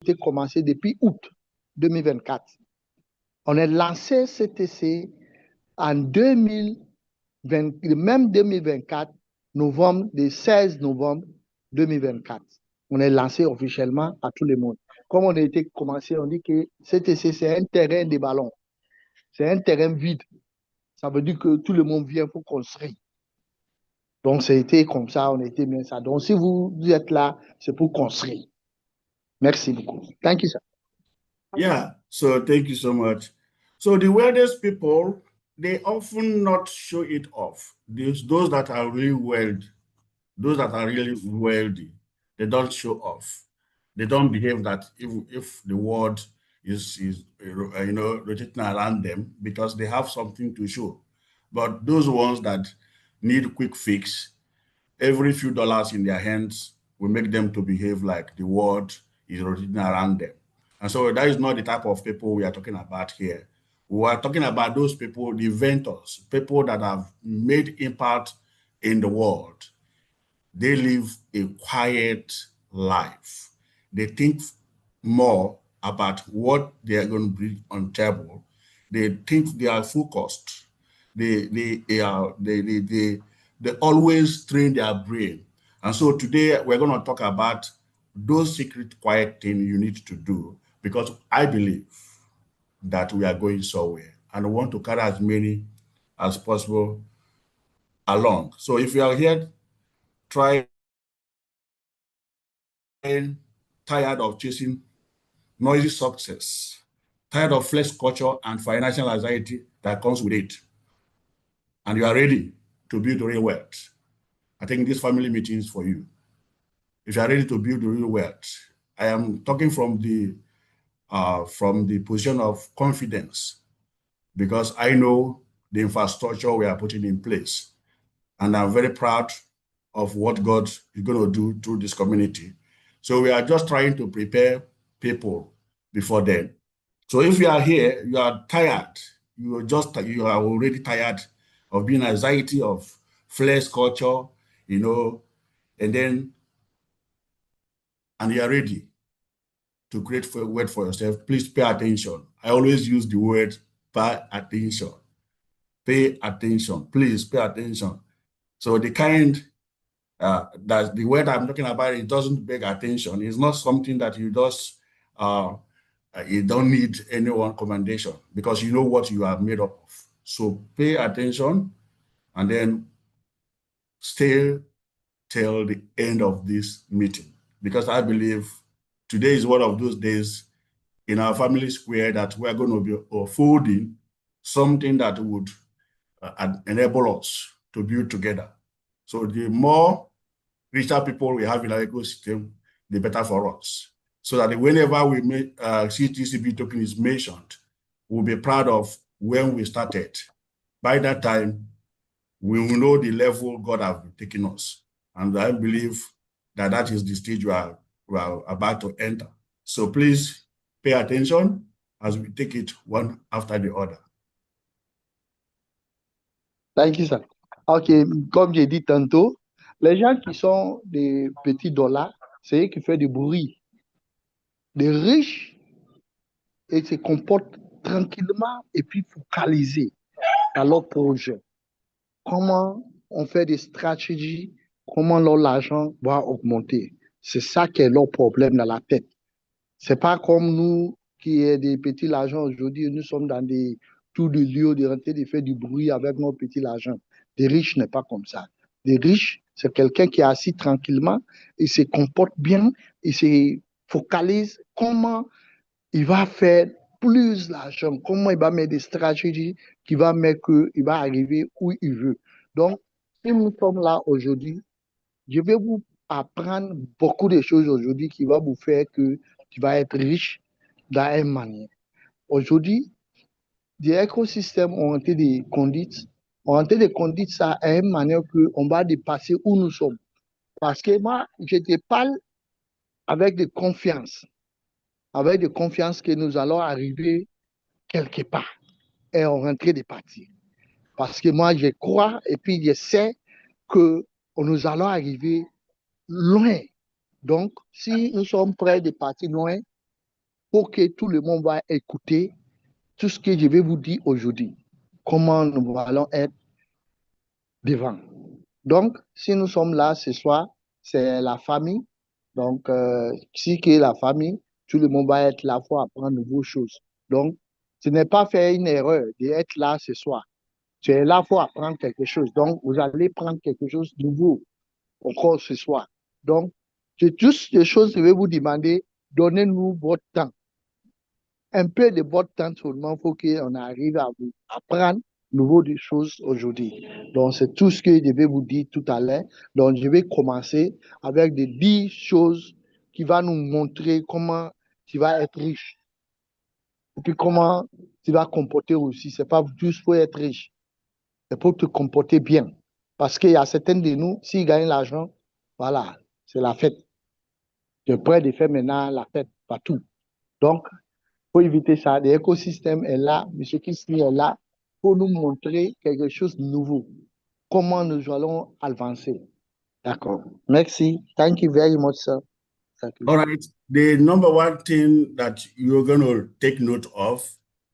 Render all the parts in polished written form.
été commencé depuis août 2024. On a lancé CTC en 2020, même 2024, novembre, le 16 novembre 2024. On est lancé officiellement à tout le monde. Comme on a été commencé, on dit que CTC, c'est un terrain de ballon. C'est un terrain vide. Ça veut dire que tout le monde vient pour construire. Donc, c'était comme ça, on a été mis ça. Donc, si vous êtes là, c'est pour construire. Merci beaucoup. Thank you, sir. Yeah, so thank you so much. So the wealthiest people, they often not show it off. Those that are really wealthy, they don't show off. They don't behave that if the world is rotating around them because they have something to show. But those ones that need quick fix, every few dollars in their hands will make them to behave like the world is rotating around them. And so that is not the type of people we are talking about here. We are talking about those people, the inventors, people that have made impact in the world. They live a quiet life. They think more about what they are going to bring on table. They think they are focused. They always train their brain. And so today we're going to talk about those secret quiet things you need to do, because I believe that we are going somewhere and I want to carry as many as possible along. So if you are here, tired of chasing noisy success, tired of flex culture and financial anxiety that comes with it, and you are ready to build real wealth, I think this family meeting is for you. If you are ready to build real wealth, I am talking from the position of confidence, because I know the infrastructure we are putting in place, and I'm very proud of what God is going to do through this community. So we are just trying to prepare people before then. So if you are here, you are tired, you are already tired of being anxiety of flesh culture, and you are ready to create a word for yourself, please pay attention. I always use the word pay attention. Pay attention, please pay attention. So the kind that the word I'm talking about, it doesn't beg attention. It's not something that you just, you don't need anyone commendation, because you know what you are made up of. So pay attention and then stay till the end of this meeting, because I believe today is one of those days in our family square that we're going to be unfolding something that would enable us to build together. So the more richer people we have in our ecosystem, the better for us. So that whenever we make CTCB token is mentioned, we'll be proud of when we started. By that time, we will know the level God has been taking us. And I believe that that is the stage we are about to enter. So please pay attention as we take it one after the other. Thank you, sir. OK, comme j'ai dit tantôt, les gens qui sont des petits dollars, c'est eux qui font du bruit. Les riches, ils se comportent tranquillement et puis focalisés dans leur projet. Comment on fait des stratégies, comment l'argent va augmenter. C'est ça qui est leur problème dans la tête. C'est pas comme nous qui est des petits argent aujourd'hui, nous sommes dans des tours de lieu de rentrer, de faire du bruit avec nos petits argent. Des riches n'est pas comme ça. Des riches, c'est quelqu'un qui est assis tranquillement, il se comporte bien, il se focalise comment il va faire plus d'argent, comment il va mettre des stratégies qui va mettre qu'il va arriver où il veut. Donc, si nous sommes là aujourd'hui, je vais vous apprendre beaucoup de choses aujourd'hui qui va vous faire que tu vas être riche dans une manière. Aujourd'hui, des écosystèmes ont été des conduites. Ça à une manière qu'on va dépasser où nous sommes. Parce que moi, je te parle avec de confiance. Avec de confiance que nous allons arriver quelque part et on rentre de partir. Parce que moi, je crois et puis je sais que nous allons arriver loin. Donc, si nous sommes prêts de partir loin, pour que tout le monde va écouter tout ce que je vais vous dire aujourd'hui. Comment nous allons être devant. Donc, si nous sommes là ce soir, c'est la famille. Donc, si que la famille, tout le monde va être là pour apprendre de nouvelles choses. Donc, ce n'est pas faire une erreur d'être là ce soir. Tu es là pour apprendre quelque chose. Donc, vous allez prendre quelque chose de nouveau encore ce soir. Donc, c'est juste des choses que je vais vous demander. Donnez-nous votre temps. Un peu de votre temps seulement pour qu'on arrive à vous apprendre nouveau des choses aujourd'hui. Donc, c'est tout ce que je vais vous dire tout à l'heure. Donc, je vais commencer avec des 10 choses qui vont nous montrer comment tu vas être riche. Et puis, comment tu vas comporter aussi. C'est pas juste pour être riche. C'est pour te comporter bien. Parce qu'il y a certains de nous, s'ils gagnent l'argent, voilà, c'est la fête. Tu es prêt de faire maintenant la fête partout. Donc, pour éviter ça, l'écosystème est là, M. Kisny est là pour nous montrer quelque chose de nouveau. Comment nous allons avancer. D'accord. Merci. Thank you very much, sir. Thank you. All right. The number one thing that you're going to take note of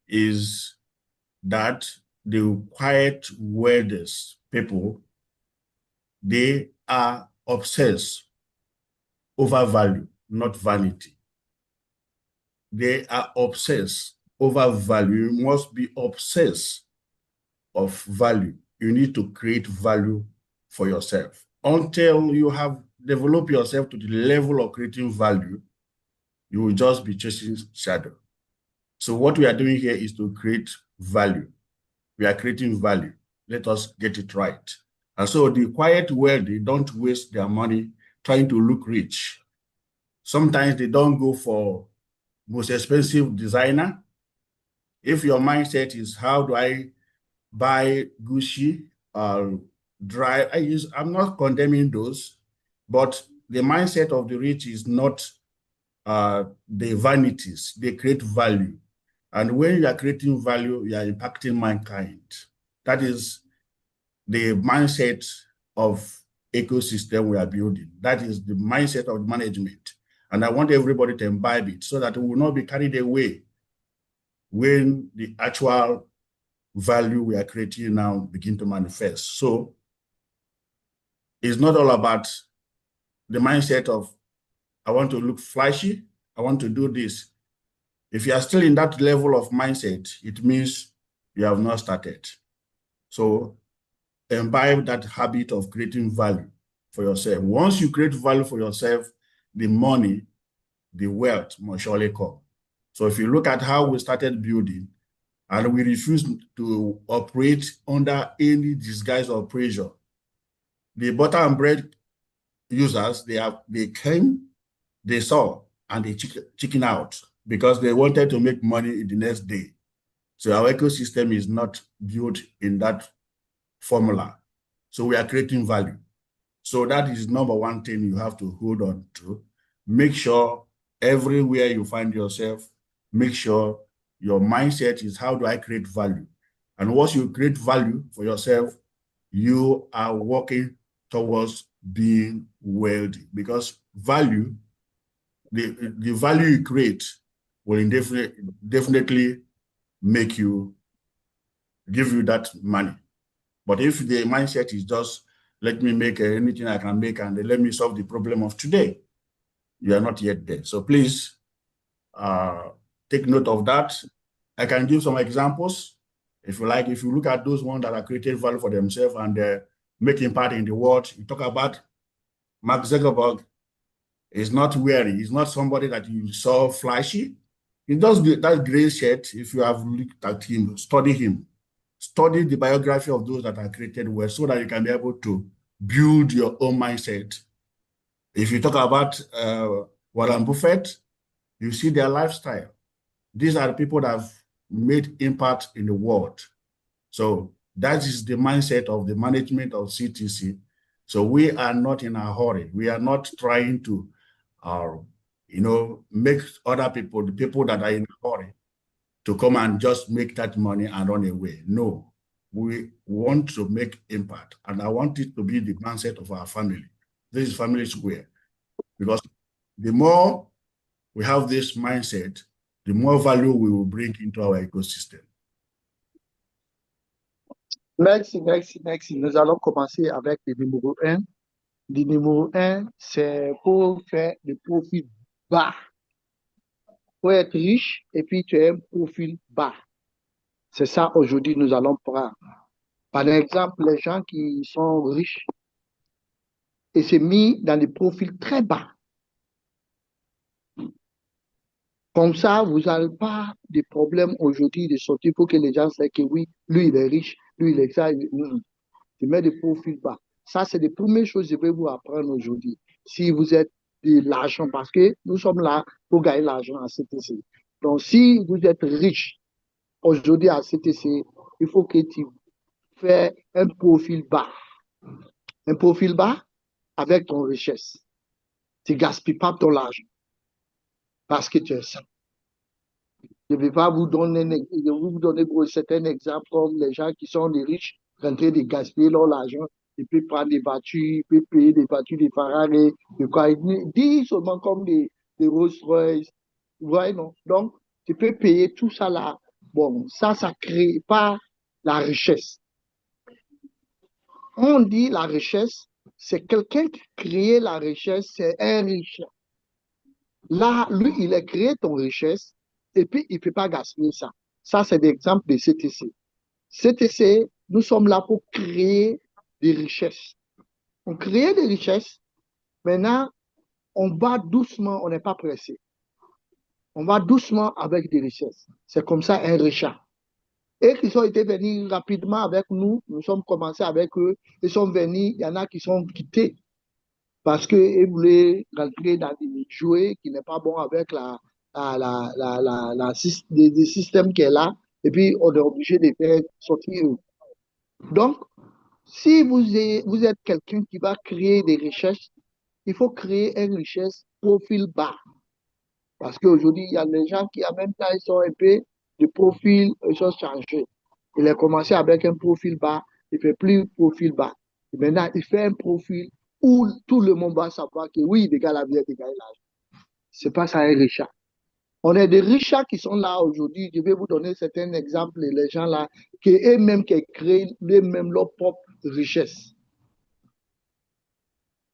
is that the quiet weirdest people, they are obsessed over value, not vanity. They are obsessed over value. You must be obsessed of value. You need to create value for yourself. Until you have developed yourself to the level of creating value, you will just be chasing shadow. So what we are doing here is to create value. We are creating value. Let us get it right. And so the quiet wealthy don't waste their money trying to look rich. Sometimes they don't go for most expensive designer. If your mindset is, how do I buy Gucci or I'm not condemning those, but the mindset of the rich is not the vanities. They create value. And when you are creating value, you are impacting mankind. That is the mindset of ecosystem we are building. That is the mindset of management. And I want everybody to imbibe it so that we will not be carried away when the actual value we are creating now begin to manifest. So it's not all about the mindset of, I want to look flashy, I want to do this. If you are still in that level of mindset, it means you have not started. So imbibe that habit of creating value for yourself. Once you create value for yourself, the money, the wealth must surely come. So if you look at how we started building, and we refuse to operate under any disguise or pressure, the butter and bread users, they came, they saw, and they chicken out because they wanted to make money the next day. So our ecosystem is not built in that formula. So we are creating value. So that is number one thing you have to hold on to. Make sure everywhere you find yourself, make sure your mindset is, how do I create value? And once you create value for yourself, you are working towards being wealthy, because value, the value you create will definitely make you, give you that money. But if the mindset is just, let me make anything I can make and let me solve the problem of today, you are not yet there. So please take note of that. I can give some examples. If you like, if you look at those ones that are creating value for themselves and making part in the world, you talk about Mark Zuckerberg. Is not weary. He's not somebody that you saw flashy. He does that gray shirt. If you have looked at him, study the biography of those that are created well, so that you can be able to build your own mindset. If you talk about Warren Buffett, you see their lifestyle. These are the people that have made impact in the world. So that is the mindset of the management of CTC. So we are not in a hurry. We are not trying to, make other people, the people that are in a hurry, to come and just make that money and run away. No, we want to make impact. And I want it to be the mindset of our family. This is Family Square. Because the more we have this mindset, the more value we will bring into our ecosystem. Merci, merci, merci. Nous allons commencer avec le numéro 1. Le numéro 1, c'est pour faire des profils bas. Pour être riche et puis tu as un profil bas. C'est ça aujourd'hui nous allons prendre. Par exemple, les gens qui sont riches et se mis dans des profils très bas. Comme ça, vous n'avez pas de problème aujourd'hui de sortir pour que les gens sachent que oui, lui il est riche, lui il est ça. Tu mets des profils bas. Ça, c'est les premières choses que je vais vous apprendre aujourd'hui. Si vous êtes de l'argent, parce que nous sommes là pour gagner l'argent à CTC. Donc, si vous êtes riche aujourd'hui à CTC, il faut que tu fais un profil bas. Un profil bas avec ton richesse. Tu ne gaspilles pas ton argent parce que tu es ça. Je ne vais pas vous donner, certains exemples comme les gens qui sont des riches, en train de gaspiller leur argent, ils peuvent prendre des voitures, ils peuvent payer des voitures, des Ferrari, de quoi. Ils disent seulement comme des Rolls-Royce. Vous voyez, non? Donc, tu peux payer tout ça là. Bon, ça ne crée pas la richesse. On dit la richesse, c'est quelqu'un qui crée la richesse, c'est un riche. Là, lui, il a créé ton richesse et puis il ne peut pas gaspiller ça. Ça, c'est l'exemple de CTC. CTC, nous sommes là pour créer des richesses. On crée des richesses. Maintenant, on va doucement, on n'est pas pressé. On va doucement avec des richesses. C'est comme ça un riche. Et qui ont été venus rapidement avec nous, nous sommes commencés avec eux, ils sont venus, il y en a qui sont quittés parce qu'ils voulaient rentrer dans des jouets qui n'est pas bon avec des systèmes qui est là, et puis on est obligé de faire sortir eux. Donc, si vous êtes quelqu'un qui va créer des richesses, il faut créer une richesse profil bas. Parce qu'aujourd'hui, il y a des gens qui, en même temps, ils sont un peu de profil, ils sont changés. Il a commencé avec un profil bas, il ne fait plus profil bas. Et maintenant, il fait un profil où tout le monde va savoir que oui, des gars la vie, des gars l'âge. Ce n'est pas ça un riche. On a des riches qui sont là aujourd'hui. Je vais vous donner certains exemples, les gens là, qui eux-mêmes qui créent eux-mêmes leur propre richesse.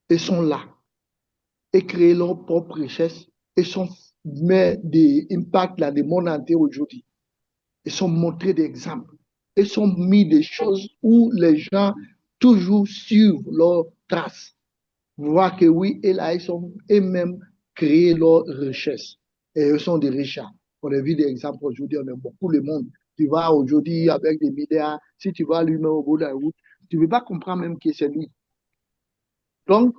Ils sont là. Ils créent leur propre richesse. Ils sont mais des impacts dans le monde entier aujourd'hui. Ils sont montrés des exemples. Ils sont mis des choses où les gens toujours suivent leurs traces. Vous voyez que oui, et là, ils sont eux-mêmes créés leur richesse. Et ils sont des riches. On a vu des exemples aujourd'hui, on a beaucoup le monde. Tu vas aujourd'hui avec des milliards, si tu vas lui-même au bout de la route, tu ne peux pas comprendre même qui c'est lui. Donc,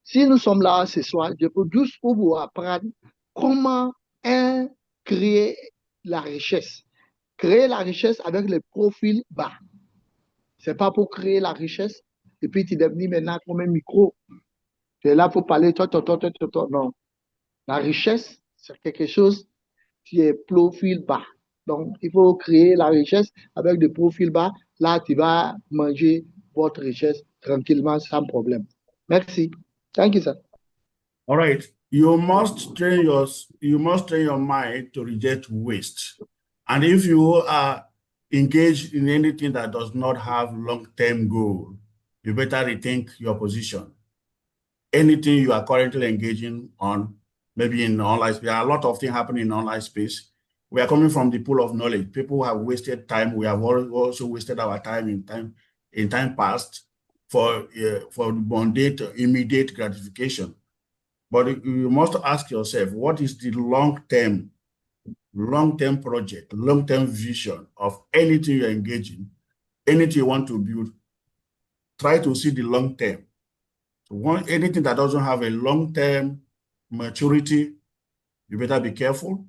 si nous sommes là ce soir, je peux juste pour vous apprendre comment créer la richesse. Créer la richesse avec le profil bas. Ce n'est pas pour créer la richesse et puis tu deviens maintenant comme un micro. Tu es là pour parler, toi. Non. La richesse, c'est quelque chose qui est profil bas. Donc, il faut créer la richesse avec des profils bas. Là, tu vas manger votre richesse tranquillement, sans problème. Merci. Thank you, sir. All right. You must train your mind to reject waste. And if you are engaged in anything that does not have long-term goal, you better rethink your position. Anything you are currently engaging on, maybe in online space, there are a lot of things happening in online space. We are coming from the pool of knowledge. People have wasted time. We have also wasted our time in time past for mundane, immediate gratification. But you must ask yourself, what is the long-term project, long-term vision of anything you're engaging, anything you want to build? Try to see the long term. Anything that doesn't have a long-term maturity, you better be careful.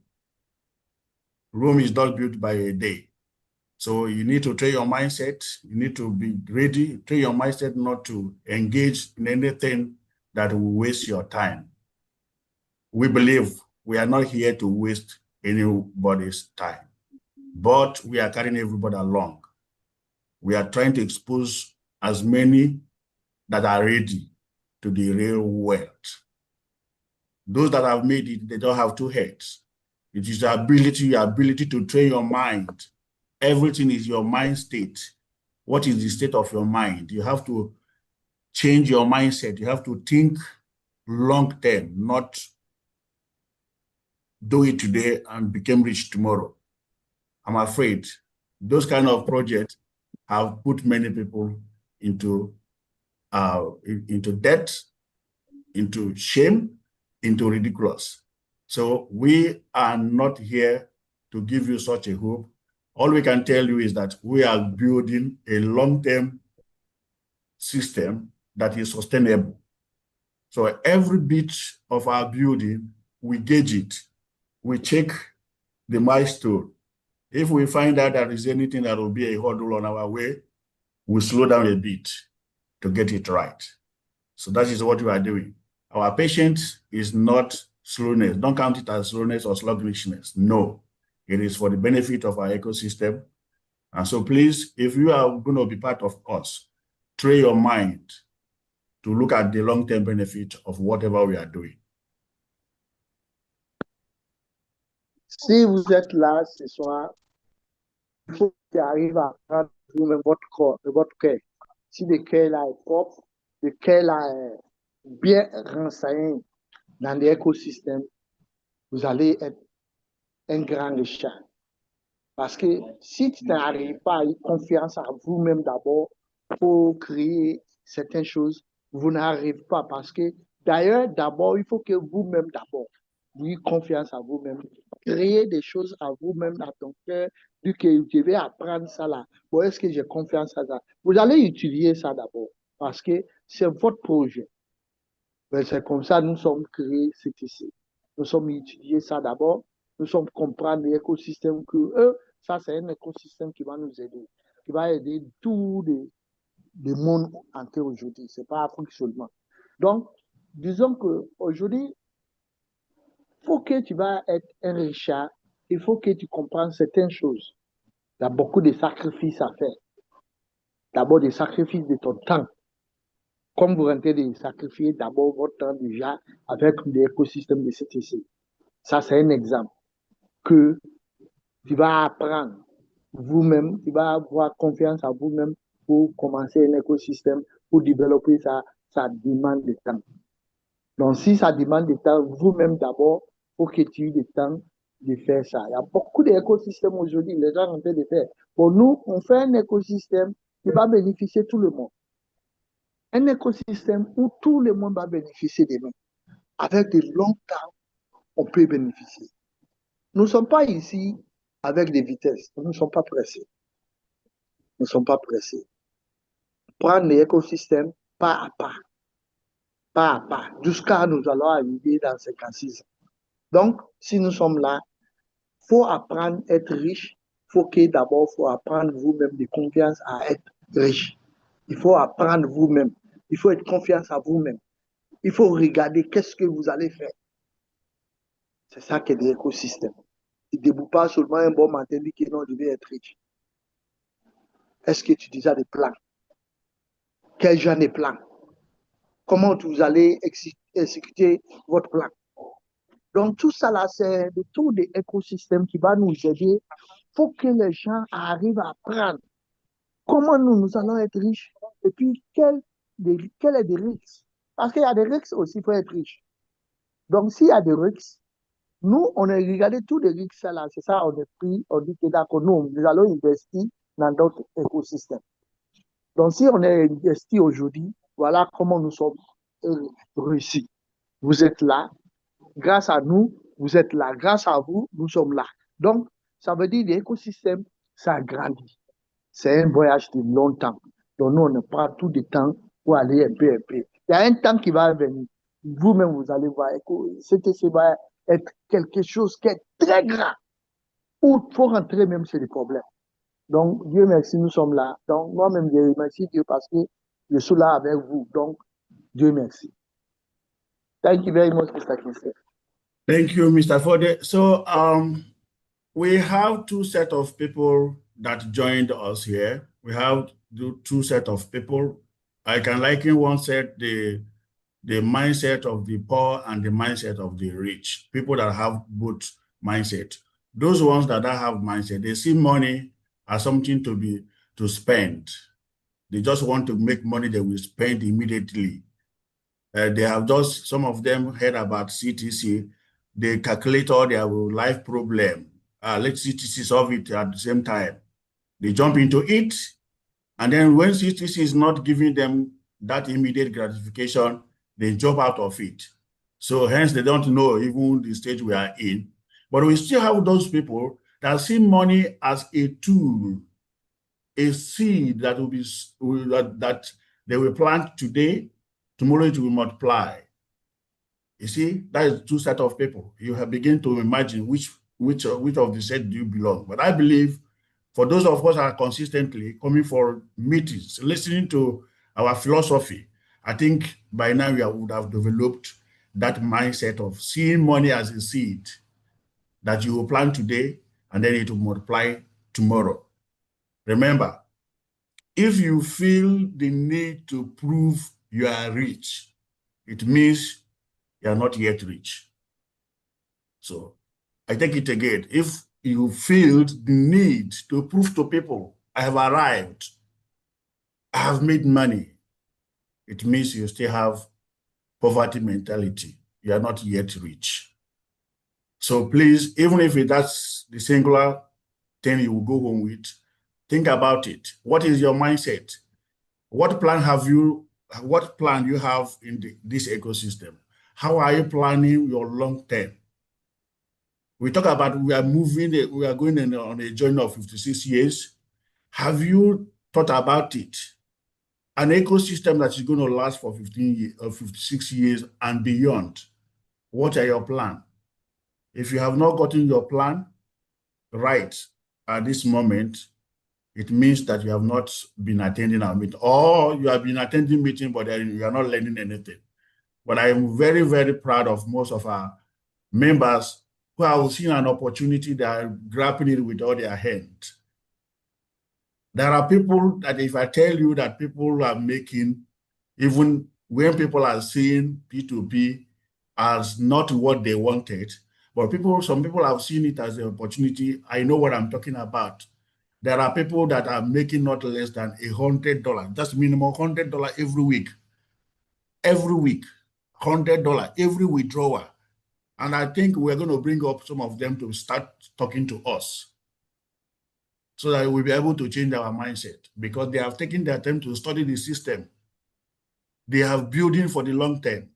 Rome is not built by a day. So you need to train your mindset. You need to be ready, train your mindset not to engage in anything that will waste your time. We believe we are not here to waste anybody's time, but we are carrying everybody along. We are trying to expose as many that are ready to the real world. Those that have made it, they don't have two heads. It is your ability to train your mind. Everything is your mind state. What is the state of your mind? You have to change your mindset. You have to think long term, not do it today and become rich tomorrow. I'm afraid those kind of projects have put many people into debt, into shame, into ridiculous. So we are not here to give you such a hope. All we can tell you is that we are building a long-term system that is sustainable. So every bit of our building, we gauge it. We check the milestone. If we find out there is anything that will be a hurdle on our way, we slow down a bit to get it right. So that is what we are doing. Our patience is not slowness. Don't count it as slowness or sluggishness. No, it is for the benefit of our ecosystem. And so please, if you are going to be part of us, train your mind to look at the long-term benefit of whatever we are doing. Si vous êtes là ce soir, il faut que tu arrives à prendre vous-même votre corps, votre cœur. Si le cœur là est propre, le cœur là est bien renseigné dans l'écosystème, vous allez être un grand richard. Parce que si tu n'arrives pas à avoir confiance en vous-même d'abord pour créer certaines choses, vous n'arrivez pas. Parce que d'ailleurs, d'abord, il faut que vous-même d'abord, vous ayez confiance en vous-même. Créer des choses à vous-même dans ton cœur, vu que je vais apprendre ça là. Bon, est-ce que j'ai confiance en ça? Vous allez étudier ça d'abord. Parce que c'est votre projet. Mais c'est comme ça que nous sommes créés CTC. Nous sommes étudier ça d'abord. Nous sommes comprendre l'écosystème que eux, ça c'est un écosystème qui va nous aider, qui va aider tout le monde entier aujourd'hui. C'est pas Afrique seulement. Donc, disons que aujourd'hui, il faut que tu vas être un richard. Il faut que tu comprennes certaines choses. Il y a beaucoup de sacrifices à faire. D'abord, des sacrifices de ton temps. Comme vous rentrez de sacrifier d'abord votre temps déjà avec l'écosystème de CTC. Ça, c'est un exemple que tu vas apprendre vous-même, tu vas avoir confiance en vous-même pour commencer un écosystème, pour développer ça, ça demande de temps. Donc, si ça demande de temps, vous-même d'abord, pour que tu aies le temps de faire ça. Il y a beaucoup d'écosystèmes aujourd'hui, les gens sont en train de faire. Pour nous, on fait un écosystème qui va bénéficier tout le monde. Un écosystème où tout le monde va bénéficier demain. Avec de longs temps, on peut bénéficier. Nous ne sommes pas ici avec des vitesses. Nous ne sommes pas pressés. Nous ne sommes pas pressés. Prendre l'écosystème pas à pas, jusqu'à nous allons arriver dans 56 ans. Donc, si nous sommes là, il faut apprendre à être riche. Il faut que d'abord, il faut apprendre vous-même de confiance à être riche. Il faut apprendre vous-même. Il faut être confiance à vous-même. Il faut regarder qu'est-ce que vous allez faire. C'est ça qui est l'écosystème. Il ne débouche pas seulement un bon matin dit que non, je vais être riche. Est-ce que tu as déjà des plans? Quel genre de plan? Comment vous allez exécuter votre plan? Donc, tout ça là, c'est le tour de l'écosystème qui va nous aider. Il faut que les gens arrivent à apprendre comment nous allons être riches et puis quel est des risques. Parce qu'il y a des risques aussi pour être riche. Donc, s'il y a des risques, nous, on a regardé tous les risques là. C'est ça, on a pris, on dit que d'accord, nous allons investir dans d'autres écosystèmes. Donc, si on est investi aujourd'hui, voilà comment nous sommes réussis. Vous êtes là. Grâce à nous, vous êtes là. Grâce à vous, nous sommes là. Donc, ça veut dire que l'écosystème, ça grandit. C'est un voyage de long temps. Donc, nous, on prend tout le temps pour aller un peu. Il y a un temps qui va venir. Vous-même, vous allez voir que CTC va être quelque chose qui est très grand. Où il faut rentrer même sur les problèmes. Donc, Dieu merci, nous sommes là. Donc, moi-même, je remercie Dieu parce que je suis là avec vous. Donc, Dieu merci. Thank you very much, Mr. Kingston. Thank you, Mr. Fode. So, we have two sets of people that joined us here. We have two sets of people. I can liken one set the mindset of the poor and the mindset of the rich. People that have both mindset. Those ones that don't have mindset, they see money as something to spend. They just want to make money they will spend immediately. They have just, some of them heard about CTC. They calculate all their life problem. Let CTC solve it at the same time. They jump into it. And then when CTC is not giving them that immediate gratification, they jump out of it. So hence they don't know even the stage we are in. But we still have those people that see money as a tool, a seed that will be that they will plant today, tomorrow it will multiply. You see, that is two sets of people. You have begin to imagine which of the set do you belong. But I believe for those of us that are consistently coming for meetings, listening to our philosophy, I think by now we would have developed that mindset of seeing money as a seed that you will plant today and then it will multiply tomorrow. Remember, if you feel the need to prove you are rich, it means you are not yet rich. So I take it again. If you feel the need to prove to people, I have arrived, I have made money, it means you still have poverty mentality. You are not yet rich. So please, even if that's the singular thing you will go home with, think about it. What is your mindset? What plan you have in this ecosystem? How are you planning your long term? We talk about we are going on a journey of 56 years. Have you thought about it? An ecosystem that is going to last for 15 years or 56 years and beyond. What are your plans? If you have not gotten your plan right at this moment, it means that you have not been attending our meeting, or you have been attending meeting, but you are not learning anything. But I am very, very proud of most of our members who have seen an opportunity, they are grappling it with all their hands. There are people that if I tell you that people are making, even when people are seeing P2P as not what they wanted, but some people have seen it as an opportunity. I know what I'm talking about. There are people that are making not less than $100, just minimum $100 every week. Every week, $100 every withdrawal. And I think we're going to bring up some of them to start talking to us so that we'll be able to change our mindset, because they have taken their time to study the system. They have building for the long term.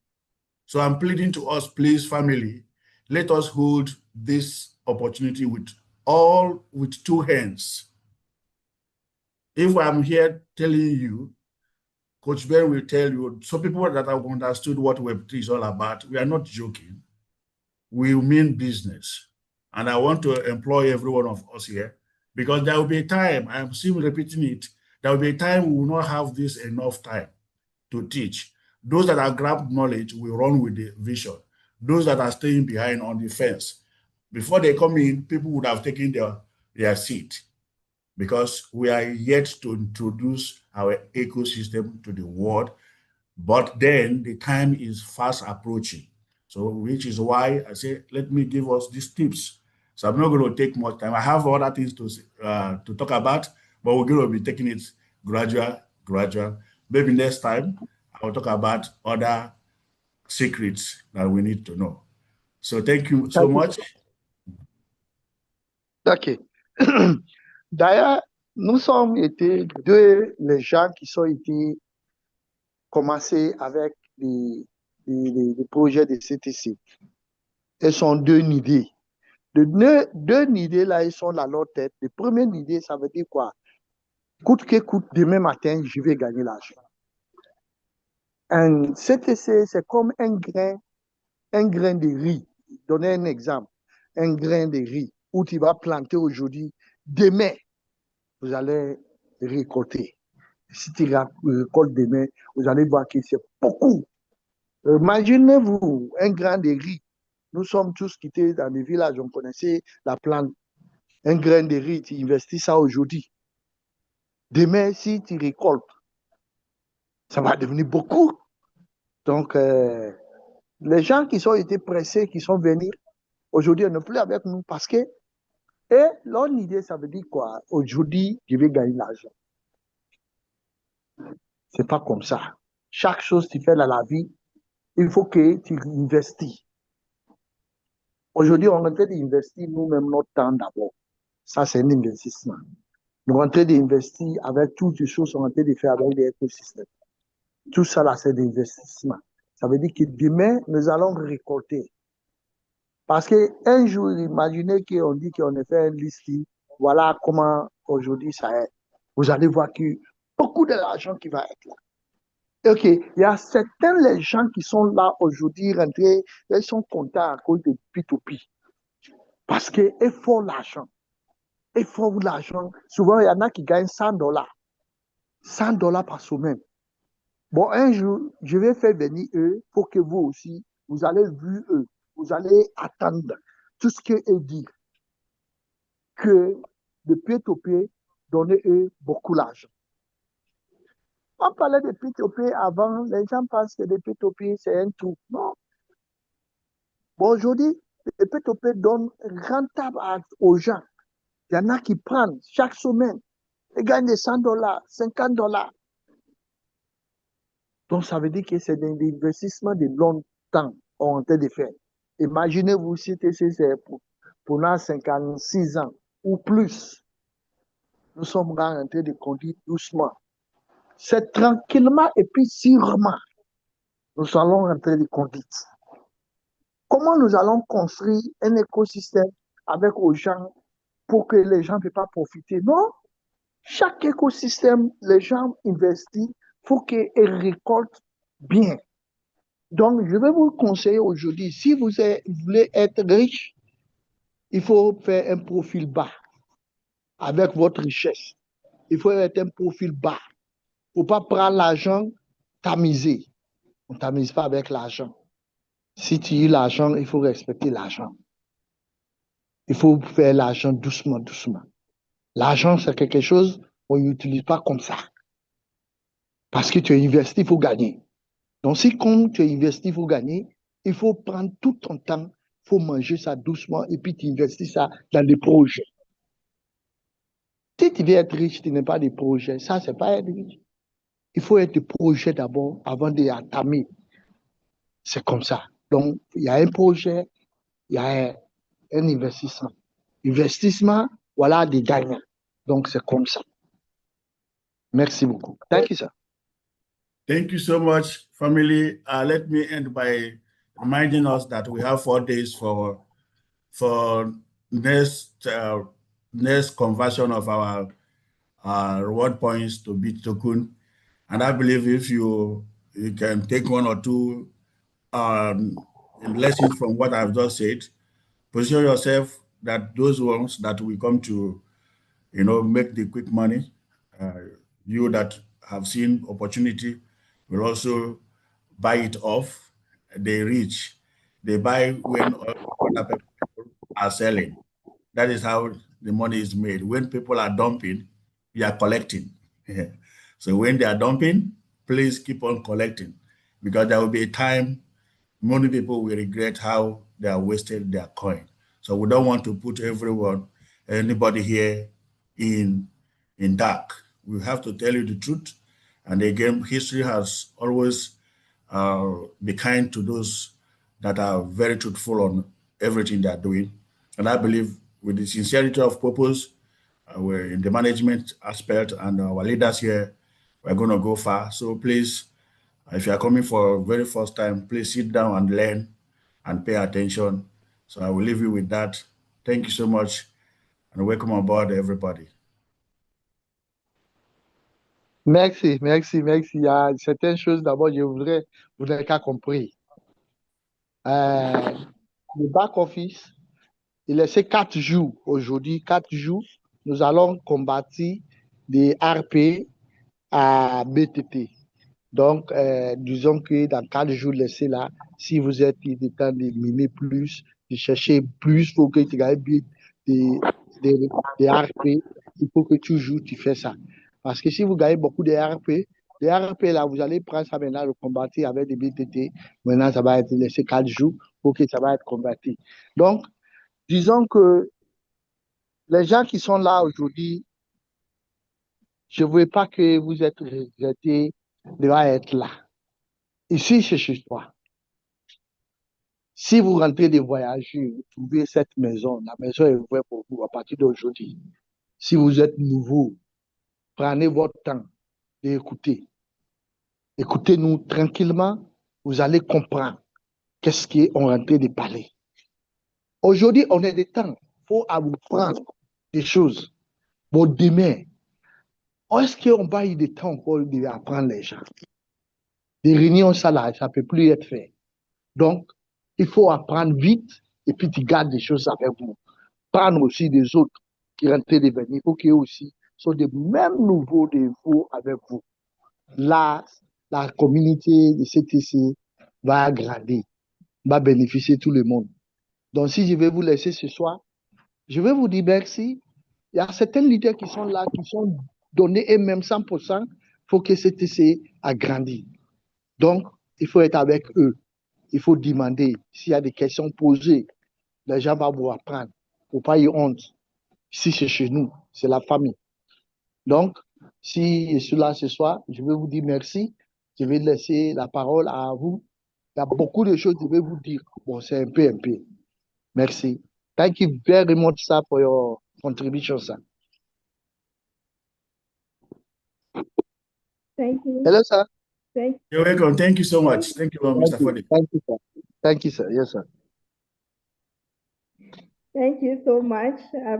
So I'm pleading to us, please, family, let us hold this opportunity with two hands. If I'm here telling you, Coach Ben will tell you, so people that have understood what Web3 is all about, we are not joking. We mean business. And I want to employ every one of us here, because there will be a time, I'm still repeating it, there will be a time we will not have this enough time to teach. Those that have grabbed knowledge will run with the vision. Those that are staying behind on the fence, before they come in, people would have taken their seat, because we are yet to introduce our ecosystem to the world. But then the time is fast approaching. So which is why I say, let me give us these tips. So I'm not going to take much time. I have other things to talk about, but we're going to be taking it gradual. Maybe next time I'll talk about other secrets that we need to know. So thank you so much. Ok. D'ailleurs, nous sommes été les gens qui sont été commencés avec les projets de CTC. Elles sont deux idées. Deux idées là, ils sont dans leur tête. La première idée, ça veut dire quoi? Coûte que coûte, demain matin, je vais gagner l'argent. Un CTC, c'est comme un grain de riz. Donnez un exemple. Un grain de riz où tu vas planter aujourd'hui, demain, vous allez récolter. Si tu récoltes demain, vous allez voir que c'est beaucoup. Imaginez-vous un grain de riz. Nous sommes tous quittés dans les villages, on connaissait la plante. Un grain de riz, tu investis ça aujourd'hui. Demain, si tu récoltes, ça va devenir beaucoup. Donc, les gens qui ont été pressés, qui sont venus, Aujourd'hui, elle n'est plus avec nous parce que, et leur idée, ça veut dire quoi? Aujourd'hui, je vais gagner l'argent. C'est pas comme ça. Chaque chose que tu fais dans la vie, il faut que tu investis. Aujourd'hui, on est en train d'investir nous-mêmes notre temps d'abord. Ça, c'est un investissement. Nous sommes en train d'investir avec toutes les choses qu'on est en train de faire avec les écosystèmes. Tout ça, là, c'est des investissements. Ça veut dire que demain, nous allons récolter. Parce qu'un jour, imaginez qu'on dit qu'on a fait un listing. Voilà comment aujourd'hui ça est. Vous allez voir que beaucoup de l'argent qui va être là. OK, il y a certains les gens qui sont là aujourd'hui rentrés, ils sont contents à cause de P2P. Parce qu'ils font l'argent. Ils font l'argent. Souvent, il y en a qui gagnent $100. $100 par semaine. Bon, un jour, je vais faire venir eux pour que vous aussi, vous allez voir eux. Vous allez attendre tout ce qu'eux disent. Que de P2P, donnez-eux beaucoup d'argent. On parlait de P2P avant, les gens pensent que le P2P, c'est un truc. Non. Bon, aujourd'hui, le P2P donne rentable aux gens. Il y en a qui prennent chaque semaine. Ils gagnent des $100, $50. Donc, ça veut dire que c'est des investissements de long temps qu'on est en train de faire. Imaginez-vous si c'est pour 56 ans ou plus. Nous sommes en train de conduire doucement. C'est tranquillement et puis sûrement, nous allons entrer de conduite. Comment nous allons construire un écosystème avec les gens pour que les gens ne puissent pas profiter? Non, chaque écosystème, les gens investissent, il faut qu'ils récoltent bien. Donc, je vais vous conseiller aujourd'hui, si vous voulez être riche, il faut faire un profil bas avec votre richesse. Il faut être un profil bas. Il ne faut pas prendre l'argent tamisé. On ne tamise pas avec l'argent. Si tu as l'argent, il faut respecter l'argent. Il faut faire l'argent doucement, doucement. L'argent, c'est quelque chose qu'on n'utilise pas comme ça. Parce que tu as investi, il faut gagner. Donc, si comme tu as investi, il faut gagner, il faut prendre tout ton temps, il faut manger ça doucement et puis tu investis ça dans des projets. Si tu veux être riche, tu n'as pas de projets. Ça, c'est pas être riche. Il faut être des projets d'abord avant d'entamer. C'est comme ça. Donc, il y a un projet, il y a un investissement. Investissement, voilà des gagnants. Donc, c'est comme ça. Merci beaucoup. Thank you, sir. Thank you so much, family. Let me end by reminding us that we have 4 days for next conversion of our reward points to Bit token. And I believe if you can take 1 or 2 lessons from what I've just said, position yourself that those ones that will come to, make the quick money, you that have seen opportunity will also buy it off. They reach, they buy when other people are selling. That is how the money is made. When people are dumping, you are collecting. So when they are dumping, please keep on collecting, because there will be a time many people will regret how they are wasted their coin. So we don't want to put anybody here in dark. We have to tell you the truth. And again, history has always been kind to those that are very truthful on everything they're doing. And I believe with the sincerity of purpose, we're in the management aspect and our leaders here, we're going to go far. So please, if you are coming for the very first time, please sit down and learn and pay attention. So I will leave you with that. Thank you so much and welcome aboard, everybody. Merci, merci, merci. Il y a certaines choses, d'abord, vous n'avez qu'à compris. Le back-office, il laissait 4 jours. Aujourd'hui, 4 jours, nous allons combattre des RP à BTT. Donc, disons que dans 4 jours laissés là, si vous êtes en train de miner plus, de chercher plus, il faut que tu gagnes des RP, il faut que toujours tu fais ça. Parce que si vous gagnez beaucoup de RP, les RP là, vous allez prendre ça maintenant, le combattre avec des BTT. Maintenant, ça va être laissé 4 jours pour que ça va être combattu. Donc, Disons que les gens qui sont là aujourd'hui, je ne veux pas que vous êtes regrettés de être là. Ici, c'est chez toi. Si vous rentrez de voyager, vous trouvez cette maison, la maison est ouverte pour vous à partir d'aujourd'hui. Si vous êtes nouveau, prenez votre temps d'écouter. Écoutez-nous tranquillement, vous allez comprendre qu'est-ce qu'on est en train de parler. Aujourd'hui, on est des temps, il faut apprendre des choses. Bon, demain, est-ce qu'on va y des temps encore d'apprendre les gens? Des réunions, ça là, ça ne peut plus être fait. Donc, il faut apprendre vite et puis tu gardes des choses avec vous. Prendre aussi des autres qui rentrent de venir. Il faut qu'ils aussi soient des mêmes nouveaux de vous avec vous. Là, la communauté de CTC va agrandir, va bénéficier tout le monde. Donc, si je vais vous laisser ce soir, je vais vous dire merci. Il y a certains leaders qui sont là, qui sont donnés eux-mêmes 100%. Il faut que CTC agrandisse. Donc, il faut être avec eux. Il faut demander s'il y a des questions posées. Les gens vont vous apprendre. Il ne faut pas y honte. Si c'est chez nous, c'est la famille. Donc, si je suis là ce soir, je vais vous dire merci. Je vais laisser la parole à vous. Il y a beaucoup de choses que je vais vous dire. Bon, c'est un peu. Merci. Thank you very much, sir, for your contribution, sir. Thank you. Hello, sir. Thank You're welcome. Thank you so much. Thank you, Mr. Fode. Thank you, sir. Thank you, sir. Yes, sir. Thank you so much,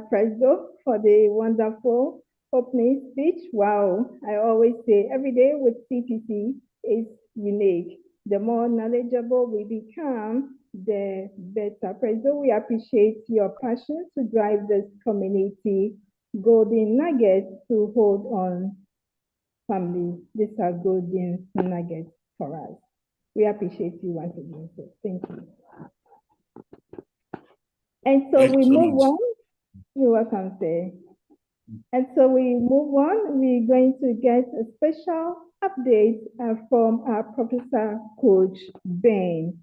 President, for the wonderful opening speech. Wow, I always say every day with CTC is unique. The more knowledgeable we become, the better. President, we appreciate your passion to drive this community golden nuggets to hold on family. These are golden nuggets for us. We appreciate you once again. So thank you. And so we move on. You're welcome, sir. And so we move on. We're going to get a special update from our Professor Coach Ben.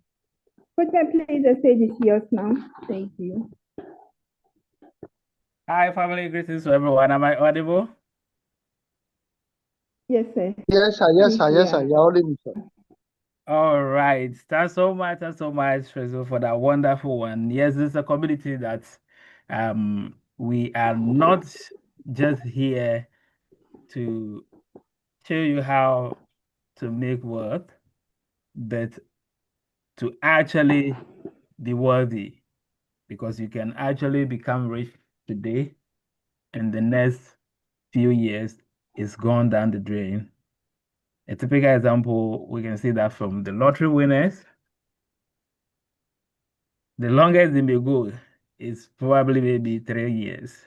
Coach Ben, please, the stage is yours now. Thank you. Hi, family. Greetings to everyone. Am I audible? Yes, sir. Yes, sir. Yes, sir. Yes, sir. You're holding, sir. All right. Thanks so much, Trezo, for that wonderful one. Yes, this is a community that we are not just here to show you how to make wealth, but to actually be worthy, because you can actually become rich today and the next few years is gone down the drain. A typical example, we can see that from the lottery winners. The longest they may go is probably maybe 3 years.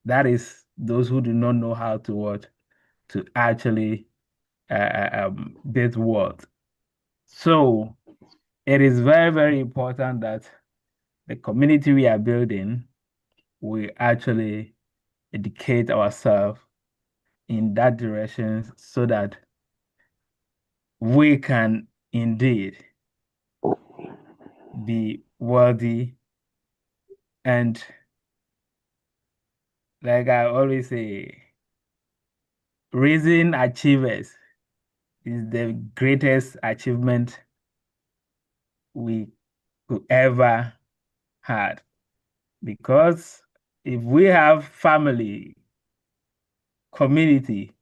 That is those who do not know how to what to actually build wealth. So it is very, very important that the community we are building, we actually educate ourselves in that direction so that we can indeed be worthy. And like I always say, raising achievers is the greatest achievement we could ever had. Because if we have family, community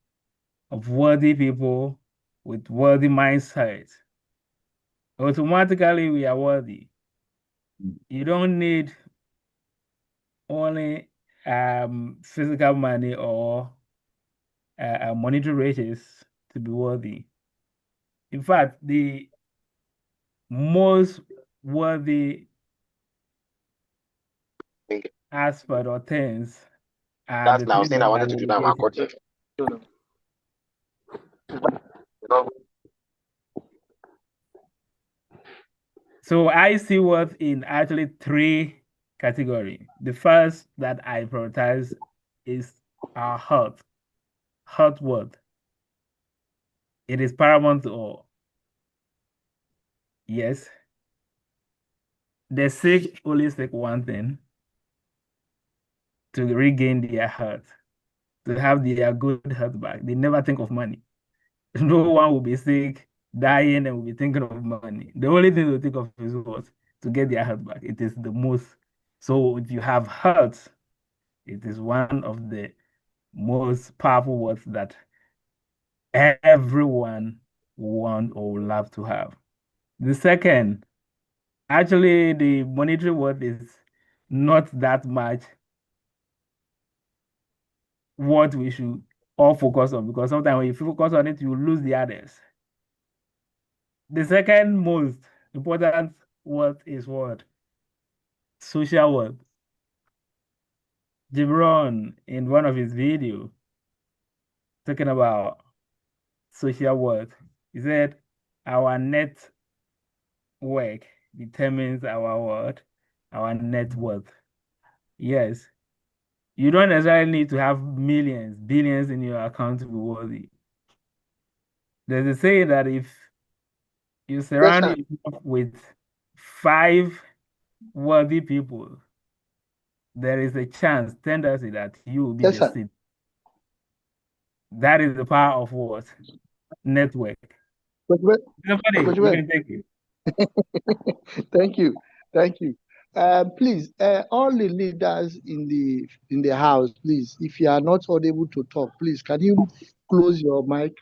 of worthy people with worthy mindsets, automatically we are worthy. You don't need only physical money or monetary riches to be worthy. In fact, the most worthy aspect or things are That's the now things saying that I are wanted to do now. I'm dedicated. So I see wealth in actually 3 categories. The first that I prioritize is our health wealth. It is paramount to all. Yes. the sick only seek one thing: to regain their health, to have their good health back. They never think of money. No one will be sick, dying, and will be thinking of money. The only thing to think of is what? To get their health back. It is the most. So if you have health, it is one of the most powerful words that everyone want or would love to have. The second, actually, the monetary worth is not that much what we should all focus on, because sometimes when you focus on it, you lose the others. The second most important word is what? Social worth. Gibran, in one of his videos, talking about social worth, he said, our net work determines our worth, our net worth. Yes, you don't necessarily need to have millions, billions in your account to be worthy. There's a saying that if you surround sir. yourself with 5 worthy people, there is a tendency that you will be Yes, the sir. seed. That is the power of what? Network. But, Somebody, but, you can take it. thank you. Thank you. Please, all the leaders in the house, please, if you are not unable to talk, please, can you close your mic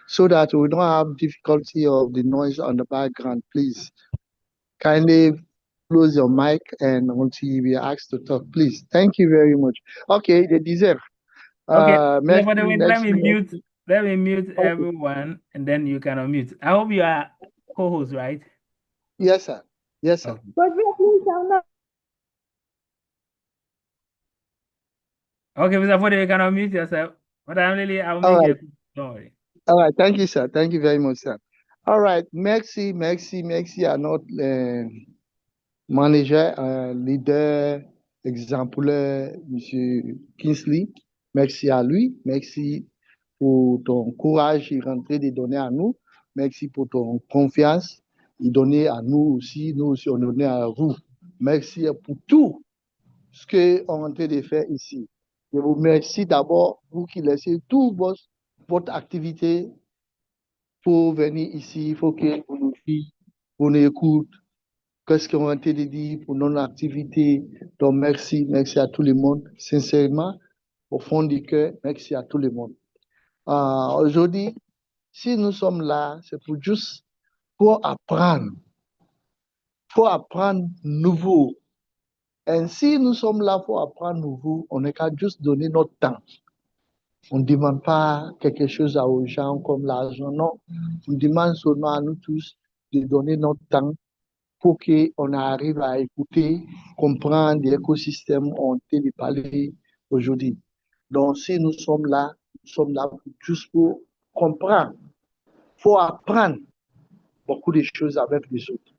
so that we don't have difficulty of the noise on the background, please. Kindly close your mic and until you be asked to talk, please. Thank you very much. Okay, they deserve. Okay, Merci, let merci, me mute. merci. Let me mute Okay. everyone, and then you can unmute. I hope you are co-host, right? Yes, sir. Yes, sir. Okay. But please, I'm not. Okay, Mr. Fode, you can unmute yourself. But I'll All make right. it. Don't worry. All right. Thank you, sir. Thank you very much, sir. All right. Merci, merci, merci à notre manager, leader, exemplaire, M. Kingsley. Merci à lui. Merci pour ton courage et rentrer de donner à nous. Merci pour ton confiance et donner à nous aussi. Nous aussi, on donne à vous. Merci pour tout ce qu'on est en train de faire ici. Je vous remercie d'abord, vous qui laissez toute votre activité pour venir ici. Il faut que vous nous dites, vous nous écoutez, qu'est-ce qu'on est en train de dire pour notre activité. Donc, merci, merci à tout le monde. Sincèrement, au fond du cœur, merci à tout le monde. Aujourd'hui, si nous sommes là, c'est pour juste pour apprendre nouveau. Et si nous sommes là pour apprendre nouveau, on n'est qu'à juste donner notre temps. On ne demande pas quelque chose aux gens comme l'argent, non. On demande seulement à nous tous de donner notre temps pour qu'on arrive à écouter, comprendre l'écosystème on a de parler aujourd'hui. Donc, si nous sommes là juste pour comprendre. Il faut apprendre beaucoup de choses avec les autres.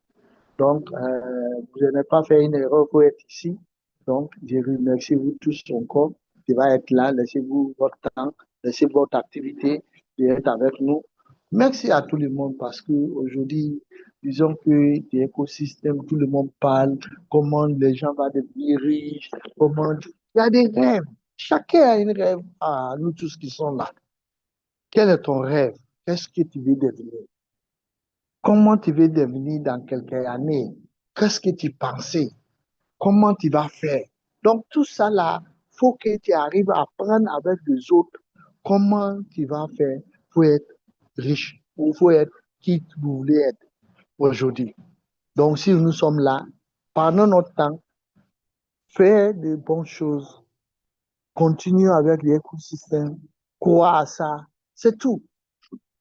Donc, vous n'avez pas fait une erreur pour être ici. Donc, je remercie vous tous encore de être là. Laissez-vous votre temps, laissez votre activité d'être avec nous. Merci à tout le monde parce qu'aujourd'hui, disons que l'écosystème, tout le monde parle, comment les gens vont devenir riches, comment... Il y a des rêves. Chacun a un rêve. Ah, nous tous qui sommes là. Quel est ton rêve? Qu'est-ce que tu veux devenir? Comment tu veux devenir dans quelques années? Qu'est-ce que tu pensais? Comment tu vas faire? Donc, tout ça là, il faut que tu arrives à apprendre avec les autres comment tu vas faire pour être riche ou pour être qui vous voulez être aujourd'hui. Donc, si nous sommes là, pendant notre temps, faire de bonnes choses, continuer avec l'écosystème, croire à ça, c'est tout.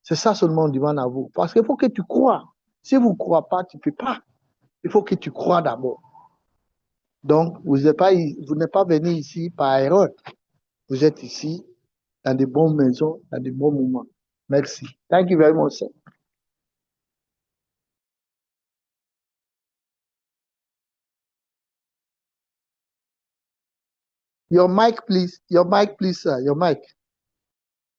C'est ça seulement on demande à vous. Parce qu'il faut que tu crois. Si vous ne croyez pas, tu ne peux pas. Il faut que tu crois d'abord. Donc, vous n'êtes pas venu ici par erreur. Vous êtes ici dans de bonnes maisons, dans de bons moments. Merci. Thank you very much, sir. Your mic, please. Your mic, please, sir. Your mic.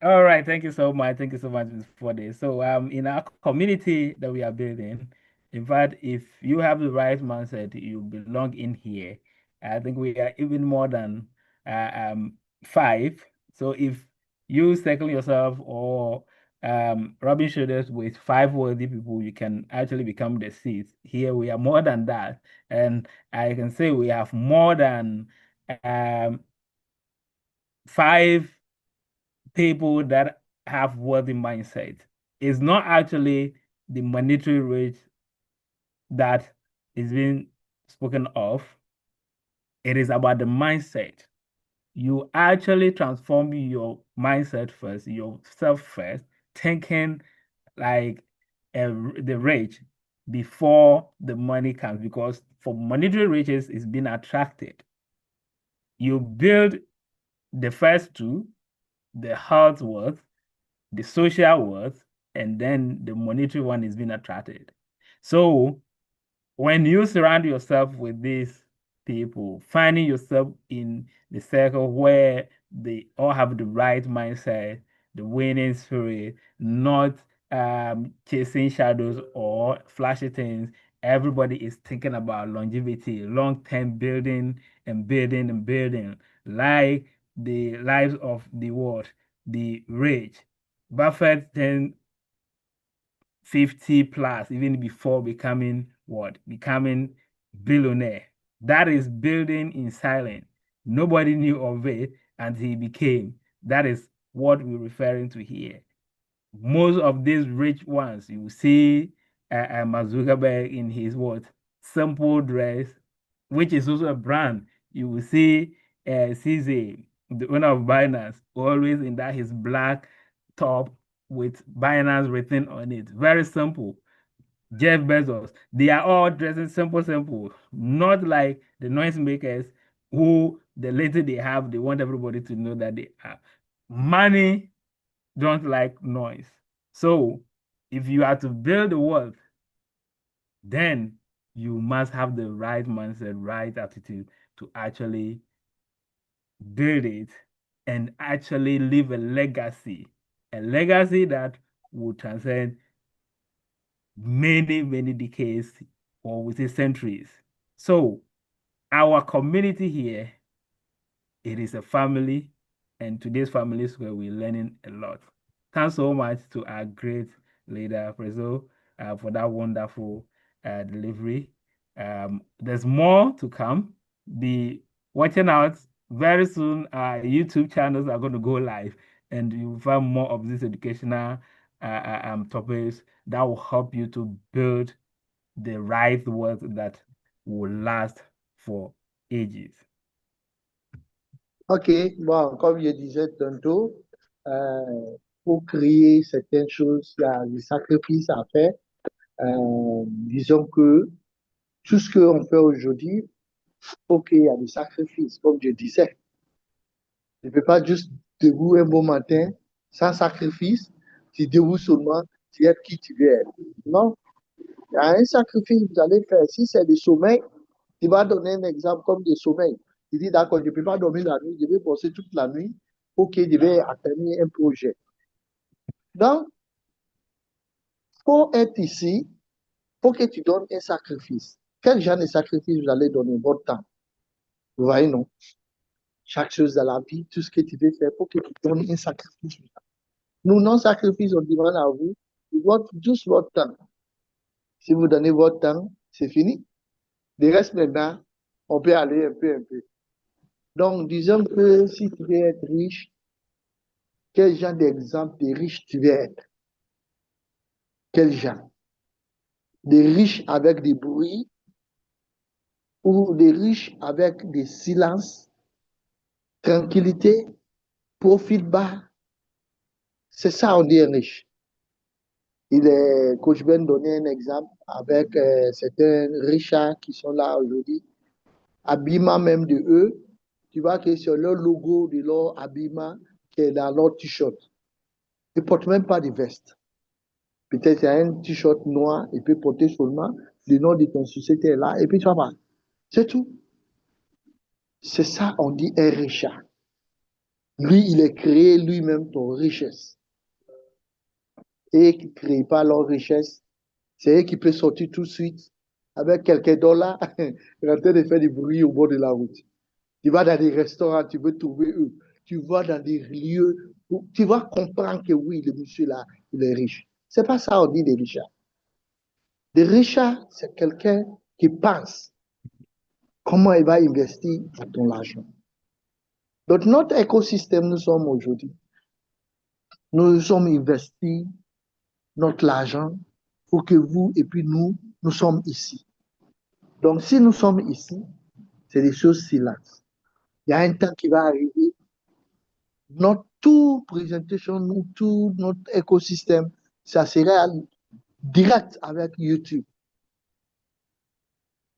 All right. Thank you so much. Thank you so much for this. So, in our community that we are building, In fact, if you have the right mindset, you belong in here. I think we are even more than 5. So if you circle yourself or rubbing shoulders with 5 worthy people, you can actually become the 6th. Here we are more than that, and I can say we have more than 5 people that have worthy mindset. It's not actually the monetary rich that is being spoken of. It is about the mindset. You actually transform your mindset first, yourself first, thinking like the rich before the money comes, because for monetary riches is being attracted. You build the first 2, the health worth, the social worth, and then the monetary one is being attracted. So when you surround yourself with these people, finding yourself in the circle where they all have the right mindset, the winning spirit, not chasing shadows or flashy things. Everybody is thinking about longevity, long-term building and building and building, like the lives of the world, the rich. Buffett then 50 plus, even before becoming what? Becoming billionaire. That is building in silence. Nobody knew of it until he became. That is what we're referring to here. Most of these rich ones, you see Mark Zuckerberg in his what? Simple dress, which is also a brand. You will see CZ, the owner of Binance, always in that his black top with Binance written on it. Very simple. Jeff Bezos, they are all dressing simple, not like the noisemakers who the later they have, they want everybody to know that they are. Money don't like noise. So if you are to build the world, then you must have the right mindset, right attitude to actually build it and actually leave a legacy that will transcend many decades, or we say centuries. So our community here, it is a family, and today's family is where we're learning a lot. Thanks so much to our great leader, Prezo, for that wonderful delivery. There's more to come. Be watching out. Very soon, our YouTube channels are going to go live, and you'll find more of these educational topics that will help you to build the right wealth that will last for ages. Ok, bon, comme je disais tantôt, pour créer certaines choses, il y a des sacrifices à faire. Disons que tout ce qu'on fait aujourd'hui, ok, il y a des sacrifices, comme je disais. Tu ne peux pas juste debout un beau matin, sans sacrifice, tu debout seulement, tu es qui tu veux être. Non, il y a un sacrifice que vous allez faire. Si c'est du sommeil, tu vas donner un exemple comme du sommeil. Tu dis, d'accord, je ne peux pas dormir la nuit, je vais bosser toute la nuit. Ok, je vais atteindre un projet. Donc, pour être ici, il faut que tu donnes un sacrifice. Quel genre de sacrifice vous allez donner? Votre temps. Vous voyez, non? Chaque chose dans la vie, tout ce que tu veux faire, il faut que tu donnes un sacrifice. Nous, non-sacrifice, on demande à vous, juste votre temps. Si vous donnez votre temps, c'est fini. Le reste, maintenant, on peut aller un peu. Donc, disons que si tu veux être riche, quel genre d'exemple de riche tu veux être? Quel genre? Des riches avec des bruits ou des riches avec des silences, tranquillité, profit bas? C'est ça, on dit riche. Coach Ben donnait un exemple avec certains richards qui sont là aujourd'hui. Habillement même de eux, tu vois que c'est leur logo de leur habillement qui est dans leur t-shirt. Ils ne portent même pas de veste. Peut-être qu'il y a un t-shirt noir, il peut porter seulement le nom de ton société là, et puis tu vas voir. C'est tout. C'est ça, on dit un richard. Lui, il est créé lui-même ton richesse. Et qui ne crée pas leur richesse, C'est eux qui peuvent sortir tout de suite avec quelques dollars, rentrer de faire du bruit au bord de la route. Tu vas dans des restaurants, tu veux trouver eux. Tu vas dans des lieux où tu vas comprendre que oui, le monsieur là, il est riche. C'est pas ça on dit des richards. Des richards, c'est quelqu'un qui pense comment il va investir ton argent. Donc, notre écosystème, nous sommes aujourd'hui, nous sommes investis notre argent pour que vous et puis nous sommes ici. Donc, si nous sommes ici, c'est des choses silentes. Il y a un temps qui va arriver, notre tout présentation, tout notre écosystème, ça sera direct avec YouTube.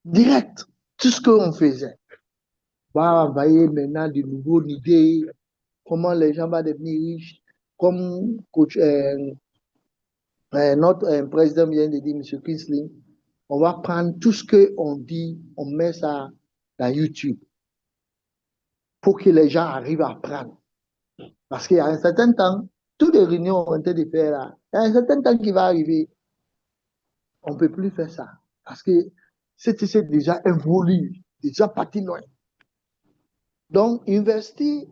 Direct. Tout ce qu'on faisait. On va envoyer maintenant de nouvelles idées, comment les gens vont devenir riches, comme coach, notre président vient de dire, M. Kinsling, on va prendre tout ce qu'on dit, on met ça dans YouTube pour que les gens arrivent à apprendre. Parce qu'il y a un certain temps, toutes les réunions ont été de faire là. Il y a un certain temps qui va arriver, on ne peut plus faire ça. Parce que c'est déjà évolué, déjà parti loin. Donc, investir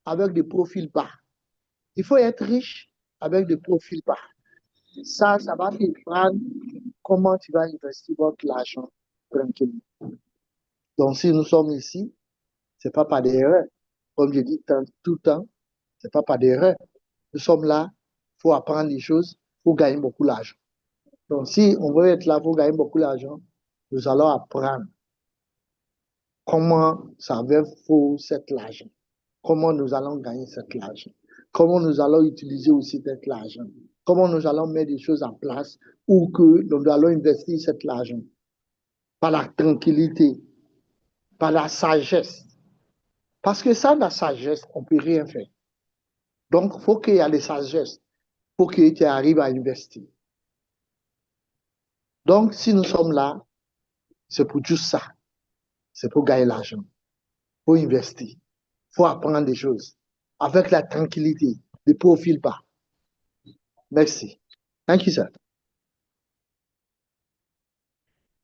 avec des profils bas. Il faut être riche avec des profils bas. Ça va te prendre comment tu vas investir votre argent tranquillement. Donc, si nous sommes ici, ce n'est pas par d'erreur. Comme je dis tout le temps, ce n'est pas par d'erreur. Nous sommes là, il faut apprendre les choses, il faut gagner beaucoup d'argent. Donc, si on veut être là pour gagner beaucoup d'argent, nous allons apprendre comment ça va faire cet argent, comment nous allons gagner cet argent, comment nous allons utiliser aussi cet argent, comment nous allons mettre des choses en place ou que nous allons investir cet argent par la tranquillité, par la sagesse. Parce que sans la sagesse, on ne peut rien faire. Donc, il faut qu'il y ait la sagesse pour que tu arrives à investir. Donc, si nous sommes là, c'est pour juste ça. C'est pour gagner l'argent. Il faut investir. Il faut apprendre des choses. Avec la tranquillité, ne profile pas. Merci. Thank you, sir.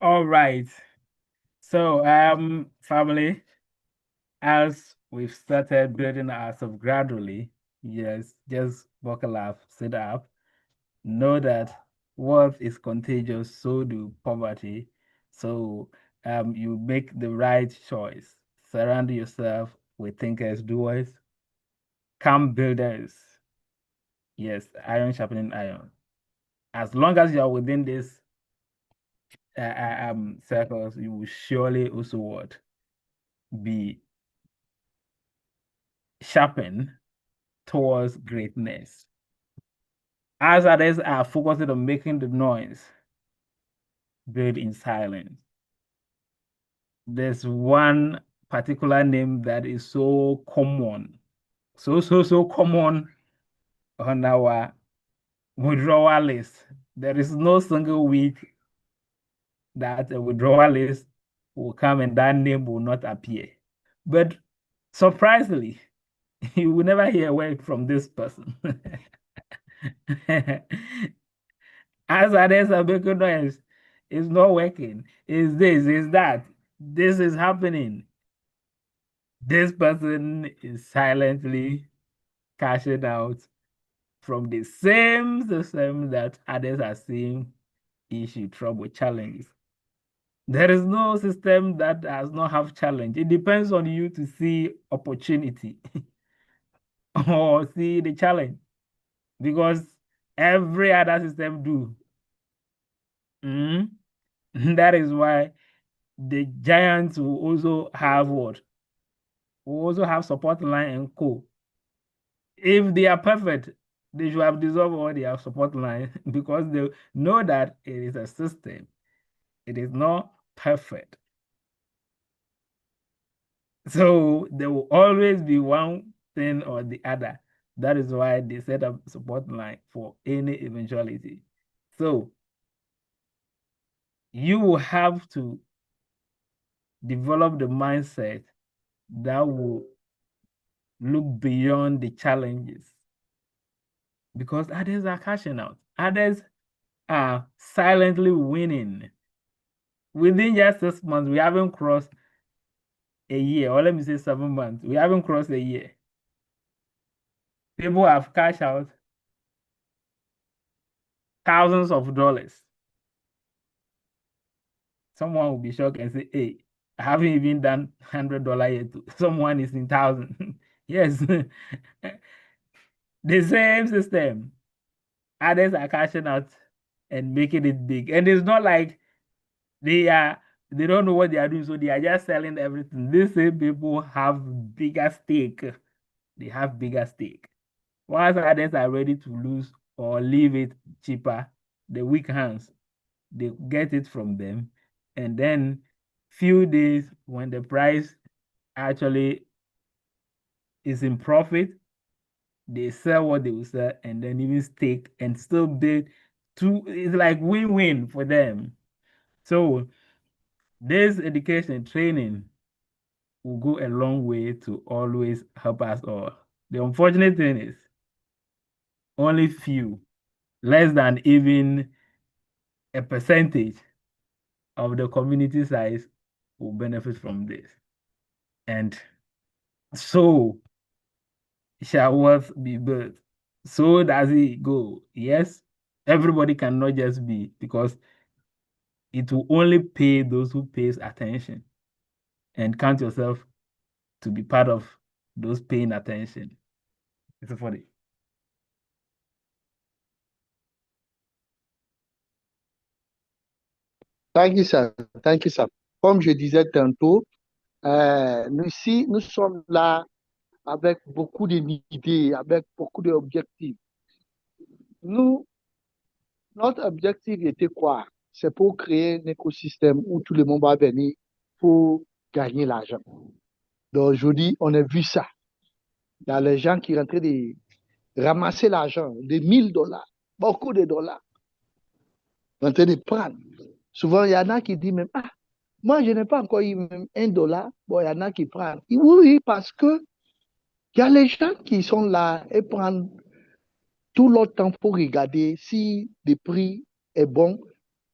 All right. So, family, as we've started building ourselves gradually, yes, just buckle up, sit up, know that wealth is contagious, so do poverty. So you make the right choice. Surround yourself with thinkers, doers, calm builders. Yes, iron sharpening iron. As long as you are within this circles, you will surely also what be sharpened towards greatness. As others are focused on making the noise, build in silence. There's one particular name that is so common, so common on our withdrawal list. There is no single week that a withdrawal list will come and that name will not appear. But surprisingly, you will never hear a word from this person. As others are making noise, it's not working. Is this, is that? This is happening. This person is silently cashing out from the same system that others are seeing issue, trouble, challenges. There is no system that does not have challenge. It depends on you to see opportunity or see the challenge, because every other system do. That is why the giants will also have what? Will also have support line and co. If they are perfect, they should have dissolved all their support line because they know that it is a system. It is not perfect. So there will always be one thing or the other. That is why they set up support line for any eventuality. So you will have to develop the mindset that will look beyond the challenges, because others are cashing out. Others are silently winning. Within just 6 months, we haven't crossed a year, or let me say 7 months. We haven't crossed a year. People have cashed out thousands of dollars. Someone will be shocked and say, hey, I haven't even done $100 yet. Someone is in thousand. Yes. The same system. Others are cashing out and making it big. And it's not like they don't know what they are doing, so they are just selling everything. These same people have bigger stake. They have bigger stake. Whilst others are ready to lose or leave it cheaper, the weak hands, they get it from them. And then few days when the price actually is in profit, they sell what they will sell and then even stake and still bid it's like win-win for them. So this education training will go a long way to always help us all. The unfortunate thing is only few, less than even a percentage of the community size will benefit from this. And so shall wealth be built. So does it go. Yes, everybody cannot just be, because it will only pay those who pays attention. And count yourself to be part of those paying attention. It's funny. Thank you, sir. Thank you, sir. Comme je disais tantôt, nous sommes là avec beaucoup d'idées, avec beaucoup d'objectifs. Notre objectif était quoi? C'est pour créer un écosystème où tout le monde va venir pour gagner l'argent. Donc aujourd'hui, on a vu ça. Il y a les gens qui rentraient de ramasser l'argent, des $1000, beaucoup de dollars, en train de prendre. Souvent, il y en a qui disent même, ah, moi, je n'ai pas encore eu même $1. Bon, il y en a qui prennent. Oui, parce que il y a les gens qui sont là et prennent tout leur temps pour regarder si le prix est bon,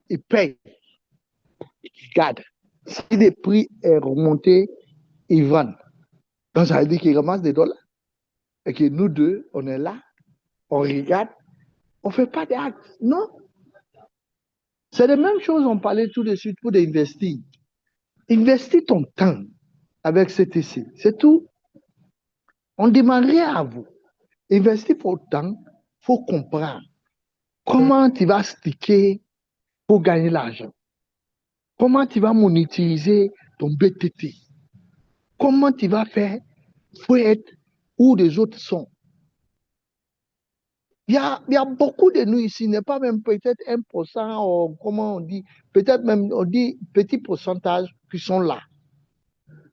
ils payent, ils gardent. Si le prix est remonté, ils vendent. Donc, ça veut dire qu'ils ramassent des dollars. Et que nous deux, on est là, on regarde, on ne fait pas d'actes. Non. C'est la même chose, on parlait tout de suite pour investir. Investis ton temps avec CTC, c'est tout. On ne demande rien à vous. Investis ton temps, il faut comprendre comment tu vas sticker pour gagner l'argent. Comment tu vas monétiser ton BTT. Comment tu vas faire pour être où les autres sont. Il y a beaucoup de nous ici, n'est pas même peut-être 1%, ou comment on dit, peut-être même on dit petit pourcentage qui sont là,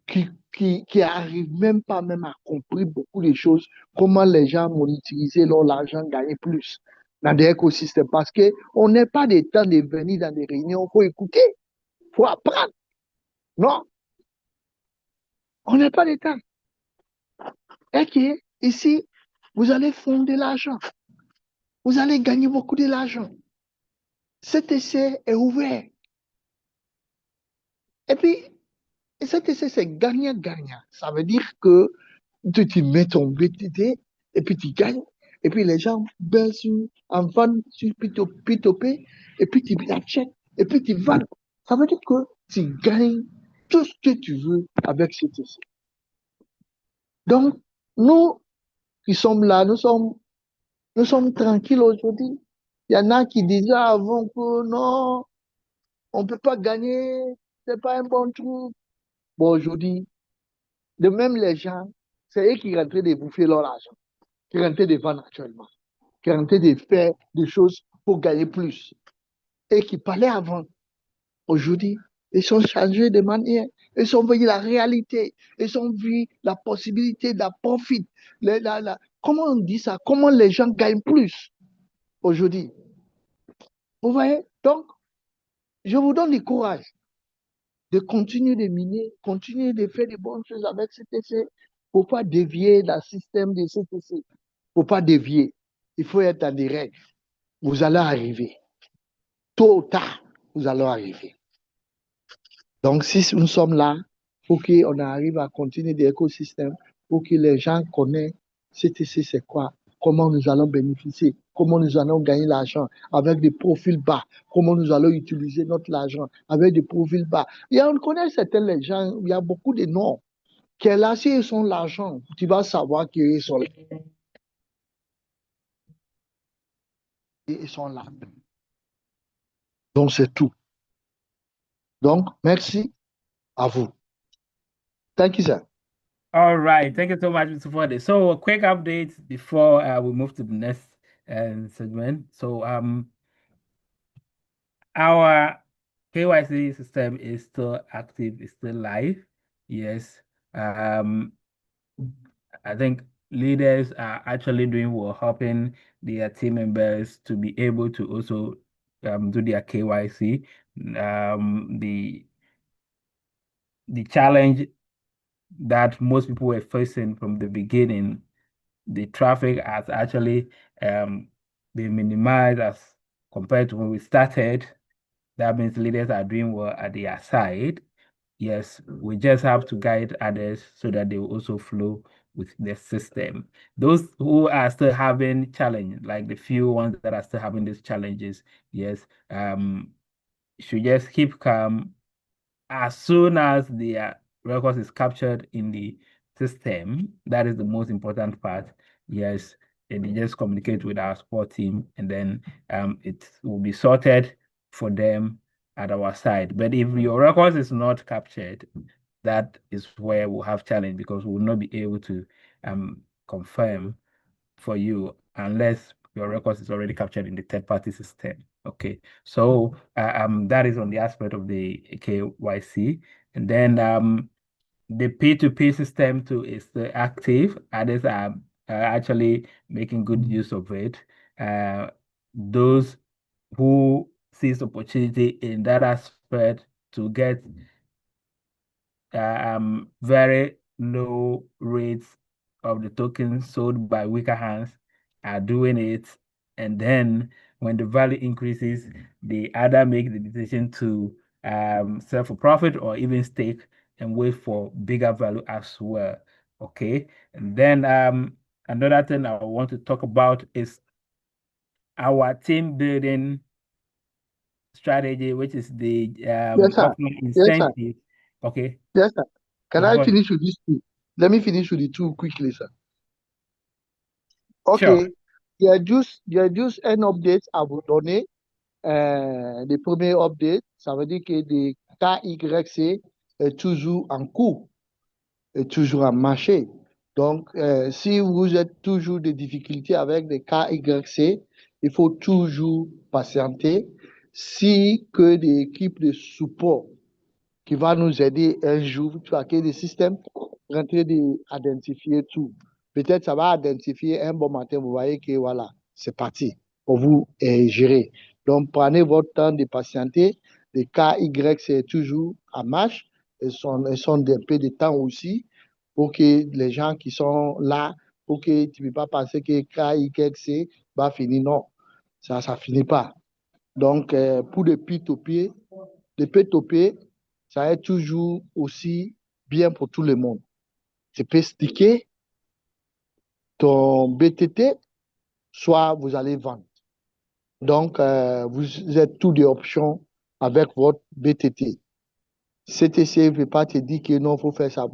qui arrivent même pas même à comprendre beaucoup de choses, comment les gens monétiser leur argent, gagner plus dans des écosystèmes. Parce qu'on n'a pas de temps de venir dans des réunions, il faut écouter, il faut apprendre. Non, on n'a pas de temps. Et ici, vous allez fonder l'argent. Vous allez gagner beaucoup de l'argent. Cet essai est ouvert. Et puis, cet essai, c'est gagnant-gagnant. Ça veut dire que tu mets ton BTT et puis tu gagnes. Et puis les gens baissent en vendent sur P2P et puis tu achètes et puis tu vends. Ça veut dire que tu gagnes tout ce que tu veux avec cet essai. Donc, nous qui sommes là, nous sommes tranquilles aujourd'hui. Il y en a qui disaient avant que non, on ne peut pas gagner, c'est pas un bon truc. Bon, aujourd'hui, de même les gens, c'est eux qui sont en train de bouffer leur argent, qui sont en train de vendre actuellement, qui sont en train de faire des choses pour gagner plus. Et qui parlaient avant. Aujourd'hui, ils sont changés de manière. Ils ont vu la réalité. Ils ont vu la possibilité de la profit. Comment on dit ça? Comment les gens gagnent plus aujourd'hui? Vous voyez? Donc, je vous donne du courage de continuer de miner, continuer de faire des bonnes choses avec CTC. Il ne faut pas dévier le système de CTC. Il ne faut pas dévier. Il faut être dans des règles. Vous allez arriver. tôt ou tard, nous allons arriver. Donc, si nous sommes là, pour qu'on arrive à continuer l'écosystème, pour que les gens connaissent CTC, c'est quoi, comment nous allons bénéficier, comment nous allons gagner l'argent avec des profils bas, comment nous allons utiliser notre argent avec des profils bas. Et on connaît certains les gens, il y a beaucoup de noms. Qui est là, s'ils sont l'argent, tu vas savoir qu'ils sont là. Ils sont là. Donc, c'est tout. Donc, merci à vous. Thank you, sir. All right. Thank you so much, Mr. Forde. So a quick update before we move to the next segment. So our KYC system is still active, is still live. Yes. I think leaders are actually doing well, helping their team members to be able to also do their KYC. The challenge that most people were facing from the beginning, the traffic has actually been minimized as compared to when we started. That means leaders are doing well at their side. Yes, we just have to guide others so that they will also flow with the system. Those who are still having challenge, like the few ones that are still having these challenges, yes, should just keep calm. As soon as their records is captured in the system, that is the most important part. Yes, and they just communicate with our support team, and then it will be sorted for them at our side. But if your records is not captured, that is where we'll have challenge, because we will not be able to confirm for you unless your records is already captured in the third-party system. Okay, so that is on the aspect of the KYC. And then the P2P system too is still active. Others are actually making good use of it. Those who sees opportunity in that aspect to get very low rates of the tokens sold by weaker hands are doing it. And then when the value increases, they either make the decision to sell for profit or even stake and wait for bigger value as well. Okay. And then another thing I want to talk about is our team building strategy, which is the Yes, sir. offline Yes, sir. incentive. Okay. Yes, sir. Can Yeah, I go ahead. finish with this two? Let me finish with the two quickly, sir. OK. Sure. Il y a juste un update à vous donner. Le premier update, ça veut dire que le KYC est toujours en cours, est toujours en marché. Donc, si vous êtes toujours des difficultés avec le KYC, il faut toujours patienter. Si que des équipes de support qui va nous aider un jour, tu as que des systèmes pour en train d'identifier tout. Peut-être ça va identifier un bon matin, vous voyez que voilà, c'est parti pour vous gérer. Donc, prenez votre temps de patienter. Les KY, c'est toujours en marche. Ils sont d'un peu de temps aussi pour que les gens qui sont là, pour que tu ne peux pas penser que KYC va finir. Non, ça ne finit pas. Donc, pour le P2P, le P2P, ça est toujours aussi bien pour tout le monde. Tu peux sticker ton BTT, soit vous allez vendre. Donc, vous êtes toutes des options avec votre BTT. CTC ne veut pas te dire que non, il faut faire ça.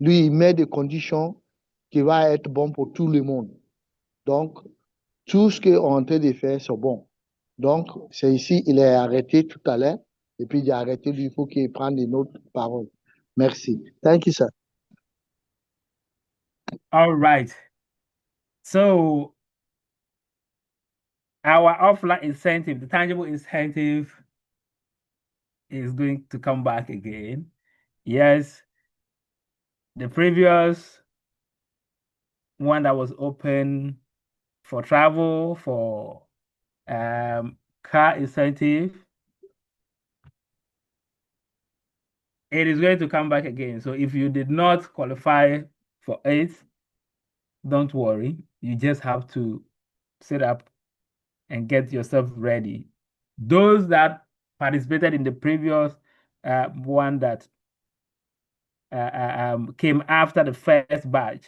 Lui, il met des conditions qui vont être bonnes pour tout le monde. Donc, tout ce qu'on est en train de faire, c'est bon. Donc, c'est ici, il est arrêté tout à l'heure. Et puis, il est arrêté, lui, il faut qu'il prenne des autres paroles. Merci. Thank you, sir. All right. So our offline incentive, the tangible incentive, is going to come back again. Yes, the previous one that was open for travel, for car incentive, it is going to come back again. So if you did not qualify for it, don't worry. You just have to set up and get yourself ready those that participated in the previous one that came after the first batch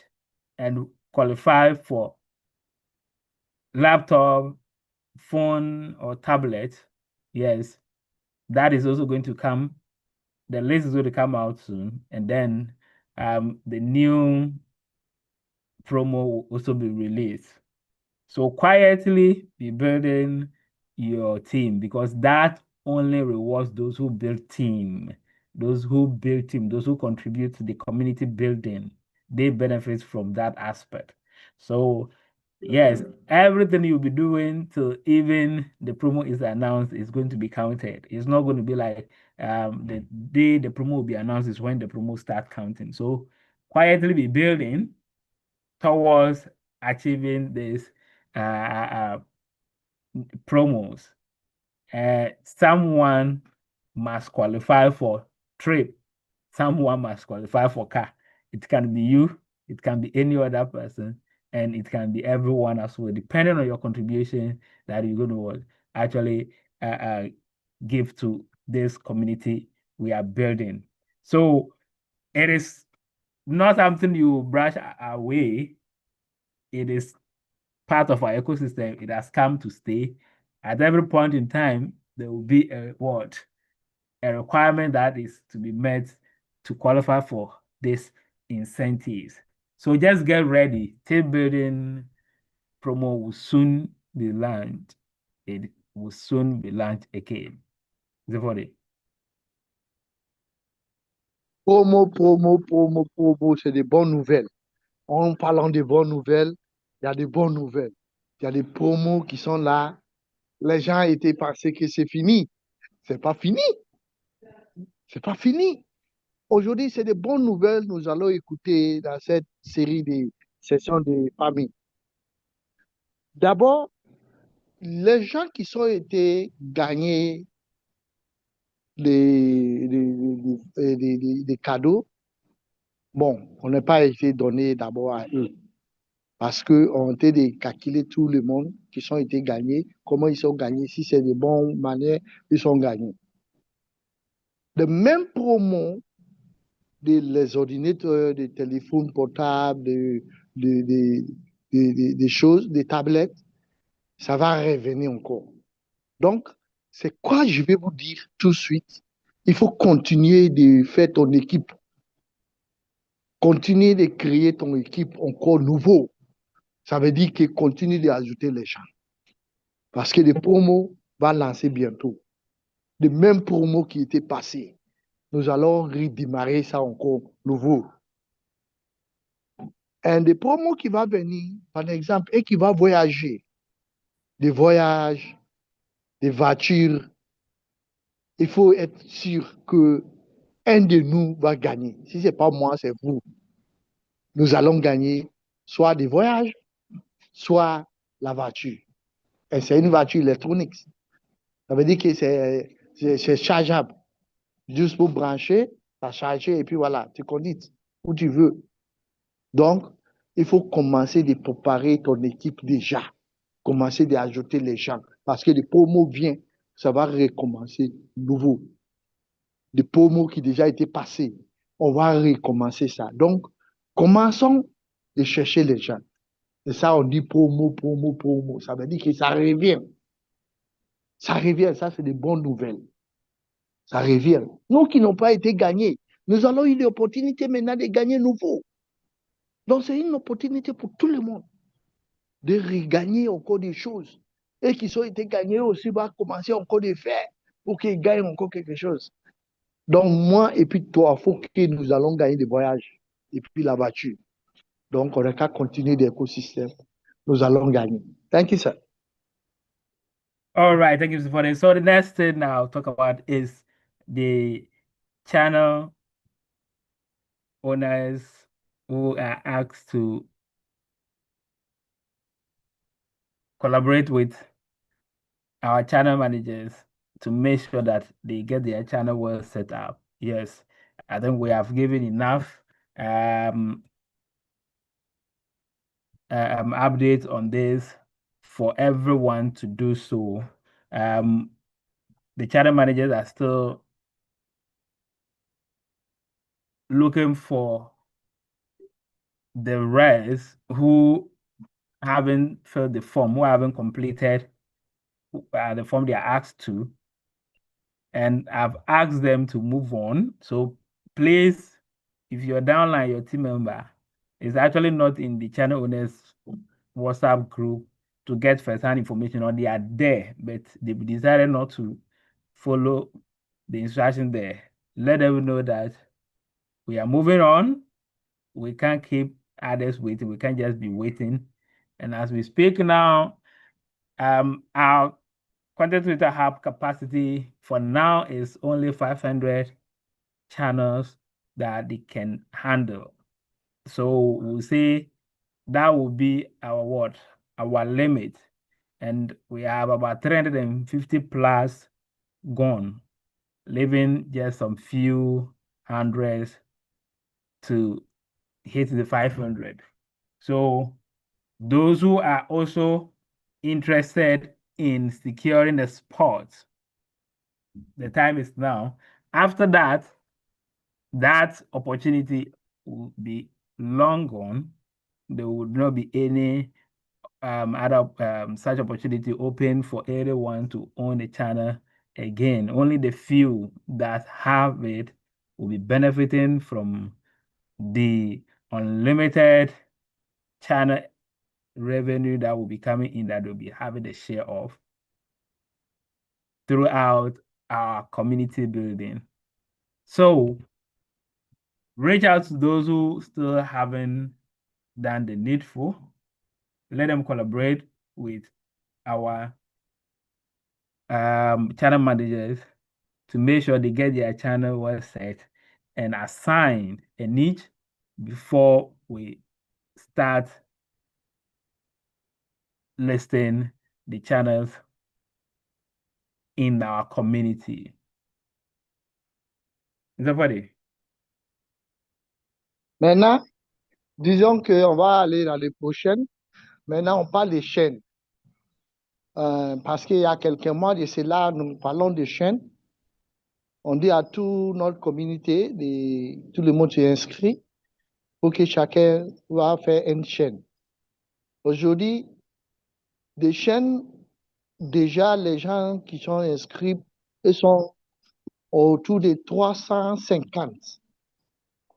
and qualified for laptop, phone, or tablet, yes, that is also going to come. The list is going to come out soon, and then the new promo will also be released. So quietly be building your team, because that only rewards those who build team, those who contribute to the community building. They benefit from that aspect. So yes, everything you'll be doing till even the promo is announced is going to be counted. It's not going to be like the day the promo will be announced is when the promo start counting. So quietly be building towards achieving this promos. Someone must qualify for trip. Someone must qualify for car. It can be you, it can be any other person, and it can be everyone as well, depending on your contribution that you're going to actually give to this community we are building. So it is not something you brush away. It is part of our ecosystem. It has come to stay. At every point in time, there will be a what? A requirement that is to be met to qualify for these incentives. So just get ready. Team building promo will soon be launched. It will soon be launched again. Zefodi. Promo, c'est des bonnes nouvelles. En parlant de bonnes nouvelles, il y a des bonnes nouvelles. Il y a des promos qui sont là. Les gens étaient pensés que c'est fini. C'est pas fini. C'est pas fini. Aujourd'hui, c'est des bonnes nouvelles. Nous allons écouter dans cette série de sessions de famille. D'abord, les gens qui ont été gagnés des cadeaux, bon, on n'a pas été donné d'abord à eux. Parce qu'on a été de calculer tout le monde qui ont été gagnés, comment ils sont gagnés, si c'est de bonnes manières, ils sont gagnés. De même promo les ordinateurs, des téléphones portables, des choses, des tablettes, ça va revenir encore. Donc, c'est quoi je vais vous dire tout de suite? Il faut continuer de faire ton équipe. Continuer de créer ton équipe encore nouveau. Ça veut dire que continue d'ajouter les gens. Parce que les promos vont lancer bientôt. Les mêmes promos qui étaient passés. Nous allons redémarrer ça encore nouveau. Un des promos qui va venir, par exemple, et qui va voyager, des voyages, des voitures, il faut être sûr que un de nous va gagner. Si ce n'est pas moi, c'est vous. Nous allons gagner soit des voyages, soit la voiture. Et c'est une voiture électronique. Ça veut dire que c'est chargeable. Juste pour brancher, ça charger et puis voilà, tu connectes où tu veux. Donc, il faut commencer de préparer ton équipe déjà. Commencer d'ajouter les gens. Parce que les promos viennent, ça va recommencer nouveau. Des promos qui déjà étaient passés, on va recommencer ça. Donc, commençons de chercher les gens. Et ça, on dit promo. Ça veut dire que ça revient. Ça revient, ça, c'est des bonnes nouvelles. Ça revient. Nous qui n'ont pas été gagnés, nous allons eu l'opportunité maintenant de gagner nouveau. Donc, c'est une opportunité pour tout le monde de regagner encore des choses. Et qui ont été gagnés aussi, va commencer encore de faire pour qu'ils gagnent encore quelque chose. Donc, moi et puis toi, il faut que nous allons gagner des voyages et puis la voiture. Donc, on n'a qu'à continuer l'écosystème. Nous allons gagner. Thank you, sir. All right, thank you for that. So the next thing I'll talk about is the channel owners who are asked to collaborate with our channel managers to make sure that they get their channel well set up. Yes, I think we have given enough updates on this for everyone to do so. the channel managers are still looking for the rest who haven't filled the form, who haven't completed the form they are asked to. And I've asked them to move on. So please, if you're downline, your team member is actually not in the channel owners WhatsApp group to get first-hand information, or they are there, but they decided not to follow the instruction there. Let them know that we are moving on. We can't keep others waiting. We can't just be waiting. And as we speak now, our Content Creator Hub capacity for now is only 500 channels that they can handle. So we'll say that will be our what? Our limit. And we have about 350 plus gone, leaving just some few hundreds to hit the 500. So those who are also interested in securing the spot, the time is now. After that, that opportunity will be long gone. There would not be any other such opportunity open for anyone to own a channel again. Only the few that have it will be benefiting from the unlimited channel revenue that will be coming in, that will be having a share of throughout our community building. So reach out to those who still haven't done the needful. Let them collaborate with our channel managers to make sure they get their channel well set and assign a niche before we start listing the channels in our community. Is that funny? Maintenant, disons qu'on va aller dans les prochaines. Maintenant, on parle des chaînes. Parce qu'il y a quelques mois de cela, nous parlons de chaînes. On dit à toute notre communauté, tout le monde s'est inscrit pour que chacun va faire une chaîne. Aujourd'hui, des chaînes, déjà, les gens qui sont inscrits, ils sont autour de 350.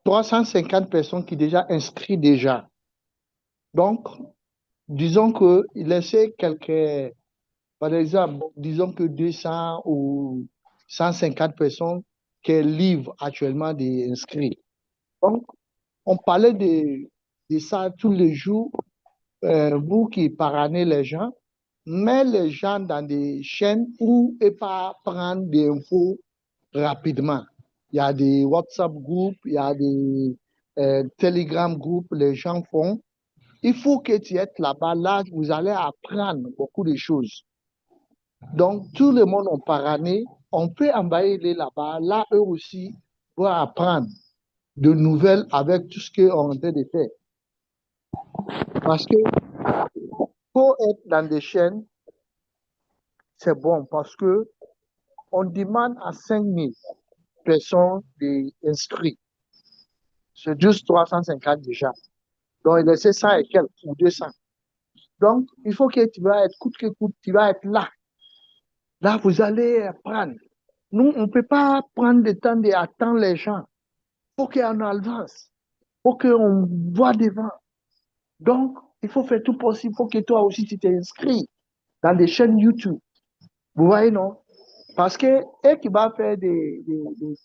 350 personnes qui déjà inscrites déjà. Donc, disons qu'il laissait quelques, par exemple, disons que 200 ou 150 personnes qui livrent actuellement des inscrits. Donc, on parlait de ça tous les jours, vous qui parrainez les gens, mais les gens dans des chaînes où ils peuvent prendre des infos rapidement. Il y a des WhatsApp groupes, il y a des Telegram groupes, les gens font. Il faut que tu aies là-bas, là, vous allez apprendre beaucoup de choses. Donc, tout le monde en parrainé, on peut envoyer là-bas, là, eux aussi vont apprendre de nouvelles avec tout ce qu'on est en train de faire. Parce que pour être dans des chaînes, c'est bon parce que on demande à 5000 personnes d'inscrits. C'est juste 350 déjà. Donc, il laisse 100 et quelques ou 200. Donc, il faut que tu vas être coûte que coûte, tu vas être là. Là, vous allez apprendre. Nous, on ne peut pas prendre le temps d'attendre les gens. Il faut qu'on avance. Il faut qu'on voit devant. Donc, il faut faire tout possible. Il faut que toi aussi, tu t'inscris dans des chaînes YouTube. Vous voyez, non? Parce que eux qui va faire des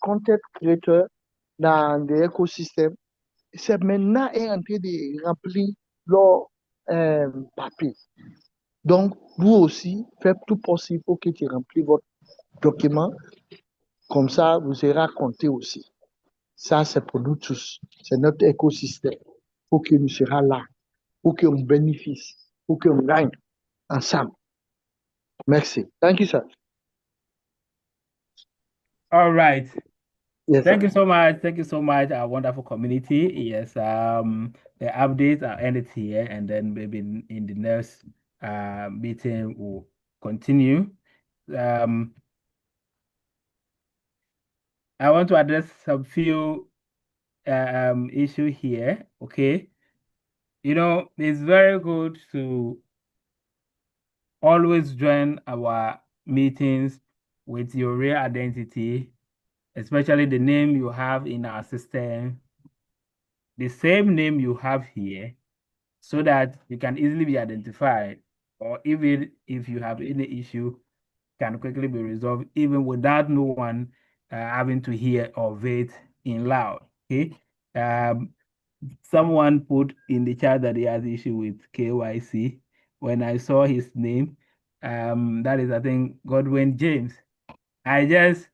content créateurs dans des écosystèmes, c'est maintenant en train de remplir leur papier. Donc, vous aussi, faites tout possible pour que tu remplisses votre document. Comme ça, vous serez compté aussi. Ça, c'est pour nous tous. C'est notre écosystème. Pour que nous serons là. Pour qu'on bénéficie. Pour qu'on gagne ensemble. Merci. Thank you, sir. All right. Yes, Thank sir. you so much. Thank you so much, our wonderful community. Yes, the updates are ended here, and then maybe in the next meeting we'll continue. I want to address some few issue here. Okay, it's very good to always join our meetings with your real identity, especially the name you have in our system, the same name you have here, so that you can easily be identified, or even if you have any issue, can quickly be resolved even without no one having to hear of it in loud. Okay. Someone put in the chat that he has issue with KYC. When I saw his name, that is, I think, Godwin James. I just,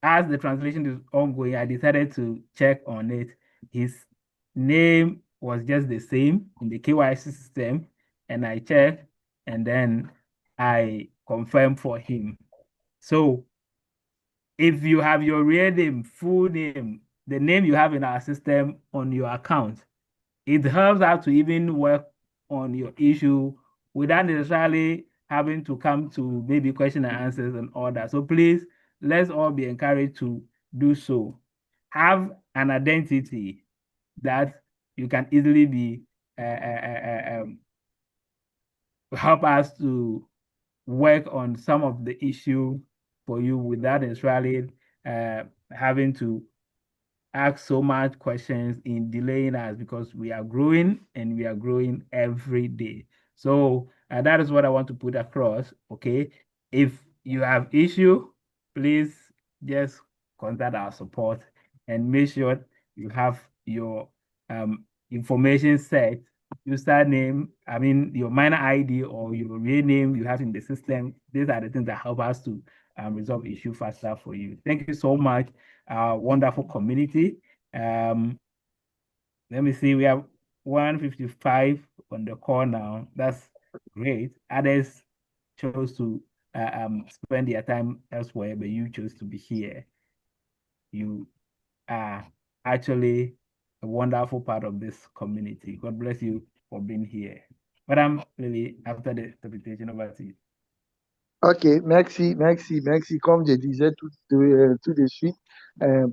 as the translation is ongoing, I decided to check on it. His name was just the same in the KYC system, and I checked, and then I confirmed for him. So if you have your real name, full name, the name you have in our system on your account, it helps out to even work on your issue without necessarily having to come to maybe question and answers and all that. So please, let's all be encouraged to do so. Have an identity that you can easily be help us to work on some of the issue for you without necessarily having to ask so much questions in delaying us, because we are growing and we are growing every day. So that is what I want to put across. Okay, if you have issue, please just contact our support and make sure you have your information set, username, I mean your minor ID or your real name you have in the system. These are the things that help us to resolve issue faster for you. Thank you so much, wonderful community. Let me see, we have 155 on the call now. That's great. Others chose to spend their time elsewhere, but you chose to be here. You are actually a wonderful part of this community. God bless you for being here. Madam Lily, after the interpretation, over to you. Ok, merci. Comme je disais tout de suite,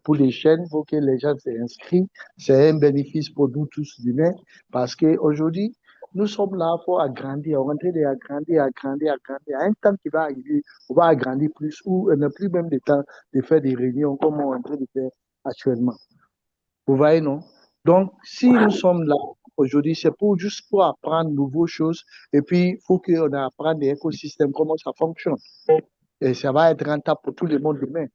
pour les chaînes, il faut que les gens s'inscrivent. C'est un bénéfice pour nous tous demain parce qu'aujourd'hui, nous sommes là pour agrandir, on est en train d'agrandir, agrandir. À un temps qui va arriver, on va agrandir plus ou on n'a plus même de temps de faire des réunions comme on est en train de faire actuellement. Vous voyez, non? Donc, si nous sommes là aujourd'hui, c'est juste pour apprendre de nouvelles choses. Et puis, il faut qu'on apprenne l'écosystème, comment ça fonctionne. Et ça va être rentable pour tout le monde demain.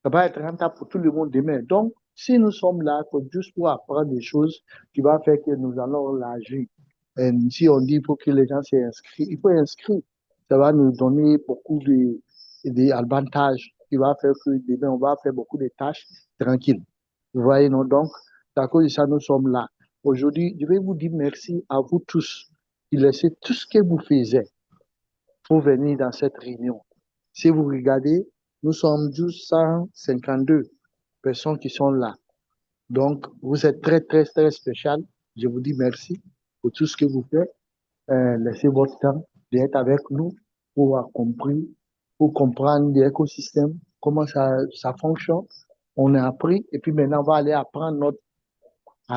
Ça va être rentable pour tout le monde demain. Donc, si nous sommes là juste pour apprendre des choses qui vont faire que nous allons l'agir. Et si on dit pour que les gens s'inscrivent, il faut inscrire. Ça va nous donner beaucoup d'avantages qui va faire que demain, on va faire beaucoup de tâches tranquilles. Vous voyez, non? Donc, à cause de ça, nous sommes là. Aujourd'hui, je vais vous dire merci à vous tous qui laissez tout ce que vous faisiez pour venir dans cette réunion. Si vous regardez, nous sommes juste 152 personnes qui sont là. Donc, vous êtes très, très, très spécial. Je vous dis merci pour tout ce que vous faites. Laissez votre temps d'être avec nous pour comprendre l'écosystème, comment ça fonctionne. On a appris et puis maintenant, on va aller apprendre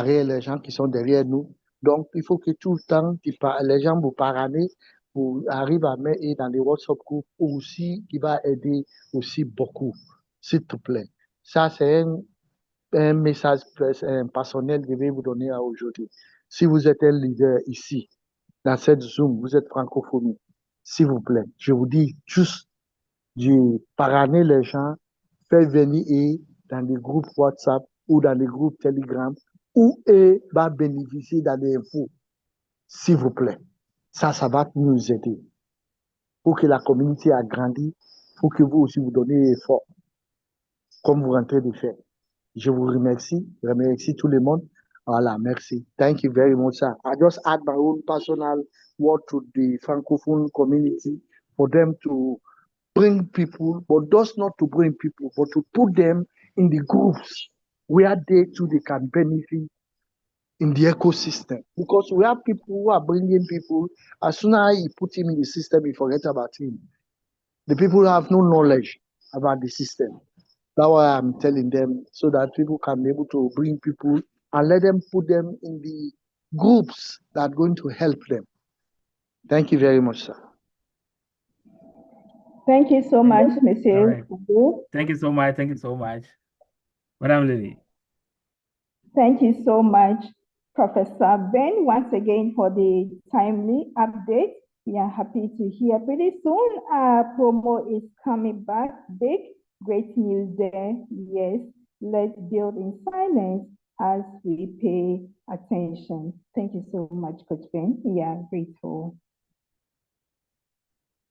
les gens qui sont derrière nous. Donc, il faut que tout le temps, les gens vous parlent, vous arrivez à mettre dans les WhatsApp groupes aussi, qui va aider aussi beaucoup, s'il te plaît. Ça, c'est un message personnel que je vais vous donner aujourd'hui. Si vous êtes un leader ici, dans cette Zoom, vous êtes francophonie, s'il vous plaît, je vous dis juste de parrainer les gens, faire venir dans des groupes WhatsApp ou dans des groupes Telegram où eux va bénéficier dans des infos, s'il vous plaît. Ça va nous aider. Pour que la communauté agrandisse, pour que vous aussi vous donnez effort, comme vous rentrez de faire. Je vous remercie tout le monde. Voilà, merci. Thank you very much, sir. I just add my own personal word to the Francophone community for them to bring people, but just not to bring people, but to put them in the groups where they can benefit in the ecosystem. Because we have people who are bringing people, as soon as you put him in the system, you forget about him. The people have no knowledge about the system. That's why I'm telling them, so that people can be able to bring people and let them put them in the groups that are going to help them. Thank you very much, sir. Thank you so much, Monsieur. All right. Thank you so much. Thank you so much, Madam Lily. Thank you so much, Professor Ben, once again for the timely update. We are happy to hear pretty soon promo is coming back big. Great news there. Yes, let's build in silence as we pay attention. Thank you so much, Coach Ben. We are grateful.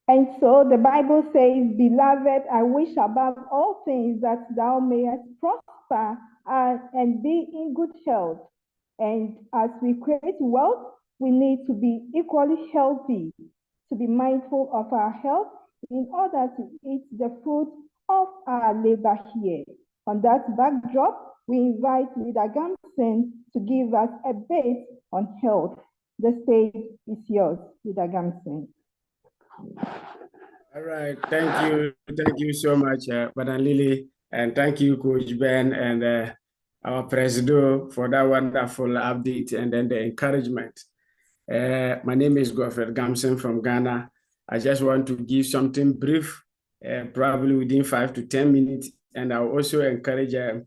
And so the Bible says, beloved, I wish above all things that thou mayest prosper and be in good health. And as we create wealth, we need to be equally healthy, to be mindful of our health in order to eat the fruit of our labor here. On that backdrop, we invite Leader Gamson to give us a bit on health. The stage is yours, Leader Gamson. All right, thank you so much, Madam Lily, and thank you, Coach Ben, and our President for that wonderful update and then the encouragement. My name is Godfred Gamson from Ghana. I just want to give something brief, probably within 5 to 10 minutes, and I'll also encourage our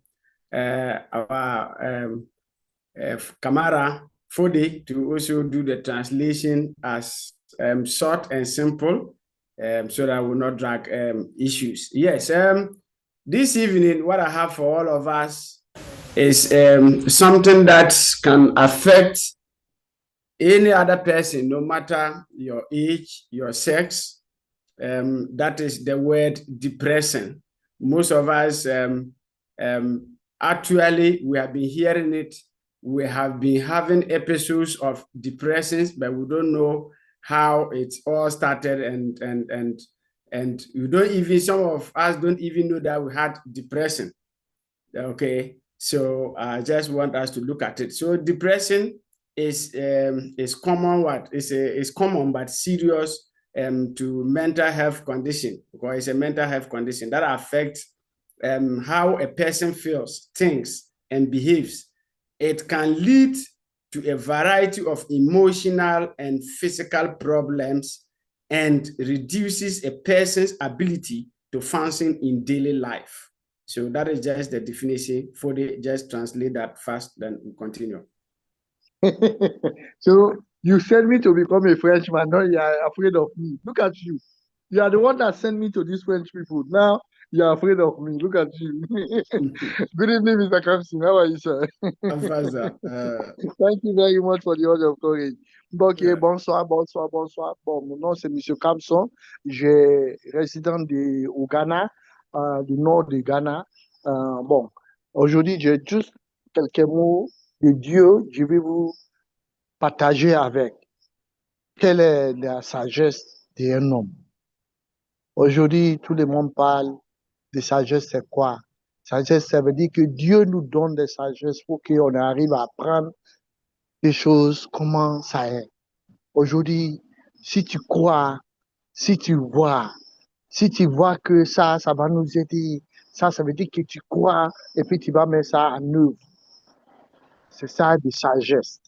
Kamara Fode to also do the translation as short and simple, so that I will not drag issues. Yes, this evening, what I have for all of us is something that can affect any other person, no matter your age, your sex. That is the word depression. Most of us, actually, we have been hearing it. We have been having episodes of depressions, but we don't know how it all started, and we don't even, some of us don't even know that we had depression. Okay, so I just want us to look at it. So depression is common. It's common but serious to mental health condition, because it's a mental health condition that affects how a person feels, thinks, and behaves. It can lead to a variety of emotional and physical problems and reduces a person's ability to function in daily life. So that is just the definition. For the just translate that fast, then we'll continue. So you sent me to become a Frenchman. Now you are afraid of me. Look at you. You are the one that sent me to these French people. Now you are afraid of me. Look at you. Good evening, Mr. Kamson. How are you, sir? Thank you very much for the word of courage. Ok, yeah. Bonsoir. Bon, mon nom c'est Monsieur Kamson. Je résident au Ghana, du nord du Ghana. Bon, aujourd'hui, j'ai juste quelques mots de Dieu. Je vais vous partager avec. Quelle est la sagesse d'un homme? Aujourd'hui, tout le monde parle de sagesse, c'est quoi? Sagesse, ça veut dire que Dieu nous donne des sagesses pour qu'on arrive à apprendre des choses, comment ça est. Aujourd'hui, si tu crois, si tu vois que ça va nous aider, ça veut dire que tu crois et puis tu vas mettre ça en œuvre. C'est ça de sagesse.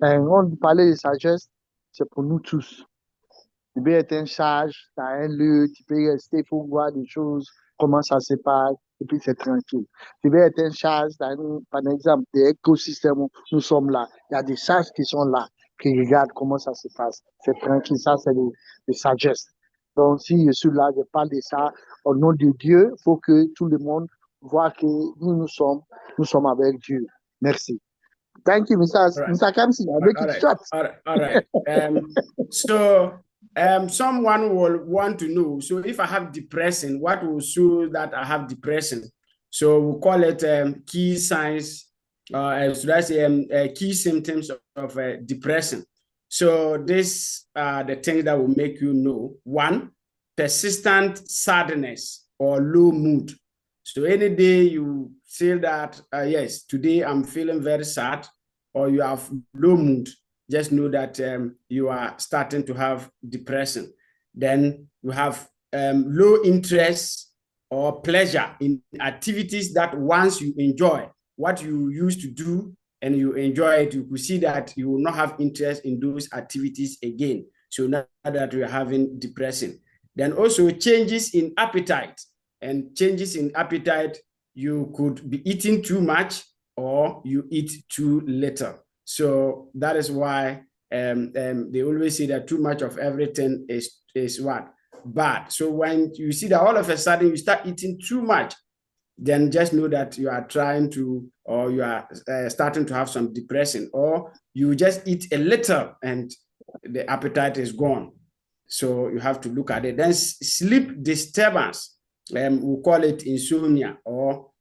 Et on parlait de sagesse, c'est pour nous tous. Tu peux être un sage, tu as un lieu, tu peux rester pour voir des choses, comment ça se passe, et puis c'est tranquille. Tu peux être un sage, par exemple, des écosystèmes où nous sommes là. Il y a des sages qui sont là, qui regardent comment ça se passe. C'est tranquille, ça c'est de sagesse. Donc si je suis là, je parle de ça, au nom de Dieu, il faut que tout le monde voit que nous sommes avec Dieu. Merci. Thank you, Mr. Kamson. I'll make it short. All right. So someone will want to know, so if I have depression, what will show that I have depression? So we'll call it key signs, should I say key symptoms of depression. So these are the things that will make you know. 1, persistent sadness or low mood. So any day you feel that, yes, today I'm feeling very sad, or you have low mood, just know that you are starting to have depression. Then you have low interest or pleasure in activities that once you enjoy, what you used to do and you enjoy it, you could see that you will not have interest in those activities again. So now that we are having depression. Then also changes in appetite. And changes in appetite, you could be eating too much or you eat too little. So that is why they always say that too much of everything is what? Bad. So when you see that all of a sudden you start eating too much, then just know that you are trying to, or you are starting to have some depression, or you just eat a little and the appetite is gone. So you have to look at it. Then sleep disturbance, we'll call it insomnia, or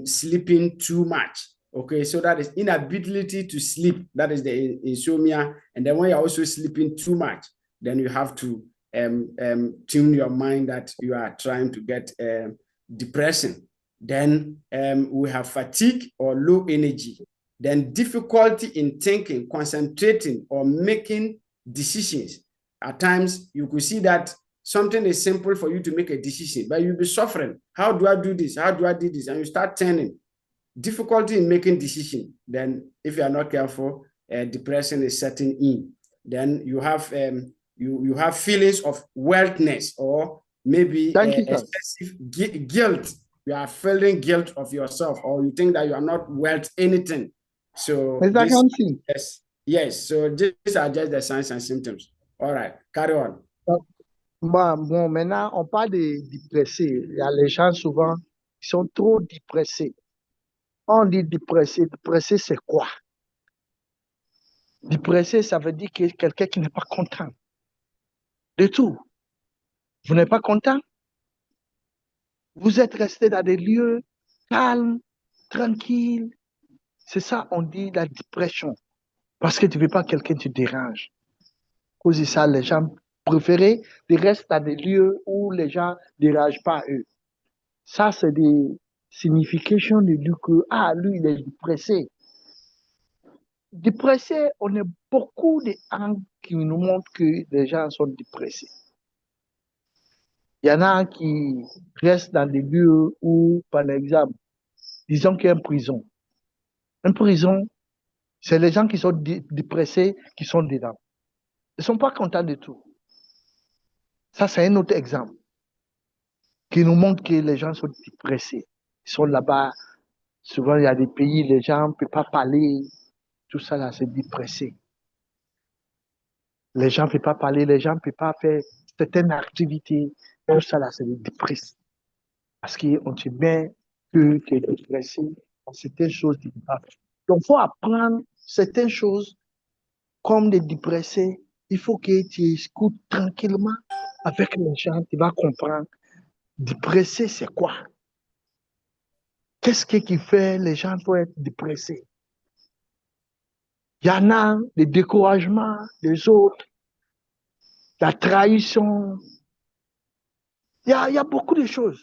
sleeping too much. Okay, so that is inability to sleep. That is the insomnia. And then when you're also sleeping too much, then you have to tune your mind that you are trying to get depression. Then we have fatigue or low energy. Then difficulty in thinking, concentrating, or making decisions. At times, you could see that something is simple for you to make a decision, but you'll be suffering. How do I do this? How do I do this? And you start turning. Difficulty in making decision. Then if you are not careful, depression is setting in. Then you have you have feelings of worthlessness, or maybe excessive guilt. You are feeling guilt of yourself, or you think that you are not worth anything. So yes. So these are just the signs and symptoms. All right, carry on. Bon, maintenant, on parle de dépressés. Il y a les gens souvent qui sont trop dépressés. On dit dépressé. Dépressé, c'est quoi? Dépressé, ça veut dire que quelqu'un qui n'est pas content de tout. Vous n'êtes pas content? Vous êtes resté dans des lieux calmes, tranquilles. C'est ça, on dit la dépression. Parce que tu ne veux pas que quelqu'un te dérange. Cause de ça, les gens préfèrent de rester dans des lieux où les gens ne dérangent pas eux. Ça, c'est des significations de lui que, lui, il est dépressé. Dépressé, on a beaucoup de angles qui nous montrent que les gens sont dépressés. Il y en a qui restent dans des lieux où, par exemple, disons qu'il y a une prison. Une prison, c'est les gens qui sont dépressés qui sont dedans. Ils ne sont pas contents de tout. Ça, c'est un autre exemple qui nous montre que les gens sont dépressés. Ils sont là-bas. Souvent, il y a des pays, les gens ne peuvent pas parler. Tout ça, là, c'est dépressé. Les gens ne peuvent pas parler, les gens ne peuvent pas faire certaines activités. Tout ça, là, c'est dépressé. Parce qu'on sait bien que tu es dépressé dans certaines choses. Donc, il faut apprendre certaines choses comme des dépressés. Il faut que tu écoutes tranquillement avec les gens. Tu vas comprendre. Dépressé, c'est quoi? Qu'est-ce qui fait les gens pour être dépressés? Il y en a le découragement des autres, la trahison. Il y a beaucoup de choses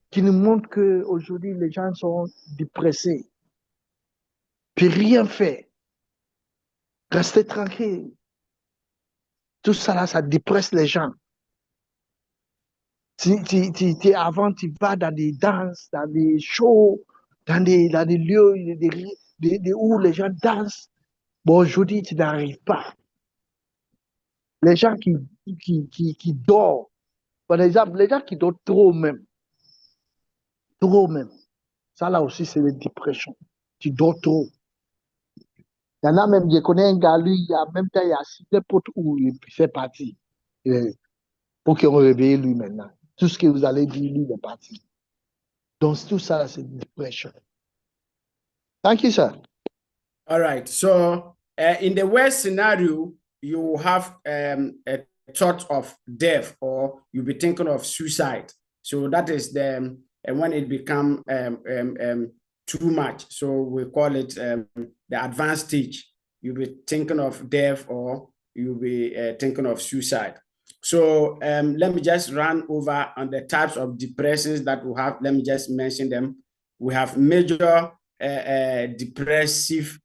qui nous montrent qu'aujourd'hui, les gens sont dépressés. Puis rien faire. Rester tranquille. Tout ça là, ça dépresse les gens. Avant, tu vas dans des danses, dans des shows, dans des lieux où les gens dansent. Bon, aujourd'hui, tu n'arrives pas. Les gens qui dorment, par exemple, les gens qui dorment trop même. Ça là aussi, c'est la dépression. Tu dors trop. Il y en a même, je connais un gars, lui, il y a même temps, il y a n'importe où il fait partie. Pour qu'on réveille lui maintenant. Tout ce que vous allez dire, lui, il est parti. Donc, tout ça, c'est dépression. Thank you, sir. All right. So, in the worst scenario, you have a thought of death, or you'll be thinking of suicide. So that is when it becomes too much. So we call it the advanced stage. You'll be thinking of death, or you'll be thinking of suicide. So let me just run over on the types of depressions that we have. Let me just mention them. We have major depressive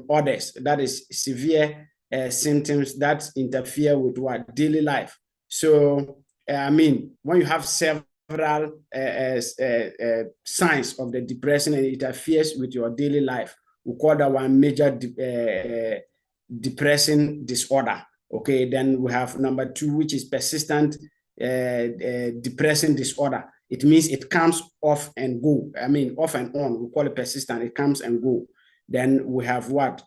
orders, that is severe symptoms that interfere with what daily life. So I mean, when you have several signs of the depression and it interferes with your daily life. We call that one major depressing disorder. Okay, then we have number 2, which is persistent depressing disorder. It means it comes off and go. I mean, off and on. We call it persistent. It comes and go. Then we have what?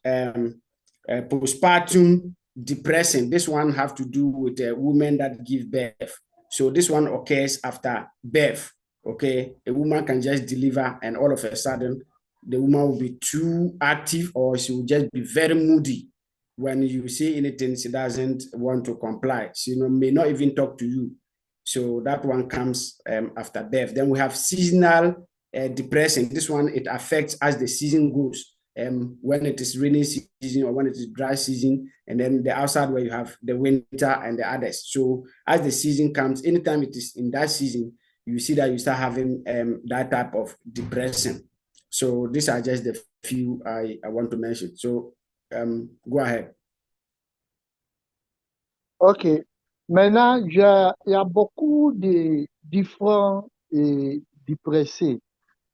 Postpartum depression. This one have to do with women that give birth. So this one occurs after birth. Okay, a woman can just deliver, and all of a sudden, the woman will be too active, or she will just be very moody. When you say anything, she doesn't want to comply. She may not even talk to you. So that one comes after birth. Then we have seasonal depression. This one, it affects as the season goes. When it is rainy season or when it is dry season, and then the outside where you have the winter and the others. So as the season comes, anytime it is in that season, you see that you start having that type of depression. So these are just the few I want to mention. So go ahead. OK. Maintenant, il y a beaucoup de différents dépressés.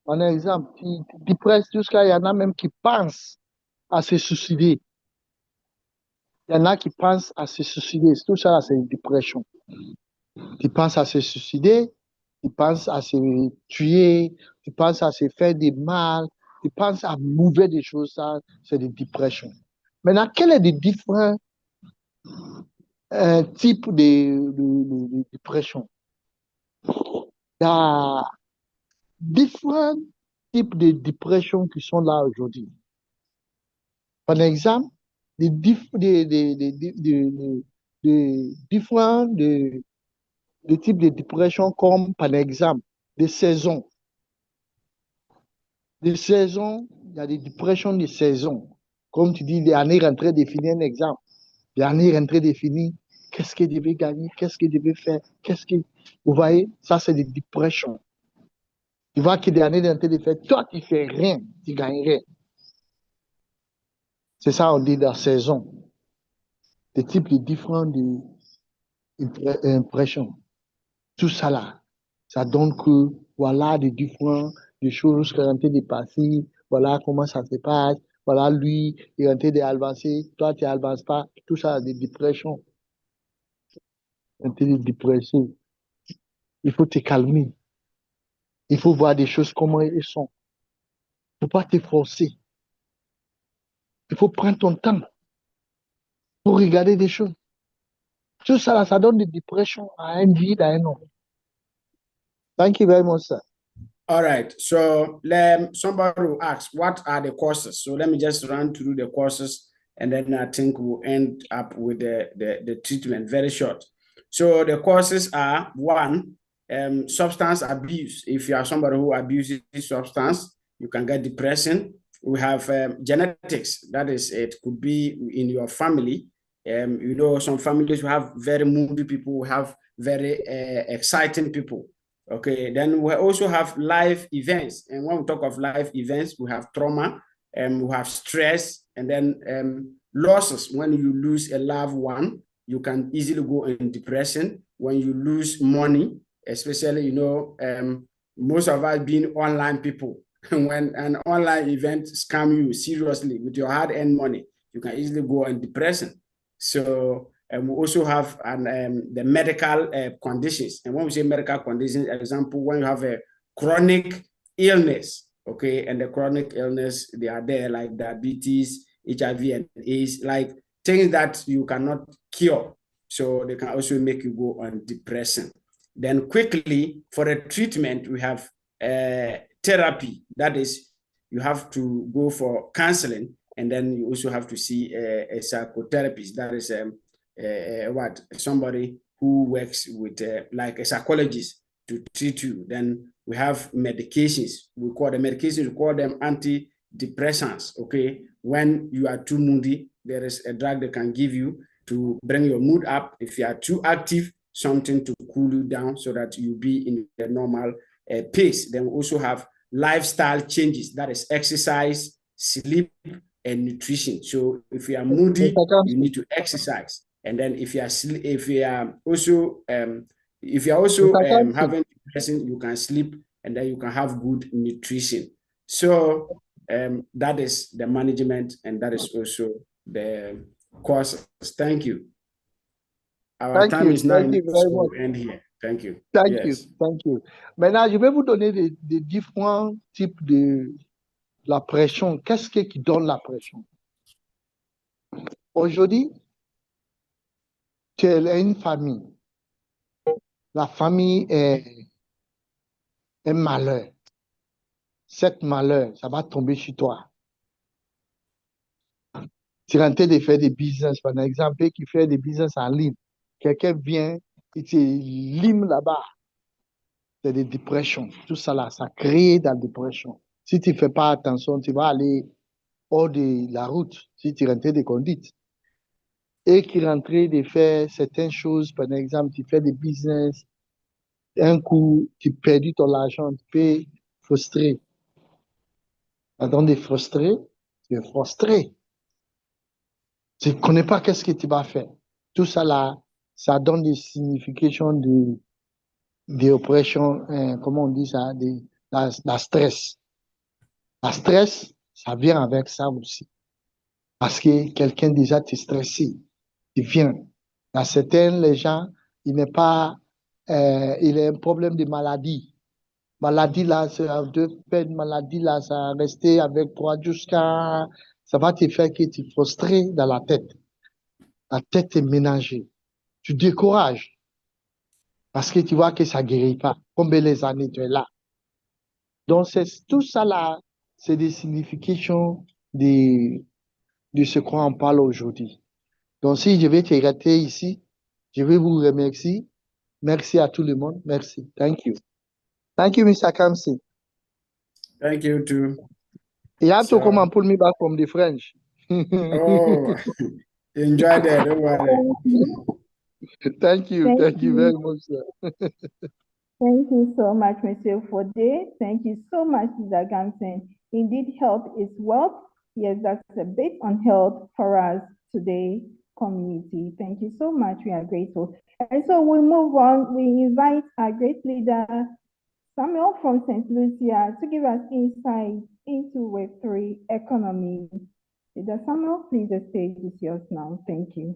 Par exemple, qui dépressent jusqu'à, il y en a même qui pensent à se suicider. Il y en a qui pensent à se suicider. Tout ça, c'est une dépression. Ils pensent à se suicider, ils pensent à se tuer, ils pensent à se faire du mal, ils pensent à mauvais des choses. Ça, c'est des dépressions. Maintenant, quel est les différents types de dépression? Il y a différents types de dépression qui sont là aujourd'hui. Par exemple, des différents types de dépression comme, par exemple, des saisons. Des saisons, il y a des dépressions de saison. Comme tu dis, l'année est en train de finir, un exemple. L'année est en train de finir. Qu'est-ce que je vais gagner? Qu'est-ce que je vais faire? Vous voyez, ça, c'est des dépressions. Tu vois que l'année est en train de faire. Toi, tu ne fais rien. Tu ne gagnes rien. C'est ça, on dit la saison. Des types de différentes impressions. Tout ça là, ça donne que, voilà, des différentes des choses qui sont en train de passer. Voilà comment ça se passe. Voilà, lui, il est en train d'avancer. Toi, tu n'avances pas. Tout ça, des dépressions. En train de dépresser. Il faut te calmer. Il faut voir des choses comment elles sont. Il ne faut pas te forcer. Il faut prendre ton temps pour regarder des choses. Tout ça, là, ça donne des dépressions à un vide, à un autre. Thank you very much, sir. All right. So somebody will ask, what are the causes? So let me just run through the causes, and then I think we'll end up with the treatment very short. So the causes are, 1, substance abuse. If you are somebody who abuses substance, you can get depression. We have genetics. That is, it could be in your family. You know, some families will have very moody people, have very exciting people. Okay, then we also have life events. And when we talk of life events, we have trauma, we have stress, and then losses. When you lose a loved one, you can easily go in depression. When you lose money, especially, you know, most of us being online people, when an online event scam you seriously with your hard-earned money, you can easily go in depression. So we also have the medical conditions. And when we say medical conditions, example, when you have a chronic illness, okay, and the chronic illness, they are there, like diabetes, HIV, and AIDS, like things that you cannot cure. So they can also make you go on depression. Then quickly, for the treatment, we have therapy. That is, you have to go for counseling, and then you also have to see a psychotherapist. That is somebody who works with like a psychologist to treat you. Then we have medications. We call them antidepressants. Okay, when you are too moody, there is a drug they can give you to bring your mood up. If you are too active, something to cool you down so that you be in the normal pace. Then we also have lifestyle changes. That is exercise, sleep, and nutrition. So if you are moody, you need to exercise. And then if you are also having person, you can sleep, and then you can have good nutrition. So that is the management, and that is also the courses. Thank you. Our Thank time you. is now Thank enough, you very so much. we'll end here. Thank you. Thank you. Yes. Thank you. Maintenant, je vais vous donner des différents types de la pression. Qu'est-ce qui donne la pression? Aujourd'hui, tu as une famille. La famille est un malheur. Cet malheur, ça va tomber sur toi. Tu es en train de faire des business, par exemple, qui fait des business en ligne. Quelqu'un vient, il te lime là-bas. C'est des dépressions. Tout ça là, ça crée de la dépression. Si tu ne fais pas attention, tu vas aller hors de la route si tu es en train de conduire. Et qui est en train de faire certaines choses, par exemple, tu fais des business, un coup, tu perds ton argent, tu peux frustrer. Pendant de frustrer, tu es frustré. Tu ne connais pas qu'est-ce que tu vas faire. Tout ça là, ça donne des significations de oppression, comment on dit ça, la stress. La stress, ça vient avec ça aussi. Parce que quelqu'un déjà t'est stressé, il vient. Dans certains, les gens, il n'est pas, il a un problème de maladie. Maladie là, c'est de peine, maladie là, ça va rester avec toi jusqu'à, ça va te faire que tu es frustré dans la tête. La tête est ménagée. Tu décourages parce que tu vois que ça ne guérit pas. Combien les années tu es là? Donc, tout ça là, c'est des significations de ce qu'on en parle aujourd'hui. Donc, si je vais te rater ici, je vais vous remercier. Merci à tout le monde. Merci. Thank you. Thank you, Mr. Kamsi. Thank you too. You have to So- come and pull me back from the French. Oh, enjoy that. Don't worry. Thank you. Thank Thank you you. very much, sir. Thank you so much, Monsieur Fode. Thank you so much, Mr. Gamson. Indeed, health is wealth. Yes, that's a bit on health for us today, community. Thank you so much. We are grateful. And so we move on. We invite our great leader, Samuel from St. Lucia, to give us insight into Web3 economy. Leader Samuel, please, the stage is yours now. Thank you.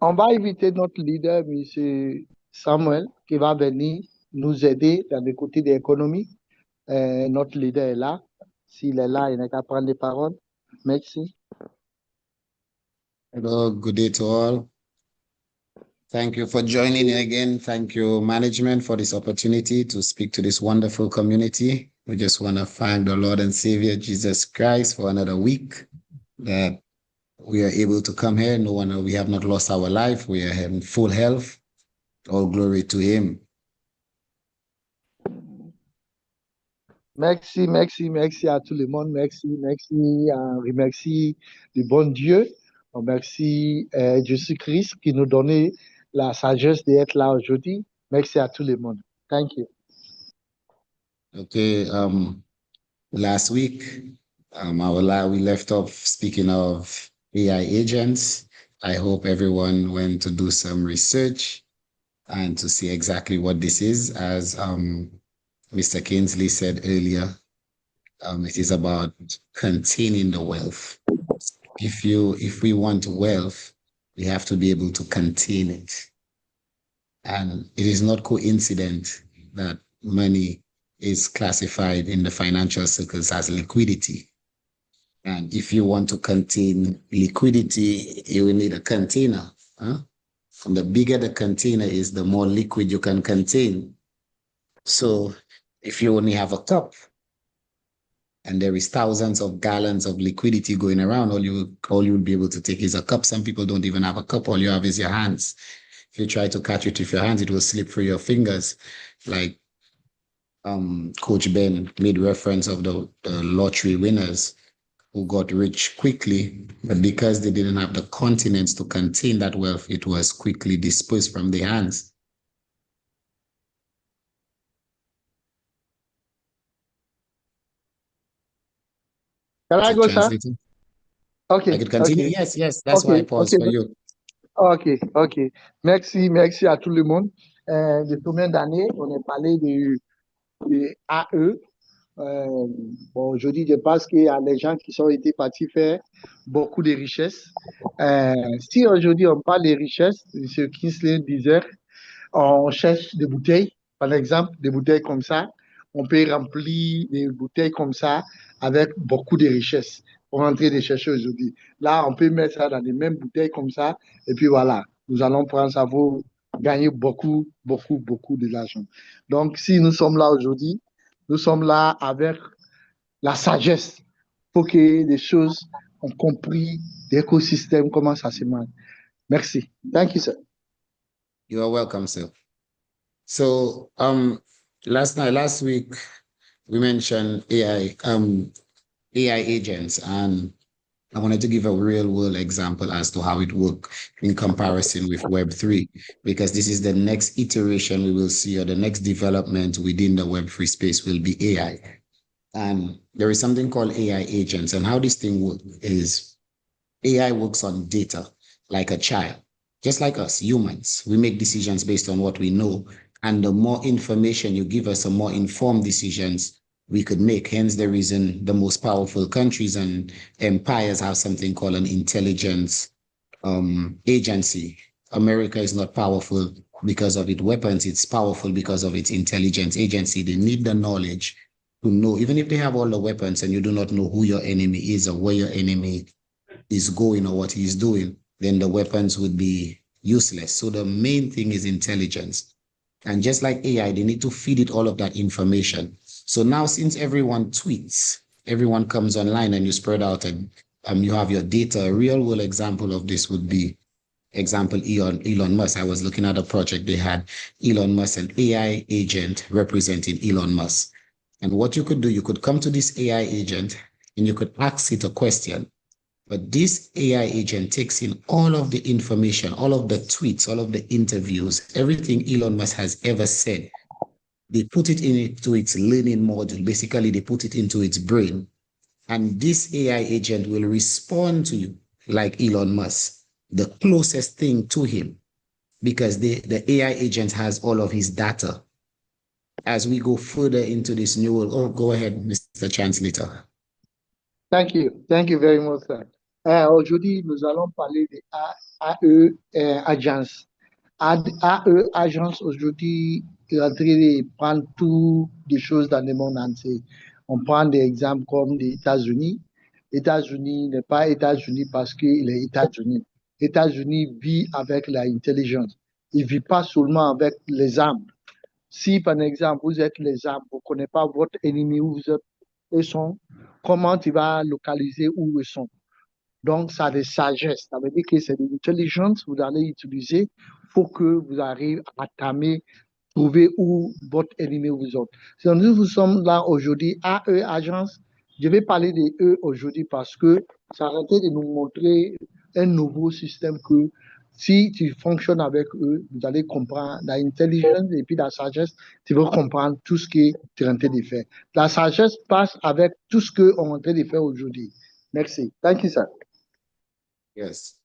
On va inviter notre leader, M. Samuel, qui va venir nous aider dans le côté de l'économie. Notre leader est là. S'il est là, il n'a qu'à prendre les paroles. Merci. Hello, good day to all. Thank you for joining in again. Thank you, management, for this opportunity to speak to this wonderful community. We just want to thank the Lord and Savior Jesus Christ for another week that we are able to come here. We have not lost our life. We are in full health. All glory to Him. Merci, merci, merci à tout le monde. Merci, merci, remercie le bon Dieu. On remercie Jésus-Christ qui nous donnait la sagesse d'être là aujourd'hui. Merci à tout le monde. Thank you. Okay, last week, we left off speaking of AI agents. I hope everyone went to do some research and to see exactly what this is. As Mr. Kingsley said earlier, it is about containing the wealth. If we want wealth, we have to be able to contain it. And it is not coincident that money is classified in the financial circles as liquidity. And if you want to contain liquidity, you will need a container. And the bigger the container is, the more liquid you can contain. So if you only have a cup and there is thousands of gallons of liquidity going around, all you will be able to take is a cup. Some people don't even have a cup. All you have is your hands. If you try to catch it with your hands, it will slip through your fingers. Like Coach Ben made reference of the lottery winners who got rich quickly, but because they didn't have the continents to contain that wealth, it was quickly dispersed from their hands. Can I go, sir? Okay, I could continue. okay, Yes. That's why I okay, paused for you. ok. Merci à tout le monde. De combien d'années on a parlé de AE? Bon, aujourd'hui, je pense qu'il y a des gens qui sont été partis faire beaucoup de richesses. Si aujourd'hui on parle de richesses, M. Kingsley disait, on cherche des bouteilles, par exemple, des bouteilles comme ça. On peut remplir des bouteilles comme ça avec beaucoup de richesses pour entrer de chercher aujourd'hui. Là, on peut mettre ça dans les mêmes bouteilles comme ça, et puis voilà, nous allons prendre ça pour gagner beaucoup de l'argent. Donc, si nous sommes là aujourd'hui, nous sommes là avec la sagesse pour que les choses ont compris l'écosystème, comment ça se marche. Merci. Thank you, sir. You are welcome, sir. So last week we mentioned AI agents, and I wanted to give a real world example as to how it works in comparison with Web3, because this is the next iteration we will see, or the next development within the Web3 space will be AI. And there is something called AI agents, and how this thing works is AI works on data like a child, just like us humans. We make decisions based on what we know, and the more information you give us, the more informed decisions we could make. Hence the reason the most powerful countries and empires have something called an intelligence agency. America is not powerful because of its weapons. It's powerful because of its intelligence agency. They need the knowledge to know, even if they have all the weapons and you do not know who your enemy is or where your enemy is going or what he's doing, then the weapons would be useless. So the main thing is intelligence. And just like AI, they need to feed it all of that information. So now, since everyone tweets, everyone comes online and you spread out and you have your data, a real world example of this would be, example, Elon Musk. I was looking at a project they had, Elon Musk, an AI agent representing Elon Musk. And what you could do, you could come to this AI agent and you could ask it a question. But this AI agent takes in all of the information, all of the tweets, all of the interviews, everything Elon Musk has ever said. They put it into its learning module. Basically, they put it into its brain. And this AI agent will respond to you like Elon Musk, the closest thing to him, because the AI agent has all of his data. As we go further into this new world, go ahead, Mr. Translator. Thank you very much, sir. Aujourd'hui, nous allons parler de AE Agence. AE Agence, aujourd'hui, est en train de prendre toutes les choses dans le monde entier. On prend des exemples comme les États-Unis. États-Unis n'est pas États-Unis parce qu'il est États-Unis. États-Unis vit avec l'intelligence. Il ne vit pas seulement avec les armes. Si, par exemple, vous êtes les armes, vous ne connaissez pas votre ennemi, où vous êtes, ils sont, comment tu vas localiser où ils sont. Donc, ça a des sagesses. Ça veut dire que c'est de l'intelligence que vous allez utiliser pour que vous arriviez à tamer, trouver où votre ennemi vous est. Donc, nous sommes là aujourd'hui, AE Agence. Je vais parler de eux aujourd'hui parce que ça arrêtait de nous montrer un nouveau système que si tu fonctionnes avec eux, vous allez comprendre l'intelligence et puis la sagesse, tu vas comprendre tout ce que tu es en train de faire. La sagesse passe avec tout ce qu'on est en train de faire aujourd'hui. Merci. Thank you, sir. Yes.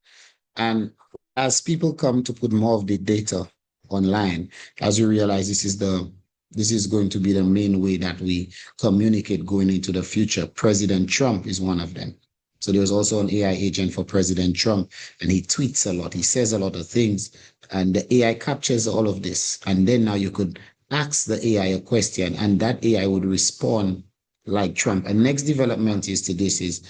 And as people come to put more of the data online, as you realize this is going to be the main way that we communicate going into the future. President Trump is one of them. So there's also an AI agent for President Trump, and he tweets a lot. He says a lot of things, and the AI captures all of this. And then now you could ask the AI a question, and that AI would respond like Trump. And next development is to this is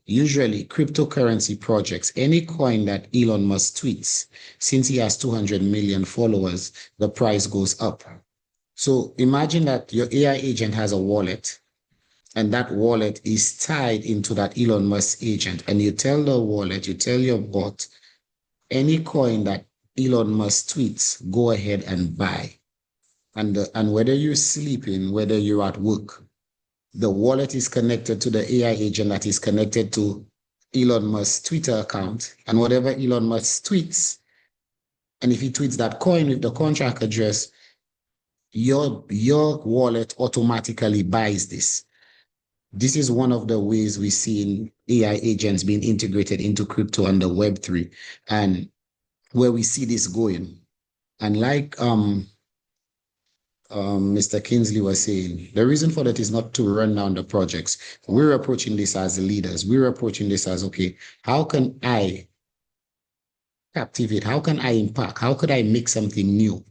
usually cryptocurrency projects, any coin that Elon Musk tweets, since he has 200 million followers, the price goes up. So imagine that your AI agent has a wallet, and that wallet is tied into that Elon Musk agent. And you tell the wallet, you tell your bot, any coin that Elon Musk tweets, go ahead and buy. And whether you're sleeping, whether you're at work, the wallet is connected to the AI agent that is connected to Elon Musk's Twitter account. And whatever Elon Musk tweets, and if he tweets that coin with the contract address, your wallet automatically buys this. This is one of the ways we see AI agents being integrated into crypto and the Web3 and where we see this going. And like Mr. Kingsley was saying, the reason for that is not to run down the projects. We're approaching this as leaders. We're approaching this as, okay, how can I captivate? How can I impact? How could I make something new?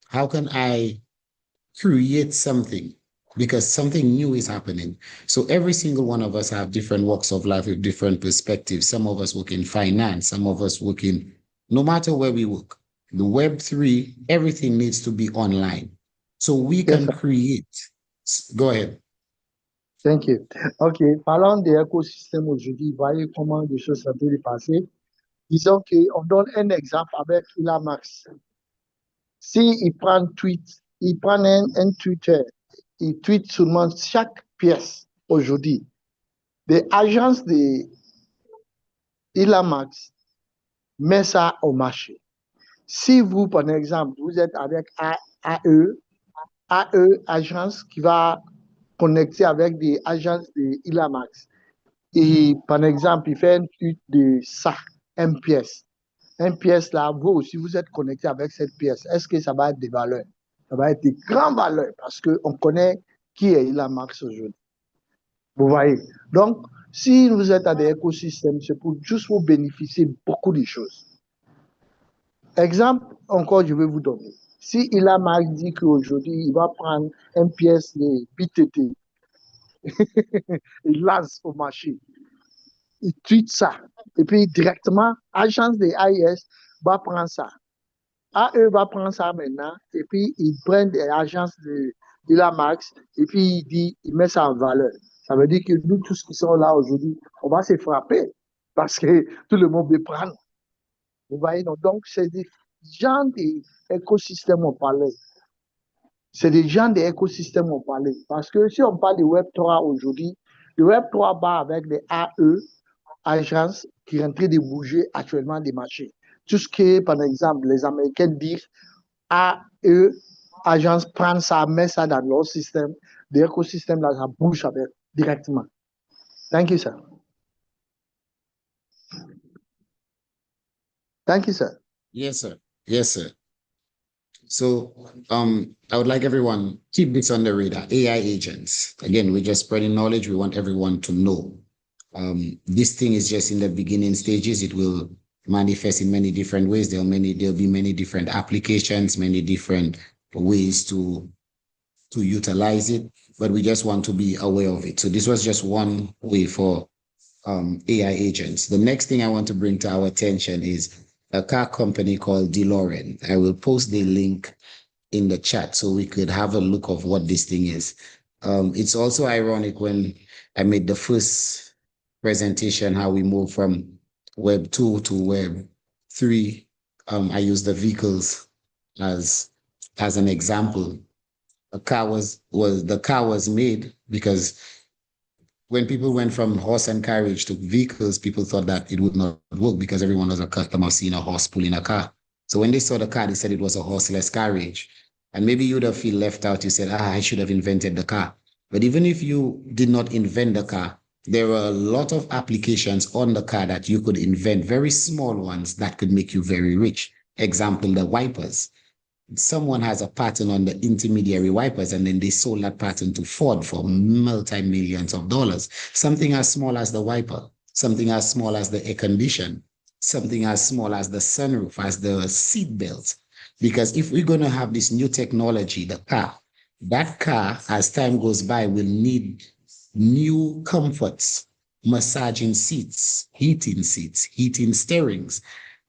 How can I create something? Because something new is happening. So every single one of us have different walks of life with different perspectives. Some of us work in finance, some of us work in, no matter where we work, the Web3, everything needs to be online. So we can create. Go ahead. Thank you. OK, parlant des écosystèmes aujourd'hui, voyez comment les choses sont en train de passer. Disons qu'on donne un exemple avec Elon Musk. S'il prend un tweet, il prend un Twitter, il tweet seulement chaque pièce aujourd'hui. Les agences de Elon Musk mettent ça au marché. Si vous, par exemple, vous êtes avec AE, agence qui va connecter avec des agences de Elon Musk, et par exemple, il fait un tweet de ça, une pièce. Une pièce là, vous aussi, vous êtes connecté avec cette pièce. Est-ce que ça va être des valeurs? Ça va être des grandes valeurs parce qu'on connaît qui est Elon Musk aujourd'hui. Vous voyez? Donc, si vous êtes à des écosystèmes, c'est pour juste vous bénéficier de beaucoup de choses. Exemple, encore, je vais vous donner. Si Elon Musk dit qu'aujourd'hui, il va prendre une pièce de BTT, il lance au marché, il tweet ça, et puis directement, agence de AIS va prendre ça. AE va prendre ça maintenant, et puis ils prennent des agences de Elon Musk, et puis il met ça en valeur. Ça veut dire que nous, tous qui sont là aujourd'hui, on va se frapper, parce que tout le monde veut prendre. Vous voyez, donc c'est des gens d'écosystèmes on parlait. C'est des gens d'écosystèmes on parlait. Parce que si on parle de Web3 aujourd'hui, le Web3 va avec les AE, agences qui sont en train de bouger actuellement des marchés. Tout ce qui est, par exemple, les Américains disent AE, agences prennent ça, mettent ça dans leur système, l'écosystème là, ça bouge avec directement. Thank you, sir. Thank you, sir. Yes, sir. Yes, sir. So I would like everyone, keep this on the radar. AI agents. Again, we're just spreading knowledge. We want everyone to know. This thing is just in the beginning stages. It will manifest in many different ways. There'll be many different applications, many different ways to utilize it, but we just want to be aware of it. So this was just one way for AI agents. The next thing I want to bring to our attention is a car company called DeLorean. I will post the link in the chat so we could have a look of what this thing is. It's also ironic when I made the first presentation, how we move from Web 2 to Web 3. I use the vehicles as an example. The car was made because when people went from horse and carriage to vehicles, people thought that it would not work because everyone was accustomed to seeing a horse pulling a car. So when they saw the car, they said it was a horseless carriage. And maybe you'd have feel left out. You said, I should have invented the car. But even if you did not invent the car, there are a lot of applications on the car that you could invent, very small ones that could make you very rich. Example, the wipers. Someone has a patent on the intermediary wipers and then they sold that patent to Ford for multi-millions of dollars. Something as small as the wiper, something as small as the air condition, something as small as the sunroof, as the seat belt. Because if we're going to have this new technology, that car, as time goes by, will need new comforts, massaging seats, heating steerings.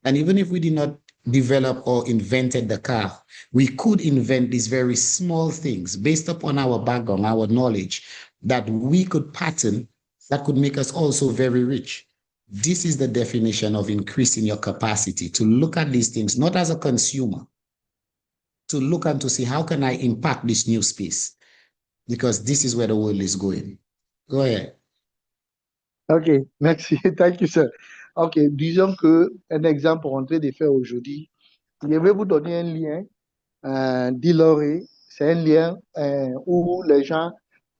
And even if we did not develop or invented the car, we could invent these very small things based upon our background, our knowledge, that we could pattern that could make us also very rich. This is the definition of increasing your capacity to look at these things, not as a consumer, to look and to see how can I impact this new space, because this is where the world is going. Go ahead. OK, merci. Thank you, sir. OK, disons qu'un exemple pour entrer de faire aujourd'hui, je vais vous donner un lien. DeLorean, c'est un lien où les gens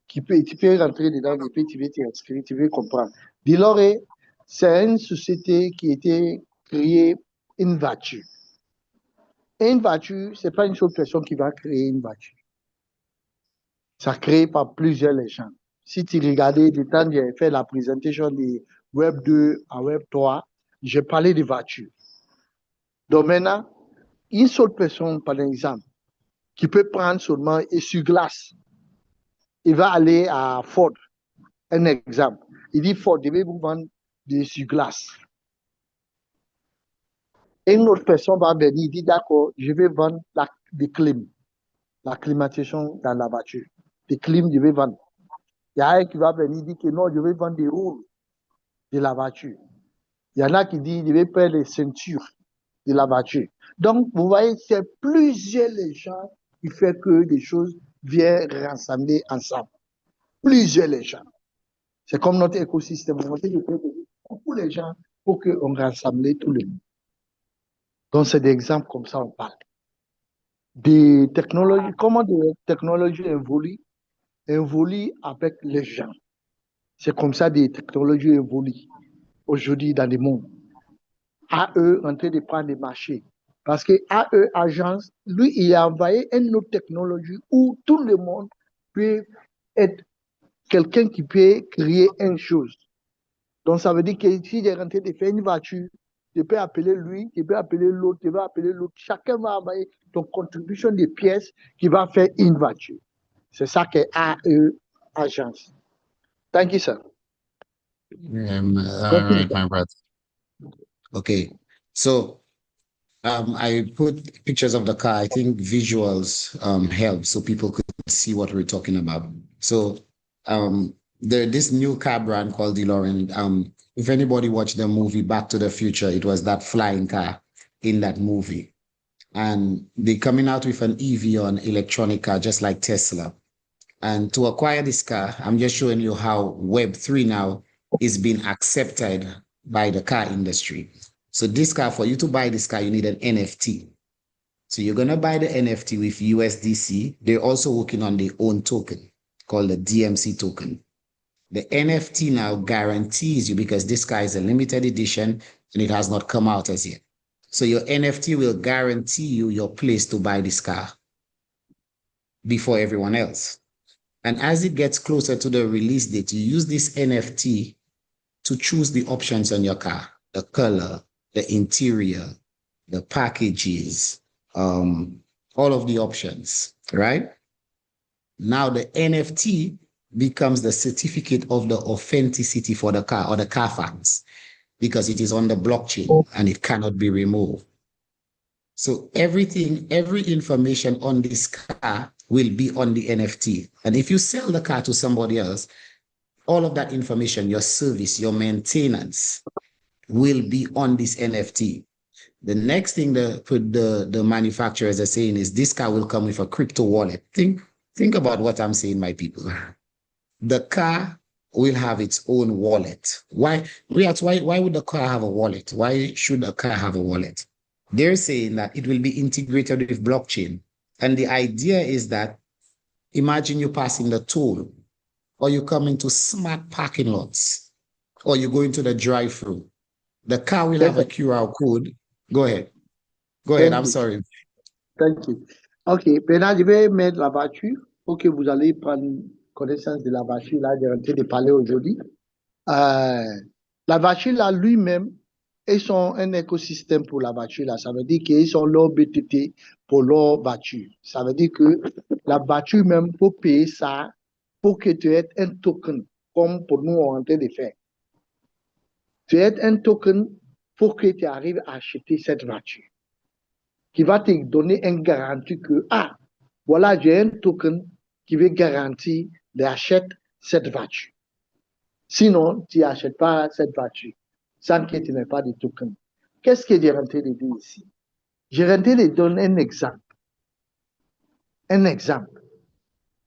tu peux rentrer dedans et puis tu veux t'inscrire, tu veux comprendre. Deloré, c'est une société qui a été créée une voiture. Et une voiture, ce n'est pas une seule personne qui va créer une voiture. Ça crée par plusieurs gens. Si tu regardais le temps j'ai fait la présentation de Web 2 à Web 3, j'ai parlé de voiture. Donc maintenant, une seule personne, par exemple, qui peut prendre seulement essuie-glace, il va aller à Ford, un exemple. Il dit Ford, je vais vous vendre des essuie-glace. Et une autre personne va venir, il dit d'accord, je vais vendre des clims, la climatisation dans la voiture. Des clims, je vais vendre. Il y a un qui va venir, il dit que non, je vais vendre des roues de la voiture. Il y en a qui disent, je vais faire les ceintures de la voiture. Donc, vous voyez, c'est plusieurs les gens qui font que des choses viennent rassembler ensemble. Plusieurs les gens. C'est comme notre écosystème. On essaie de faire beaucoup les gens pour qu'on rassemble tout le monde. Donc, c'est des exemples comme ça, on parle. Des technologies, comment des technologies évoluent avec les gens. C'est comme ça des technologies évoluent aujourd'hui dans le monde. AE en train de prendre des marchés. Parce que AE Agence, lui, il a envoyé une autre technologie où tout le monde peut être quelqu'un qui peut créer une chose. Donc, ça veut dire que si j'ai rentré de faire une voiture, je peux appeler lui, je peux appeler l'autre, je vais appeler l'autre. Chacun va envoyer son contribution de pièces qui va faire une voiture. C'est ça que AE Agence. Thank you, sir. All right, my brother. Okay, so I put pictures of the car. I think visuals help so people could see what we're talking about. So this new car brand called DeLorean. If anybody watched the movie Back to the Future, it was that flying car in that movie. And they're coming out with an EV or an electronic car, just like Tesla. And to acquire this car, I'm just showing you how Web3 now is being accepted by the car industry. So this car, for you to buy this car, you need an NFT. So you're going to buy the NFT with USDC. They're also working on their own token called the DMC token. The NFT now guarantees you, because this car is a limited edition and it has not come out as yet. So your NFT will guarantee you your place to buy this car before everyone else. And as it gets closer to the release date, you use this NFT to choose the options on your car, the color, the interior, the packages, all of the options, right? Now the NFT becomes the certificate of the authenticity for the car, or the Carfax, because it is on the blockchain and it cannot be removed. So everything, every information on this car will be on the NFT. And if you sell the car to somebody else, all of that information, your service, your maintenance, will be on this NFT. The next thing the manufacturers are saying is this car will come with a crypto wallet. Think about what I'm saying, my people. The car will have its own wallet. Why would the car have a wallet? Why should a car have a wallet? They're saying that it will be integrated with blockchain. And the idea is that, imagine you passing the toll, or you come into smart parking lots, or you go into the drive-through. The car will have a QR code. Go ahead. I'm sorry. Thank you. OK, maintenant, je vais mettre la voiture pour que vous allez prendre connaissance de la voiture là, j'ai en train de parler aujourd'hui. La voiture là, lui-même, ils sont un écosystème pour la voiture là. Ça veut dire qu'ils sont leur BTT pour leur voiture. Ça veut dire que la voiture même, pour payer ça, pour que tu aies un token, comme pour nous, on est en train de faire. Tu aies un token pour que tu arrives à acheter cette voiture, qui va te donner une garantie que, voilà, j'ai un token qui veut garantir d'acheter cette voiture. Sinon, tu n'achètes pas cette voiture sans que tu n'aies pas de token. Qu'est-ce que j'ai rentré de dire ici? J'ai rentré de donner un exemple. Un exemple.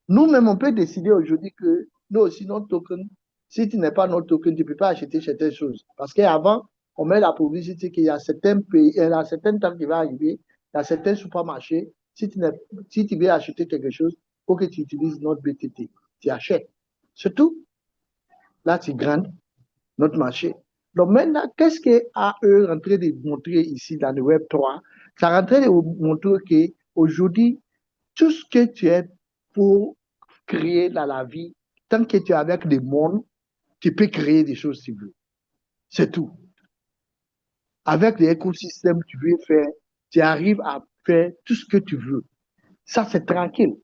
Nous-mêmes, on peut décider aujourd'hui que nous aussi, notre token, si tu n'es pas notre token, tu ne peux pas acheter certaines choses. Parce qu'avant, on met la publicité qu'il y a certains pays, il y a certains temps qui va arriver, il y a certains supermarchés, si tu veux acheter quelque chose, il faut que tu utilises notre BTT. tu achètes. C'est tout. Là, tu grandes notre marché. Donc maintenant, qu'est-ce que AE est en train de montrer ici dans le Web 3? Ça est en train de montrer qu'aujourd'hui, tout ce que tu es pour créer dans la vie, tant que tu es avec le monde, tu peux créer des choses si tu veux. C'est tout. Avec l'écosystème que tu veux faire, tu arrives à faire tout ce que tu veux. Ça, c'est tranquille.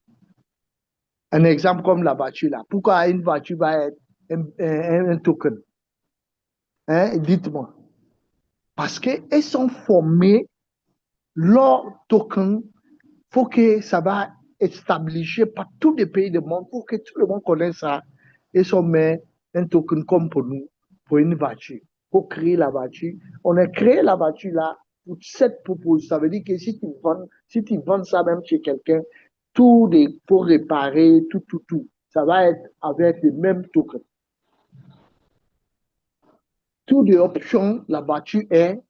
Un exemple comme la voiture là. Pourquoi une voiture va être un token? Hein? Dites-moi. Parce qu'ils sont formés, leur token, faut que ça va établir par tous les pays du monde, pour que tout le monde connaisse ça. Et on met un token comme pour nous, pour une voiture. Pour créer la voiture. On a créé la voiture là pour cette proposition. Ça veut dire que si tu vends ça même chez quelqu'un, tout pour réparer, tout, ça va être avec le même token. Toutes les options, la voiture est,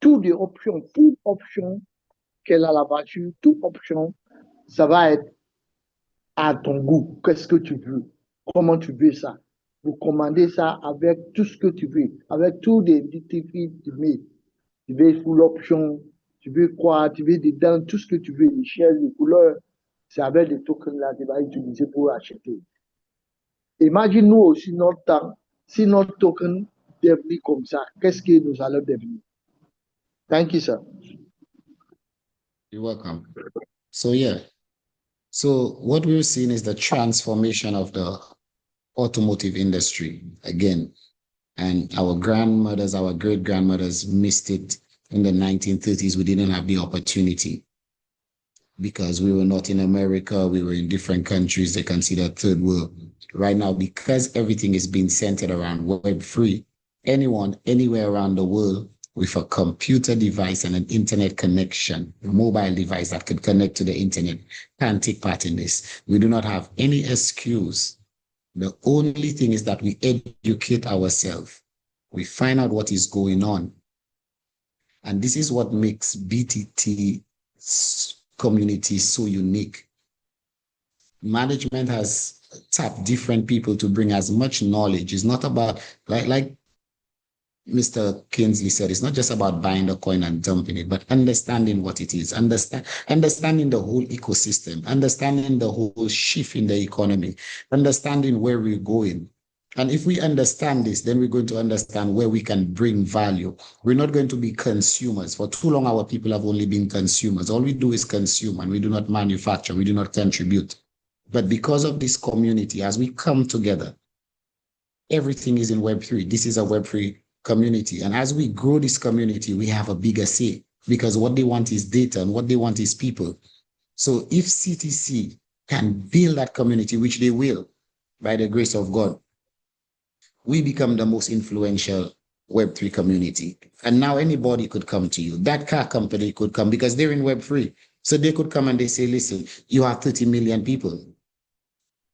toutes les options, toute option qu'elle a la voiture, toute option, ça va être à ton goût. Qu'est-ce que tu veux? Comment tu veux ça? Vous commandez ça avec tout ce que tu veux, avec tous les défis que tu mets. Tu veux full option, tu veux quoi? Tu veux dedans, tout ce que tu veux, les chaises, les couleurs. C'est avec les tokens là que tu vas utiliser pour acheter. Imagine nous aussi notre temps, si notre token devenait comme ça, qu'est-ce que nous allons devenir? Thank you, sir. You're welcome. So yeah. So what we're seeing is the transformation of the automotive industry again. And our grandmothers, our great grandmothers missed it in the 1930s. We didn't have the opportunity because we were not in America. We were in different countries. They consider third world. Right now, because everything is being centered around Web3, anyone, anywhere around the world with a computer device and an internet connection, a mobile device that could connect to the internet, can take part in this. We do not have any excuse. The only thing is that we educate ourselves. We find out what is going on. And this is what makes BTT community so unique. Management has tapped different people to bring as much knowledge. It's not about, like Mr. Kingsley said, it's not just about buying the coin and dumping it, but understanding what it is, understanding the whole ecosystem, understanding the whole shift in the economy, understanding where we're going. And if we understand this, then we're going to understand where we can bring value. We're not going to be consumers. For too long, our people have only been consumers. All we do is consume, and we do not manufacture. We do not contribute. But because of this community, as we come together, everything is in Web3. This is a Web3 community. And as we grow this community, we have a bigger say, because what they want is data and what they want is people. So if CTC can build that community, which they will, by the grace of God, we become the most influential Web3 community. And now anybody could come to you. That car company could come because they're in Web3. So they could come and they say, listen, you have 30 million people.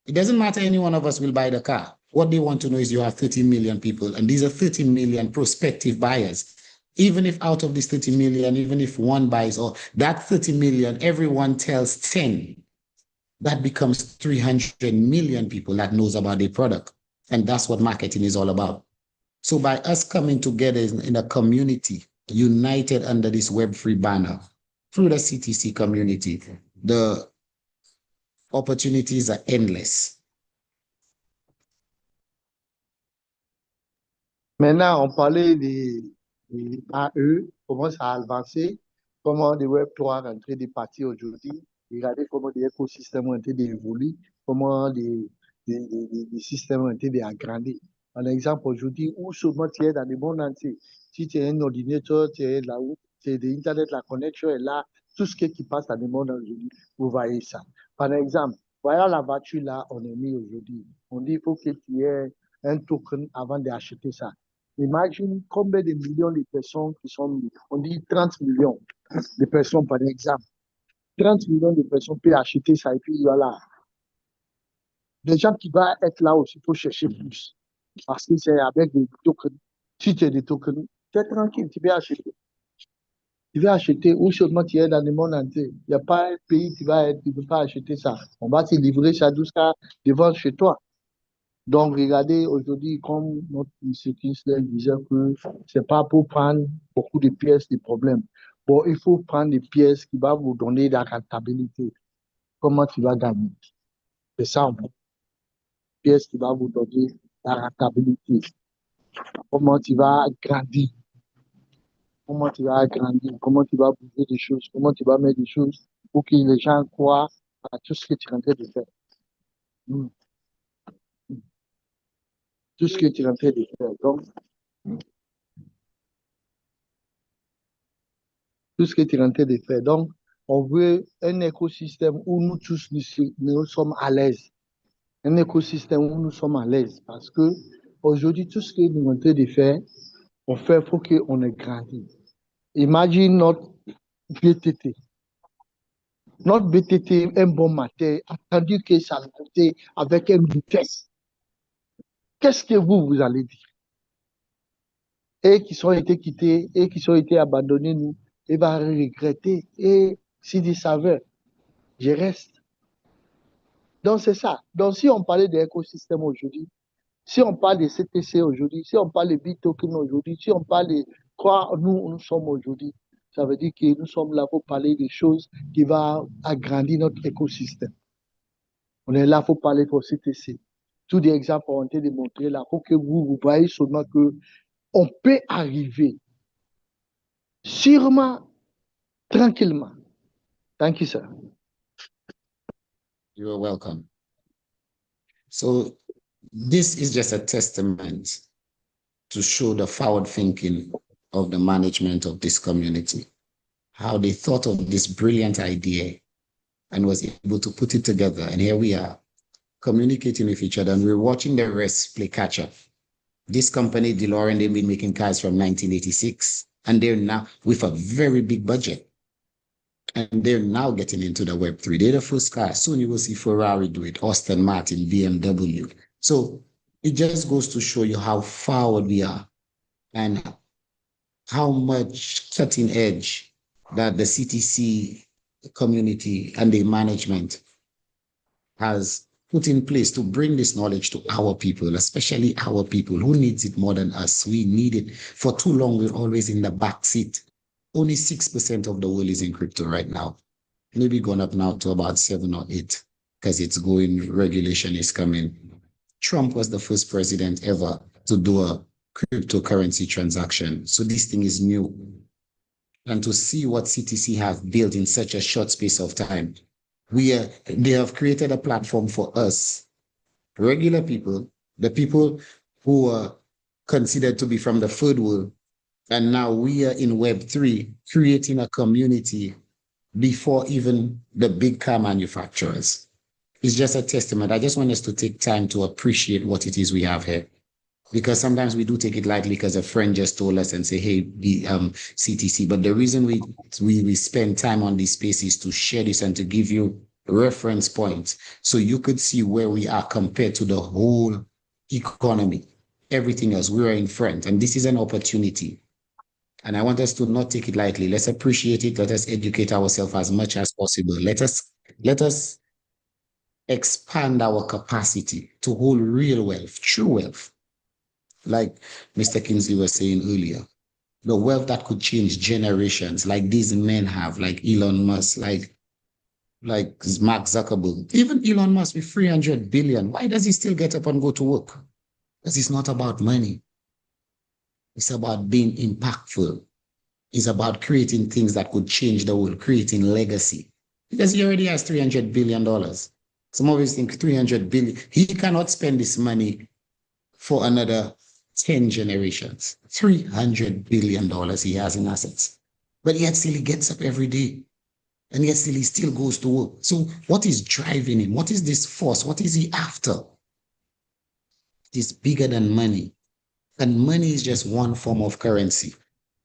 It doesn't matter, any one of us will buy the car. What they want to know is you have 30 million people, and these are 30 million prospective buyers. Even if out of these 30 million, even if one buys, or that 30 million, everyone tells 10, that becomes 300 million people that knows about the product. And that's what marketing is all about. So by us coming together in a community, united under this Web3 banner, through the CTC community, the opportunities are endless. Maintenant, on parlait des AE, comment ça a avancé, comment le Web 3 est en train de partir aujourd'hui. Regardez comment les écosystèmes ont été d'évoluer, comment les systèmes ont été d'agrandir. Par exemple, aujourd'hui, où seulement tu es dans le monde entier, si tu as un ordinateur, tu es là où, tu as Internet, la connexion est là, tout ce qui passe dans le monde aujourd'hui, vous voyez ça. Par exemple, voilà la voiture là, on est mis aujourd'hui. On dit qu'il faut que tu aies un token avant d'acheter ça. Imagine combien de millions de personnes qui sont, on dit 30 millions de personnes par exemple. 30 millions de personnes peuvent acheter ça et puis voilà. Des gens qui vont être là aussi pour chercher plus. Parce que c'est avec des tokens. Si tu as des tokens, tu es tranquille, tu peux acheter. Tu vas acheter où seulement tu es dans le monde entier. Il n'y a pas un pays qui va être, tu ne peux pas acheter ça. On va te livrer ça jusqu'à devant chez toi. Donc, regardez, aujourd'hui, comme notre monsieur Kinsler disait que c'est pas pour prendre beaucoup de pièces de problèmes. Bon, il faut prendre des pièces qui vont vous donner la rentabilité. Comment tu vas gagner? C'est ça, en fait. Pièces qui vont vous donner la rentabilité. Comment tu vas grandir? Comment tu vas grandir? Comment tu vas bouger des choses? Comment tu vas mettre des choses pour que les gens croient à tout ce que tu es en train de faire? Mm. Tout ce que tu es en train de faire. Donc, tout ce que tu es en train de faire. Donc, on veut un écosystème où nous tous nous sommes à l'aise. Un écosystème où nous sommes à l'aise. Parce que aujourd'hui, tout ce que nous sommes en train de faire, on fait pour qu'on ait grandi. Imagine notre BTT. Notre BTT, un bon matin, attendu que ça montait avec une vitesse. Qu'est-ce que vous allez dire? Et qui sont été quittés, et qui sont été abandonnés, nous, et va regretter. Et s'il dit ça veut, je reste. Donc, c'est ça. Donc, si on parlait d'écosystème aujourd'hui, si on parle de CTC aujourd'hui, si on parle de Bitoken aujourd'hui, si on parle de quoi nous sommes aujourd'hui, ça veut dire que nous sommes là pour parler des choses qui vont agrandir notre écosystème. On est là pour parler pour CTC. Tous les exemples ont été démontrés là pour que vous voyez seulement que on peut arriver sûrement, tranquillement. Thank you, sir. You are welcome. So this is just a testament to show the forward thinking of the management of this community, how they thought of this brilliant idea and was able to put it together. And here we are communicating with each other, and we're watching the rest play catch up. This company, DeLorean, they've been making cars from 1986, and they're now with a very big budget. And they're now getting into the Web3. They're the first car. Soon you will see Ferrari do it, Aston Martin, BMW. So it just goes to show you how forward we are and how much cutting edge that the CTC community and the management has put in place to bring this knowledge to our people, especially our people who needs it more than us. We need it. For too long, we're always in the back seat. Only 6% of the world is in crypto right now. Maybe gone up now to about 7 or 8 because it's going, regulation is coming. Trump was the first president ever to do a cryptocurrency transaction. So this thing is new. And to see what CTC have built in such a short space of time, they have created a platform for us, regular people, the people who are considered to be from the third world. And now we are in Web3, creating a community before even the big car manufacturers. It's just a testament. I just want us to take time to appreciate what it is we have here. Because sometimes we do take it lightly because a friend just told us and say, hey, be CTC. But the reason we spend time on these spaces to share this and to give you reference points so you could see where we are compared to the whole economy. Everything else, we are in front. And this is an opportunity. And I want us to not take it lightly. Let's appreciate it. Let us educate ourselves as much as possible. Let us expand our capacity to hold real wealth, true wealth. Like Mr. Kingsley was saying earlier, the wealth that could change generations, like these men have, like Elon Musk, like Mark Zuckerberg. Even Elon Musk with 300 billion, why does he still get up and go to work? Because it's not about money. It's about being impactful. It's about creating things that could change the world, creating legacy. Because he already has $300 billion. Some of us think 300 billion. He cannot spend this money for another 10 generations. $300 billion he has in assets. But yet still he gets up every day. And yet still he still goes to work. So what is driving him? What is this force? What is he after? It is bigger than money. And money is just one form of currency.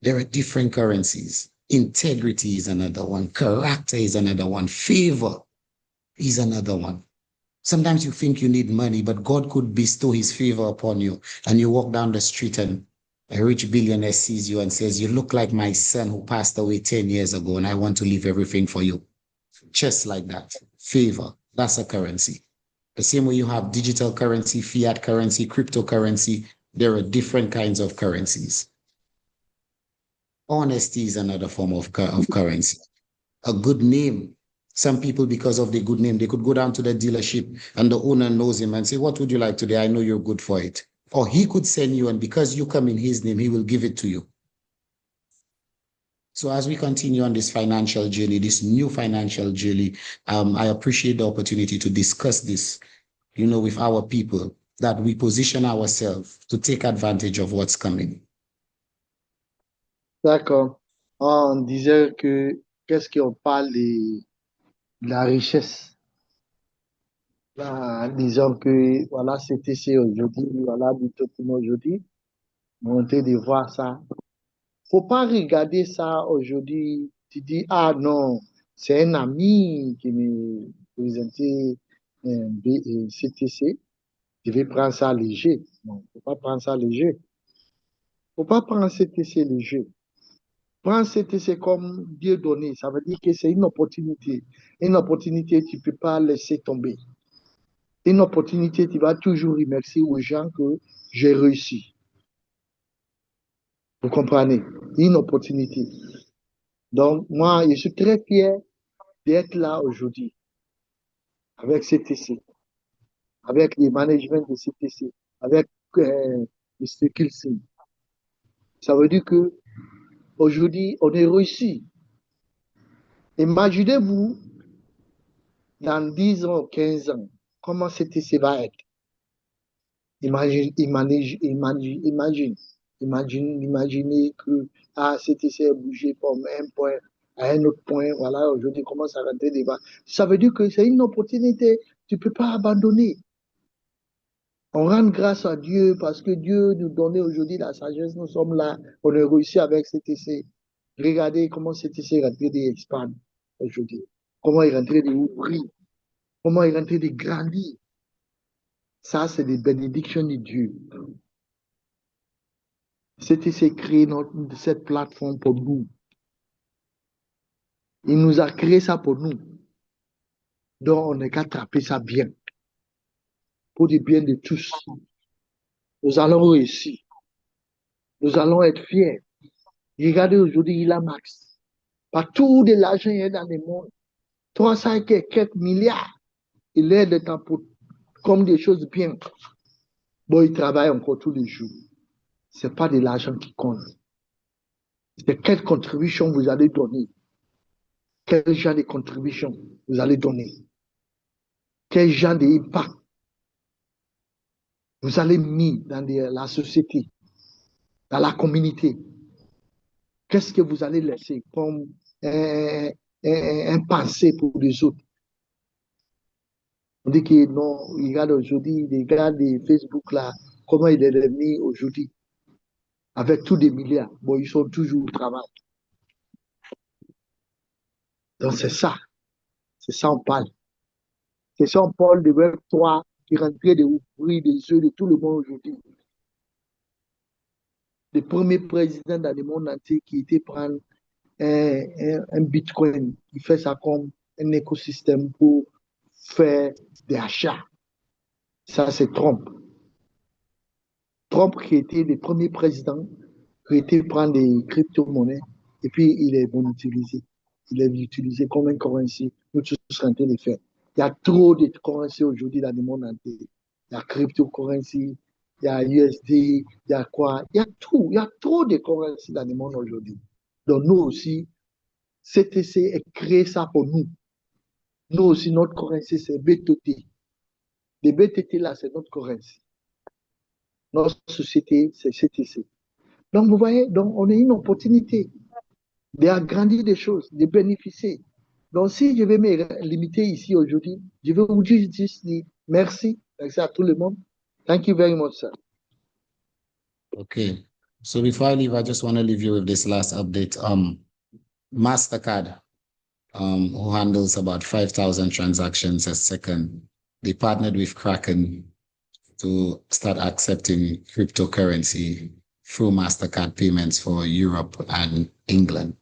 There are different currencies. Integrity is another one. Character is another one. Favor is another one. Sometimes you think you need money, but God could bestow his favor upon you. And you walk down the street and A rich billionaire sees you and says, you look like my son who passed away 10 years ago, and I want to leave everything for you. Just like that. Favor. That's a currency. The same way you have digital currency, fiat currency, cryptocurrency, there are different kinds of currencies. Honesty is another form of currency. A good name. Some people, because of the good name, they could go down to the dealership and the owner knows him and say, what would you like today? I know you're good for it. Or he could send you, and because you come in his name, he will give it to you. So as we continue on this financial journey, this new financial journey, I appreciate the opportunity to discuss this, with our people, that we position ourselves to take advantage of what's coming. D'accord. On disait que qu'est-ce qu'on parle de la richesse. Là, disons que voilà, CTC aujourd'hui, voilà, du Totino aujourd'hui. Montez de voir ça. Faut pas regarder ça aujourd'hui. Tu dis, ah non, c'est un ami qui me présentait CTC. Je vais prendre ça léger. Non, faut pas prendre ça léger. Faut pas prendre CTC léger. Prends CTC comme Dieu donné. Ça veut dire que c'est une opportunité. Une opportunité, tu peux pas laisser tomber. Une opportunité, tu vas toujours remercier aux gens que j'ai réussi. Vous comprenez? Une opportunité. Donc, moi, je suis très fier d'être là aujourd'hui avec CTC, avec le management de CTC, avec le Killing. Ça veut dire que aujourd'hui, on est réussi. Imaginez-vous, dans 10 ans, 15 ans, comment CTC va être. Imaginez que CTC a bougé from un point à un autre point. Voilà, aujourd'hui, commence à rentrer des bas. Ça veut dire que c'est une opportunité. Tu ne peux pas abandonner. On rend grâce à Dieu parce que Dieu nous donnait aujourd'hui la sagesse. Nous sommes là. On a réussi avec CTC. Regardez comment CTC est rentré d'expandre aujourd'hui. Comment il est rentré d'ouvrir. Comment il est rentré de grandir. Ça, c'est des bénédictions de Dieu. CTC crée cette plateforme pour nous. Il nous a créé ça pour nous. Donc, on n'a qu'à attraper ça bien. Pour le bien de tous. Nous allons réussir. Nous allons être fiers. Regardez aujourd'hui, il a max. Partout de l'argent est dans le monde. 300 et quelques milliards. Il est de temps pour comme des choses bien. Bon, il travaille encore tous les jours. Ce n'est pas de l'argent qui compte. C'est quelle contribution vous allez donner. Quel genre de contribution vous allez donner. Quel genre d'impact vous allez mettre dans la société, dans la communauté. Qu'est-ce que vous allez laisser comme un pensée pour les autres. On dit que non, regarde aujourd'hui, regarde Facebook là, comment il est devenu aujourd'hui, avec tous des milliards. Bon, ils sont toujours au travail. Donc c'est ça on parle. C'est ça on parle de Web 3 qui est en train d'ouvrir les yeux de tout le monde aujourd'hui. Le premier président dans le monde entier qui était prendre un bitcoin, il fait ça comme un écosystème pour faire des achats. Ça, c'est Trump. Trump qui était le premier président qui était prendre des crypto-monnaies et puis il est bon utilisé. Il est utilisé comme un currency. Nous tous en train de faire. Il y a trop de currency aujourd'hui dans le monde entier. Il y a cryptocurrency, il y a USD, il y a quoi? Il y a tout. Il y a trop de currency dans le monde aujourd'hui. Donc nous aussi, CTC est créé ça pour nous. Nous aussi, notre currency, c'est BTT. Les BTT là, c'est notre currency. Notre société, c'est CTC. Donc vous voyez, donc on a une opportunité d'agrandir des choses, de bénéficier. Donc si je vais me limiter ici aujourd'hui, je vais vous juste dire merci à tout le monde. Thank you very much, sir. Okay. So before I leave, I just want to leave you with this last update. MasterCard, who handles about 5,000 transactions a second, they partnered with Kraken to start accepting cryptocurrency through MasterCard payments for Europe and England,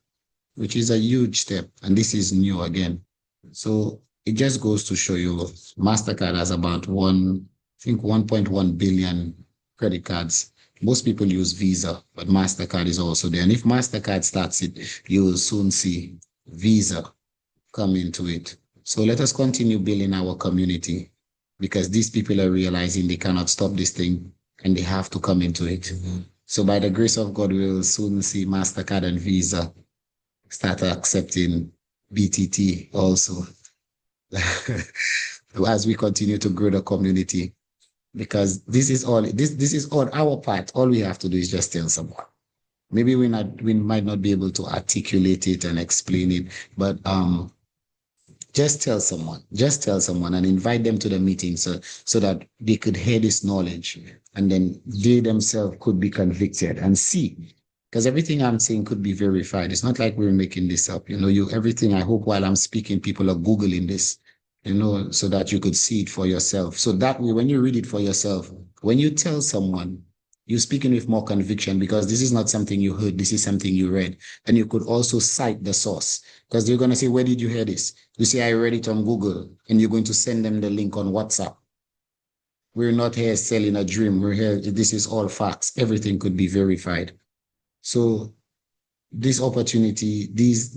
which is a huge step. And this is new again. So it just goes to show you MasterCard has about 1.1 billion credit cards. Most people use Visa, but MasterCard is also there. And if MasterCard starts it, you will soon see Visa come into it. So let us continue building our community, because these people are realizing they cannot stop this thing and they have to come into it. So by the grace of God, we will soon see MasterCard and Visa start accepting BTT also as we continue to grow the community, because this is all our part. All we have to do is just tell someone. Maybe we might not be able to articulate it and explain it, but just tell someone and invite them to the meeting so that they could hear this knowledge, and then they themselves could be convicted and see. Because everything I'm saying could be verified. It's not like we're making this up. Everything, I hope while I'm speaking, people are Googling this, so that you could see it for yourself. So that way, when you read it for yourself, when you tell someone, you're speaking with more conviction, because this is not something you heard. This is something you read. And you could also cite the source, because they're going to say, where did you hear this? You say, I read it on Google, and you're going to send them the link on WhatsApp. We're not here selling a dream. We're here. This is all facts. Everything could be verified. So this opportunity, these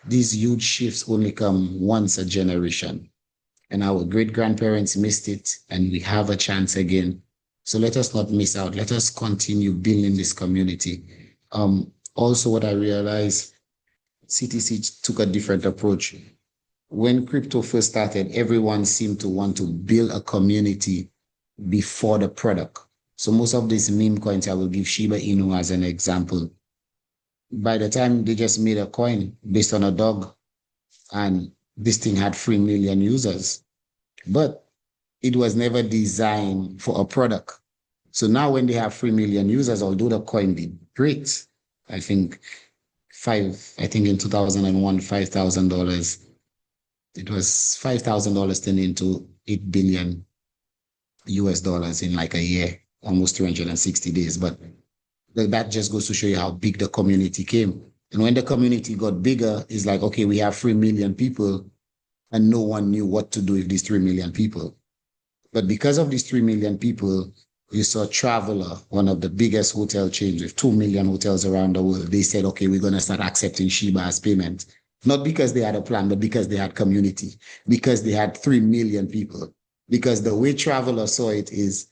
huge shifts only come once a generation, and our great-grandparents missed it, and we have a chance again. So let us not miss out. Let us continue building this community. Also, what I realized, CTC took a different approach. When crypto first started, everyone seemed to want to build a community before the product. So most of these meme coins, I will give Shiba Inu as an example. By the time they just made a coin based on a dog, and this thing had 3 million users, but it was never designed for a product. So now when they have 3 million users, although the coin did great, I think in 2001, $5,000, it was $5,000 turned into $8 billion US in like a year, almost 360 days. But that just goes to show you how big the community came. And when the community got bigger, it's like, okay, we have 3 million people, and no one knew what to do with these 3 million people. But because of these 3 million people, you saw Traveler, one of the biggest hotel chains with 2 million hotels around the world. They said, okay, we're going to start accepting Shiba as payment. Not because they had a plan, but because they had community, because they had 3 million people. Because the way Traveler saw it is,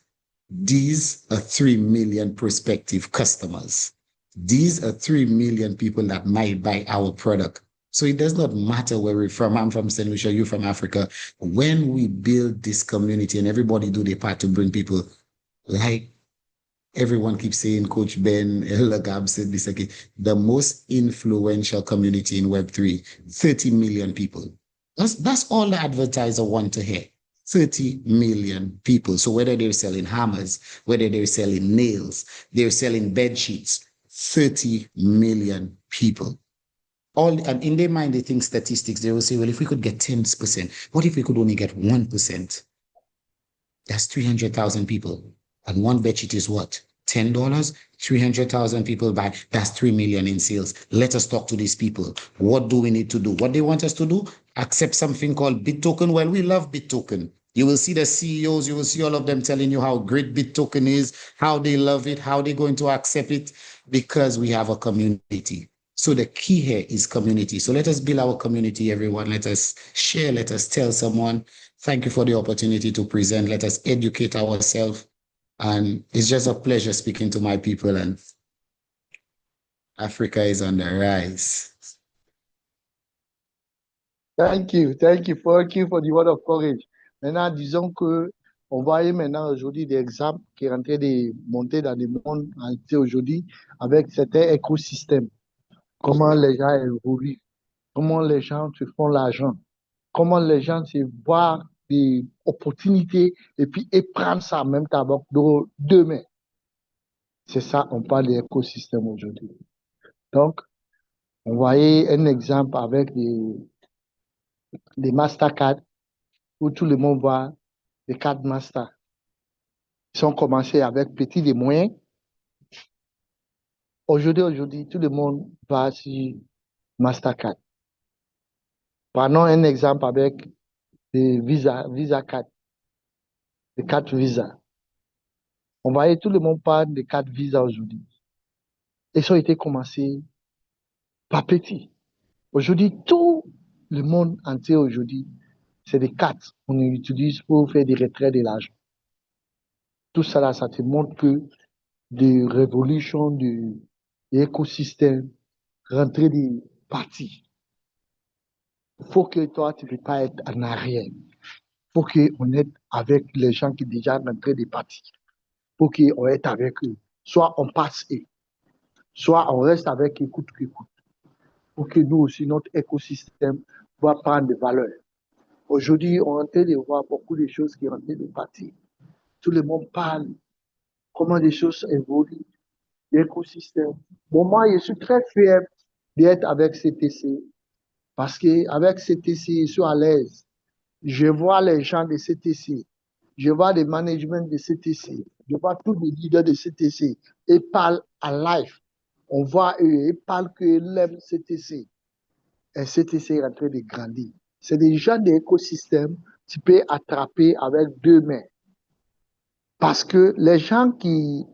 these are 3 million prospective customers. These are 3 million people that might buy our product. So it does not matter where we're from. I'm from St. Lucia, you're from Africa. When we build this community and everybody do their part to bring people, like everyone keeps saying, Coach Ben, Ella Gab said this again, the most influential community in Web3, 30 million people. That's all the advertiser want to hear. 30 million people. So whether they're selling hammers, whether they're selling nails, they're selling bed sheets, 30 million people. And in their mind, they think statistics. They will say, well, if we could get 10%, what if we could only get 1%? That's 300,000 people. And one bed sheet is what? $10? 300,000 people buy. That's 3 million in sales. Let us talk to these people. What do we need to do? What they want us to do? Accept something called BitToken. Well, we love BitToken. You will see the CEOs, you will see all of them telling you how great BitToken is, how they love it, how they're going to accept it, because we have a community. So the key here is community. So let us build our community, everyone. Let us share, let us tell someone. Thank you for the opportunity to present. Let us educate ourselves. And it's just a pleasure speaking to my people, and Africa is on the rise. Thank you for the word of courage. Maintenant, disons que on voit maintenant aujourd'hui des exemples qui sont en train de monter dans le monde entier aujourd'hui avec certains écosystèmes. Comment les gens évoluent, comment les gens se font l'argent, comment les gens se voient des opportunités et puis prendre ça en même temps demain. C'est ça, on parle d'écosystème aujourd'hui. Donc, on voyait un exemple avec des Mastercard où tout le monde voit des cartes Master. Ils ont commencé avec petits et moyens Aujourd'hui, tout le monde va sur Mastercard. Prenons un exemple avec les Visa Card, les cartes Visa. On voyait tout le monde parle des cartes Visa aujourd'hui. Et ça a été commencé par petit. Aujourd'hui, tout le monde entier aujourd'hui, c'est des cartes qu'on utilise pour faire des retraits de l'argent. Tout ça là, ça te montre que des révolutions de l'écosystème, rentrer des parties. Il faut que toi, tu ne peux pas être en arrière. Il faut qu'on aide avec les gens qui sont déjà rentrés des parties. Il faut qu'on aide avec eux. Soit on passe eux, soit on reste avec écoute. Pour que nous aussi, notre écosystème va prendre de valeur. Aujourd'hui, on est en train de voir beaucoup de choses qui sont en train de partir. Tout le monde parle comment les choses évoluent, l'écosystème. Bon, moi, je suis très fier d'être avec CTC parce qu'avec CTC, je suis à l'aise. Je vois les gens de CTC, je vois les managements de CTC, je vois tous les leaders de CTC. Ils parlent à live. On voit eux, ils parlent qu'ils aiment CTC. Et CTC est en train de grandir. C'est des gens d'écosystème tu peux attraper avec 2 mains. Parce que les gens qui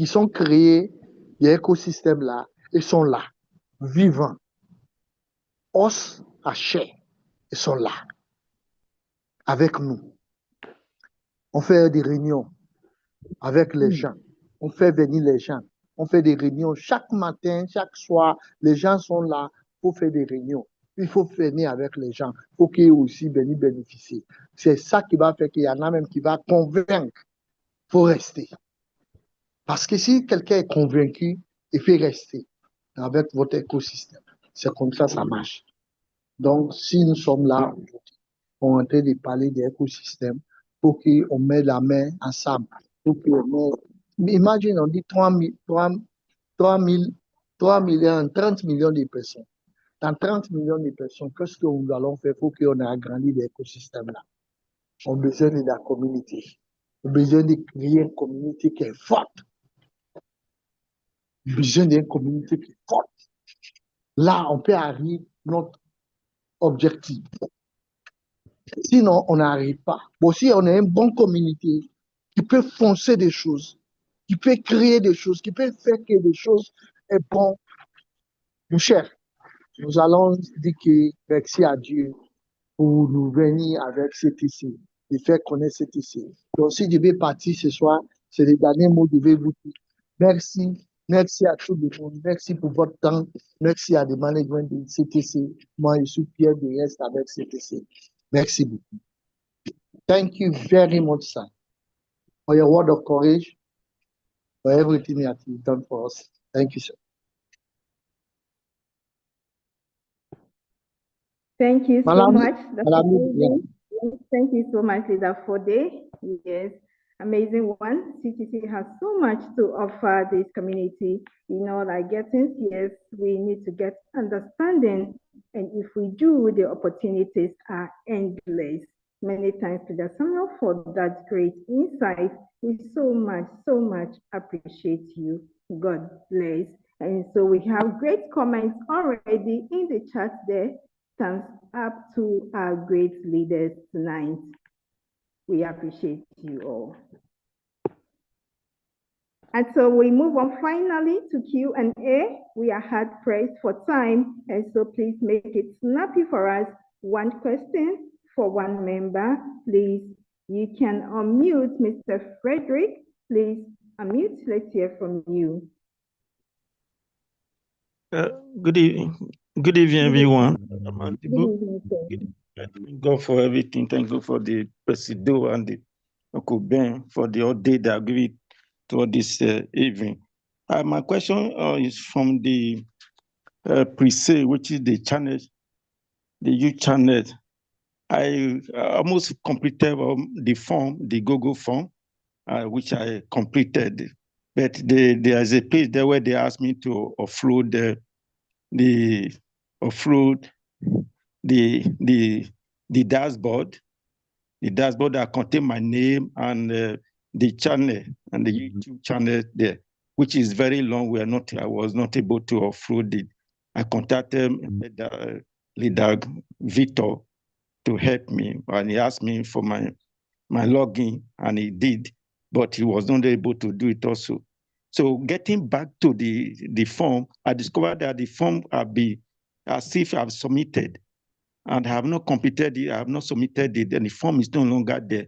sont créés l'écosystème-là, ils sont là, vivants, os à chair, ils sont là, avec nous. On fait des réunions avec les gens, on fait venir les gens, on fait des réunions chaque matin, chaque soir, les gens sont là pour faire des réunions. Il faut venir avec les gens pour qu'ils aussi bénéficient. C'est ça qui va faire qu'il y en a même qui va convaincre pour rester. Parce que si quelqu'un est convaincu, il fait rester avec votre écosystème. C'est comme ça marche. Donc, si nous sommes là aujourd'hui, on est en train de parler d'écosystème pour qu'on mette la main ensemble. Imagine, on dit 3 millions, 30 millions de personnes. Dans 30 millions de personnes, qu'est-ce que nous allons faire pour qu'on ait agrandi l'écosystème-là? On a besoin de la communauté. On a besoin de créer une communauté qui est forte. On a besoin d'une communauté qui est forte. Là, on peut arriver à notre objectif. Sinon, on n'arrive pas. Bon, si on a une bonne communauté qui peut foncer des choses, qui peut créer des choses, qui peut faire que des choses est bon, mon cher, nous allons dire que merci à Dieu pour nous venir avec CTC, et faire connaître CTC. Donc, si je vais partir ce soir, c'est les derniers mots que je vais vous dire. Merci. Merci à tout le monde. Merci pour votre temps. Merci à des management de CTC. Moi, je suis fier de rester avec CTC. Merci beaucoup. Thank you very much, sir, for your word of courage, for everything that you've done for us. Thank you, sir. Thank you so Madam, much. yeah. Thank you so much, Leader Fode. Yes, amazing one. CTC has so much to offer this community. You know, like getting, yes, we need to get understanding. And if we do, the opportunities are endless. Many times, Leader Samuel, for that great insight. We so much appreciate you. God bless. And so we have great comments already in the chat there. Thumbs up to our great leaders tonight. We appreciate you all. And so we move on finally to Q&A. We are hard pressed for time, and so please make it snappy for us. One question for one member, please. You can unmute Mr. Frederick. Please unmute. Let's hear from you. Good evening. Good evening, everyone. Good evening, sir. Thank God for everything. Thank God for the Presido and the Uncle Ben for the update that give it to this evening. My question is from the pre-sale, which is the channel, the youth channel. I almost completed the form, the Google form, which I completed. But there's a place there where they asked me to offload the dashboard, that contain my name and the channel and the YouTube channel there. which is very long. I was not able to offload it. I contacted the leader Victor to help me, and he asked me for my login, and he did, but he was not able to do it also. So getting back to the form, I discovered that the form have been as if I've submitted and have not completed it, I have not submitted it, and the form is no longer there.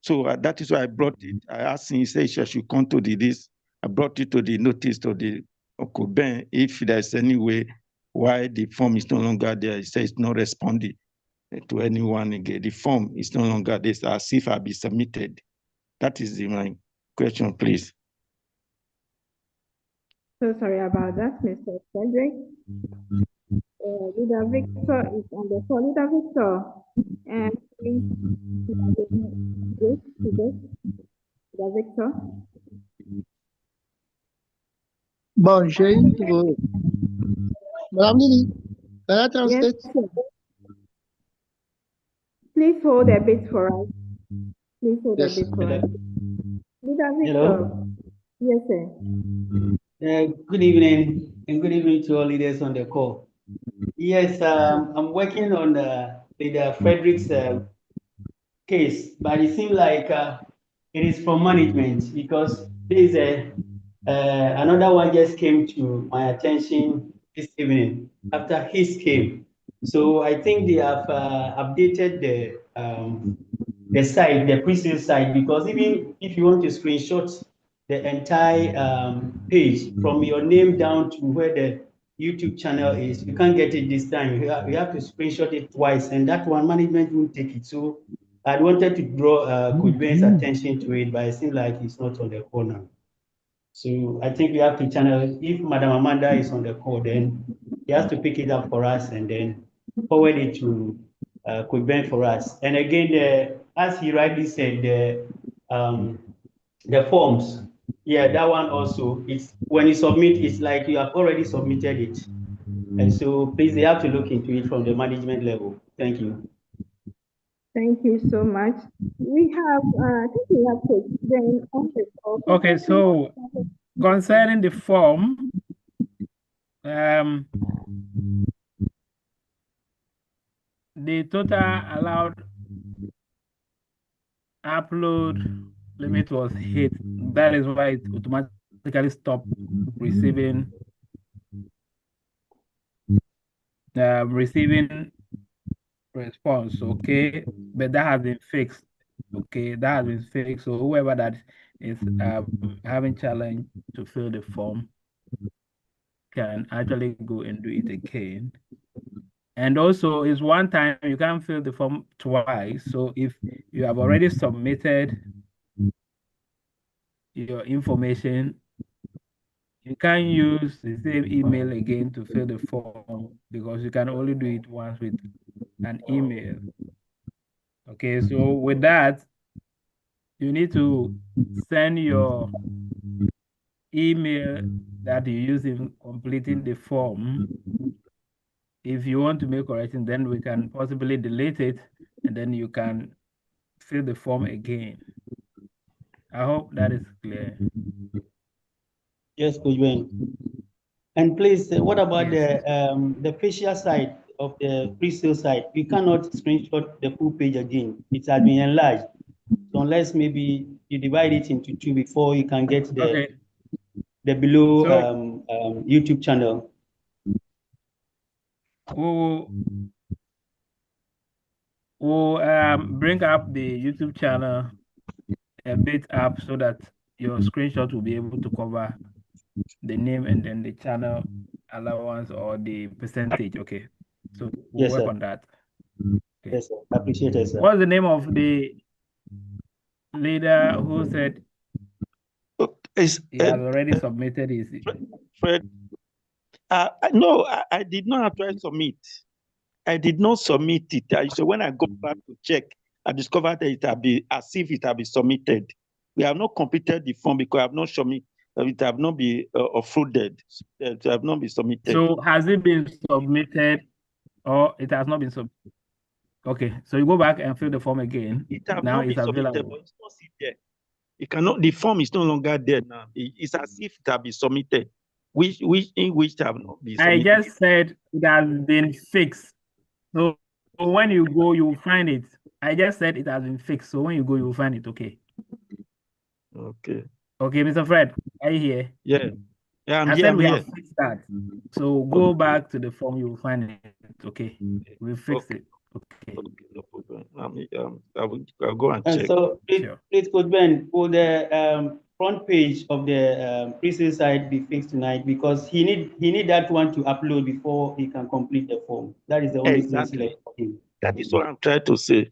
So that is why I brought it. I asked him, he said, I should come to this. I brought it to the notice to the Uncle Ben, if there's any way why the form is no longer there. He says it's not responding to anyone again. The form is no longer there, as if I'll be submitted. That is my question, please. So sorry about that, Mr. Frederick. Leader Victor is on the call. Leader Victor, and please, Leader Victor. Bon, j'ai une pour Madame Lily. Can I translate? Yes, sir. Please hold a bit for us. Please hold Yes. a bit for us. Leader Victor. Hello. Yes, sir. Good evening, and good evening to all leaders on the call. Yes, I'm working on Leader Frederick's case, but it seems like it is from management, because there is another one just came to my attention this evening after his came. So I think they have updated the site, the pre-sale site, because even if you want to screenshot the entire page from your name down to where the YouTube channel is, you can't get it this time. You have to screenshot it twice, and that one management won't take it. So I wanted to draw Coach Ben's attention to it, but it seems like he's not on the call now. So I think we have to channel, if Madam Amanda is on the call, then he has to pick it up for us and then forward it to Coach Ben for us. And again, as he rightly said, the forms, yeah, that one also, it's when you submit, it's like you have already submitted it. And so please, they have to look into it from the management level. Thank you. Thank you so much. We have, I think we have Coach Ben on the call. Okay, so concerning the form, the total allowed upload limit was hit. That is why it automatically stopped receiving response. Okay, but that has been fixed. Okay, that has been fixed. So whoever that is having challenge to fill the form can actually go and do it again. And also, it's one time, you can't fill the form twice. So if you have already submitted your information, you can't use the same email again to fill the form, because you can only do it once with an email. Okay, so with that, you need to send your email that you use in completing the form. If you want to make correction, then we can possibly delete it, and then you can fill the form again. I hope that is clear. Yes, Coach Ben. And please, what about the facial side of the pre-sale site? You cannot screenshot the full page again. It has been enlarged. So unless maybe you divide it into two before you can get the below YouTube channel. We'll bring up the YouTube channel a bit up so that your screenshot will be able to cover the name and then the channel allowance or the percentage. Okay, so we'll yes, work sir. on that. Okay. Yes, sir. I appreciate it, sir. What's the name of the leader who said he has already submitted his? Fred, no, I did not actually submit. I did not submit it. So when I go back to check, I discovered that it had been as if it had been submitted. We have not completed the form because I have not submitted. It have not been offloaded. It have not been submitted. So has it been submitted or it has not been submitted? Okay, so you go back and fill the form again. It have now not it's been submitted, available. but it's not there. It cannot. The form is no longer there now. It's as if it have been submitted, which have not been I submitted. just said it has been fixed. So when you go, you will find it. I just said it has been fixed. So when you go, you will find it. Okay. Okay. Okay, Mr. Fred, are you here? Yeah. Yeah, I here. said I'm we here. have fixed that. So go back to the form, you will find it. Okay. We fixed it. Okay. Okay, no problem. I'll go and And check. so, Sure. please, Coach Ben, will the front page of the pre-sale site be fixed tonight? Because he need that one to upload before he can complete the form. That is the only place Exactly. left for him. That is what I'm trying to say.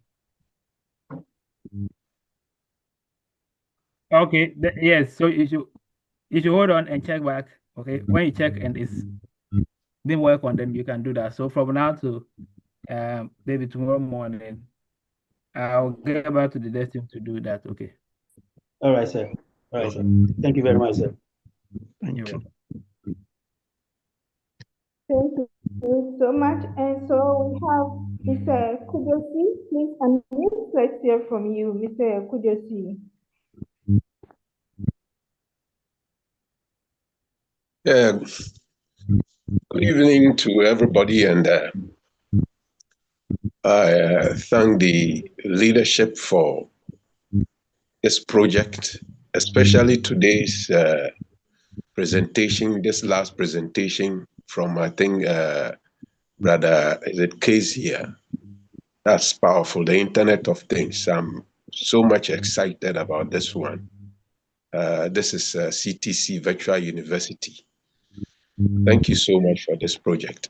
Okay. Yes. So you should hold on and check back. Okay. When you check and it's didn't work on them, you can do that. So from now to maybe tomorrow morning, I'll get back to the desk team to do that. Okay. All right, sir. All right, sir. Thank you very much, sir. Thank You're you. welcome. Thank you so much. And so we have Mr. Kujosi. Please unmute. Let's hear from you, Mr. Kujosi. Good evening to everybody, and I thank the leadership for this project, especially today's presentation, this last presentation from, I think, Brother, is it Case here? That's powerful, the Internet of Things. I'm so much excited about this one. This is CTC Virtual University. Thank you so much for this project.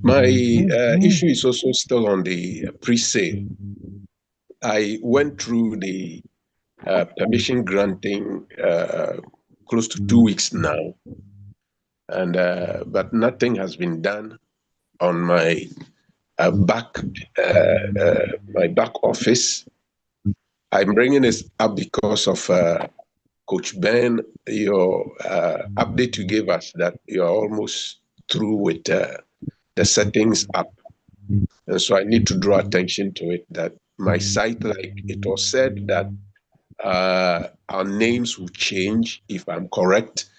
My issue is also still on the pre-sale. I went through the permission granting close to 2 weeks now, and but nothing has been done on my back office. I'm bringing this up because of Coach Ben, your update you gave us that you're almost through with the settings up. And so I need to draw attention to it that my site, like it was said that our names will change, if I'm correct.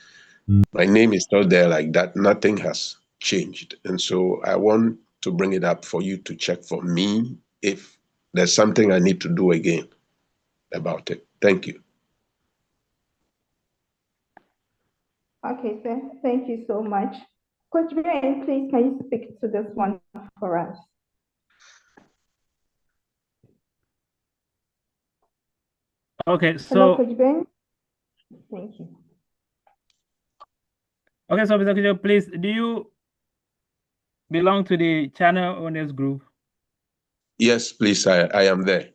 My name is not there like that. Nothing has changed. And so I want to bring it up for you to check for me if there's something I need to do again about it. Thank you. Okay, sir. Thank you so much. Coach Ben, please can you speak to this one for us? Okay, Hello, so Coach Ben. Thank you. okay, so Mr. Kujo, please, do you belong to the channel owners group? Yes, please, I am there.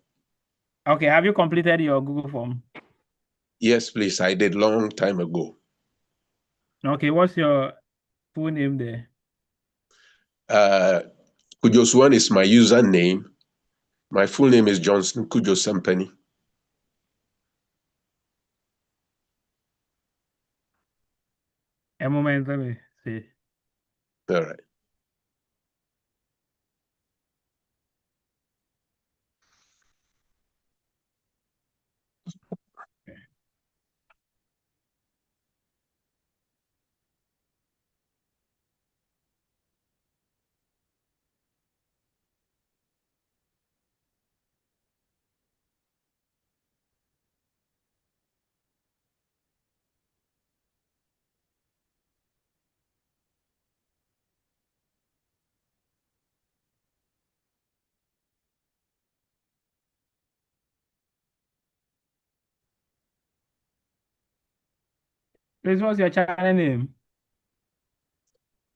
Okay, have you completed your Google form? Yes, please, I did long time ago. Okay, what's your full name there? Kujoswan is my username. My full name is Johnson Kujo Sempeni. A moment, let me see. All right. Please, what's your channel name?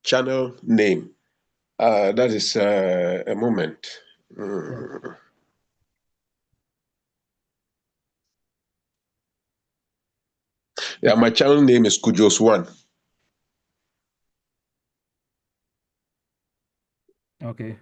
Channel name. That is a moment. Yeah, my channel name is Kujoswan. Okay.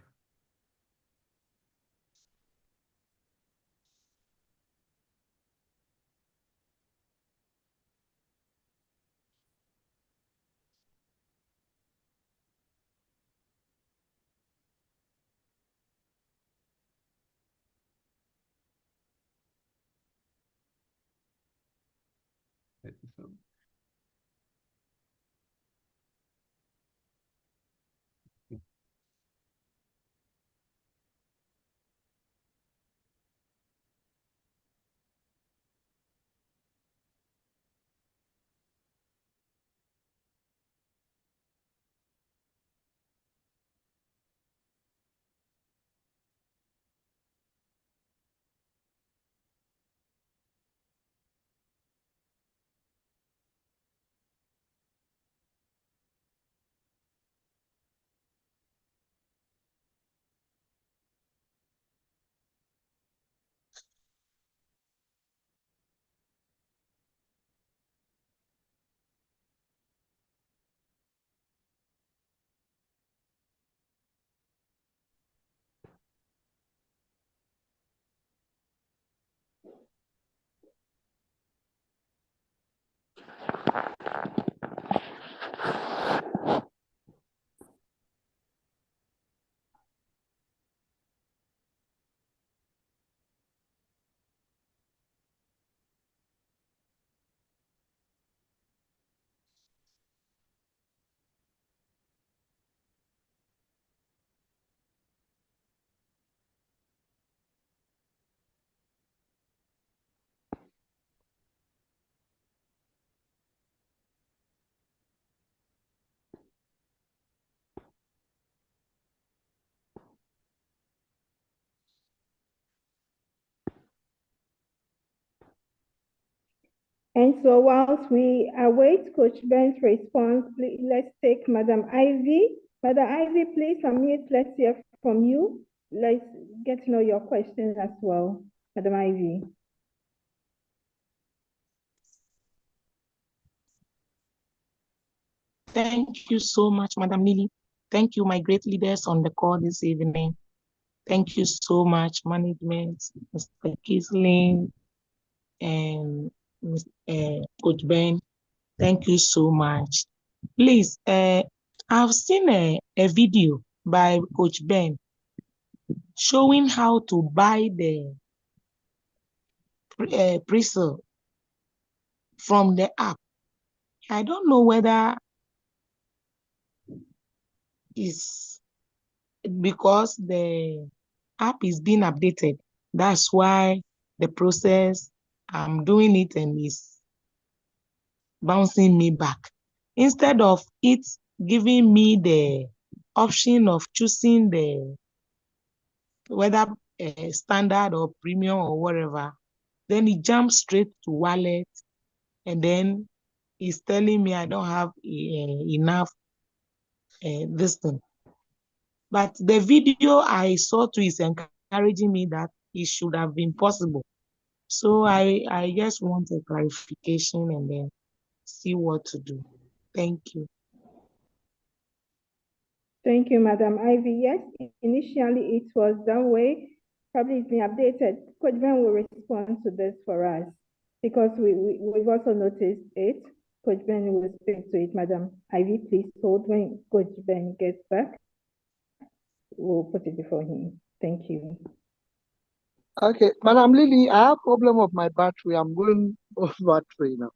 And so whilst we await Coach Ben's response, let's take Madam Ivy. Madam Ivy, please unmute. Let's hear from you. Let's get to know your question as well, Madam Ivy. Thank you so much, Madam Lily. Thank you, my great leaders on the call this evening. Thank you so much, management, Mr. Kisling and Coach Ben. Thank you so much. Please, I've seen a video by Coach Ben showing how to buy the pre-sale from the app. I don't know whether it's because the app is being updated. That's why the process, I'm doing it and it's bouncing me back. Instead of it giving me the option of choosing the whether standard or premium or whatever, then it jumps straight to wallet, and then it's telling me I don't have enough this thing. But the video I saw too is encouraging me that it should have been possible. So I just want a clarification and then see what to do. Thank you. Thank you, Madam Ivy. Yes, initially it was that way. Probably it's been updated. Coach Ben will respond to this for us because we've also noticed it. Coach Ben will speak to it. Madam Ivy, please hold when Coach Ben gets back. We'll put it before him. Thank you. Okay, Madam Lily, I have problem of my battery. I'm going off battery now.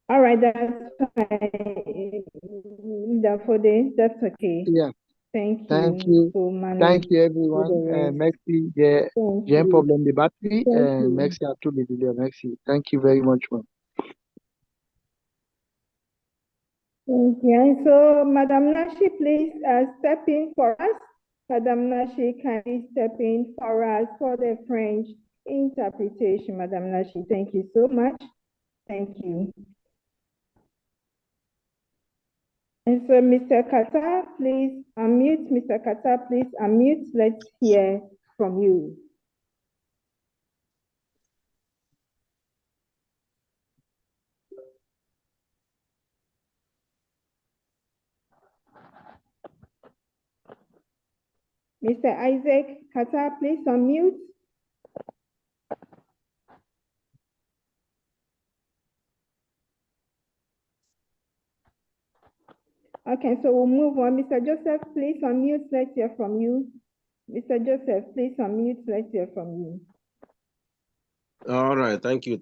All right, that's fine. That's okay. Yeah. Thank Thank you. you. Thank you, everyone. Merci. J'ai un problème de batterie. Merci à tous les leaders. Merci. Thank you very much, ma'am. Thank you. And so, Madam Nashi, please step in for us. Madam Nashi, can you step in for us for the French interpretation? Madam Nashi, thank you so much. Thank you. And so, Mr. Kata, please unmute. Mr. Kata, please unmute. Let's hear from you. Mr. Isaac Kata, please unmute. Okay, so we'll move on. Mr. Joseph, please unmute. Let's hear from you. Mr. Joseph, please unmute. Let's hear from you. All right. Thank you.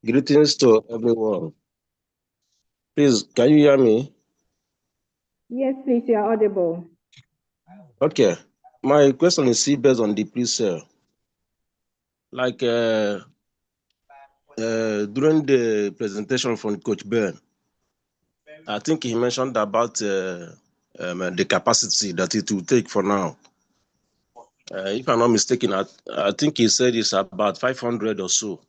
Greetings to everyone. Please, can you hear me? Yes, please, you are audible. Okay. My question is still based on the pre-sale. Like during the presentation from Coach Ben, I think he mentioned about the capacity that it will take for now. If I'm not mistaken, I think he said it's about 500 or so.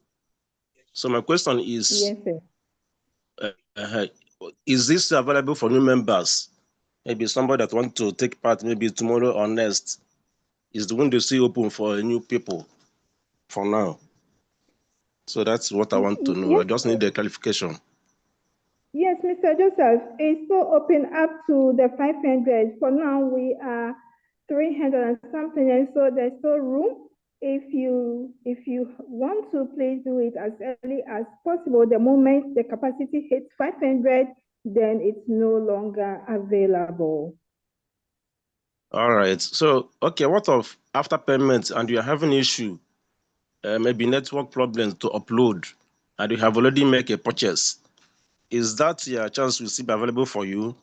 So my question is, Yes, sir. Is this available for new members? Maybe somebody that wants to take part, maybe tomorrow or next, is the window still open for new people for now? So that's what I want to know. Yes, I just need the clarification. yes, Mr. Joseph, it's still open up to the 500. For now, we are 300 and something, and so there's still room. If you want to, please do it as early as possible. The moment the capacity hits 500, then it's no longer available. All right. So, okay, what of after payment and you're having issue, maybe network problems to upload, and you have already made a purchase? Is that your chance will still be available for you?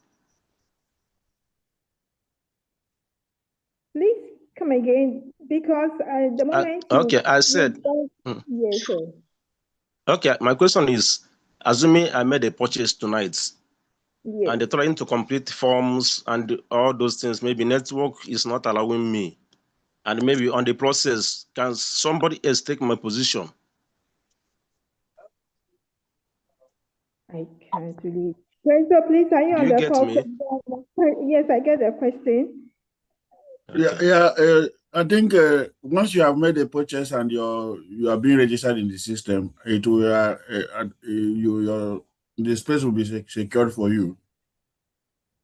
Please come again, because the moment okay, I said. Yes, sir. Okay, my question is, assuming I made a purchase tonight, yes, and they're trying to complete forms and all those things, maybe network is not allowing me, and maybe on the process, can somebody else take my position? I can't really. So please, are you Do on you the get call? me? Yes, I get the question. Yeah, I think once you have made a purchase and you are being registered in the system, it will the space will be secured for you.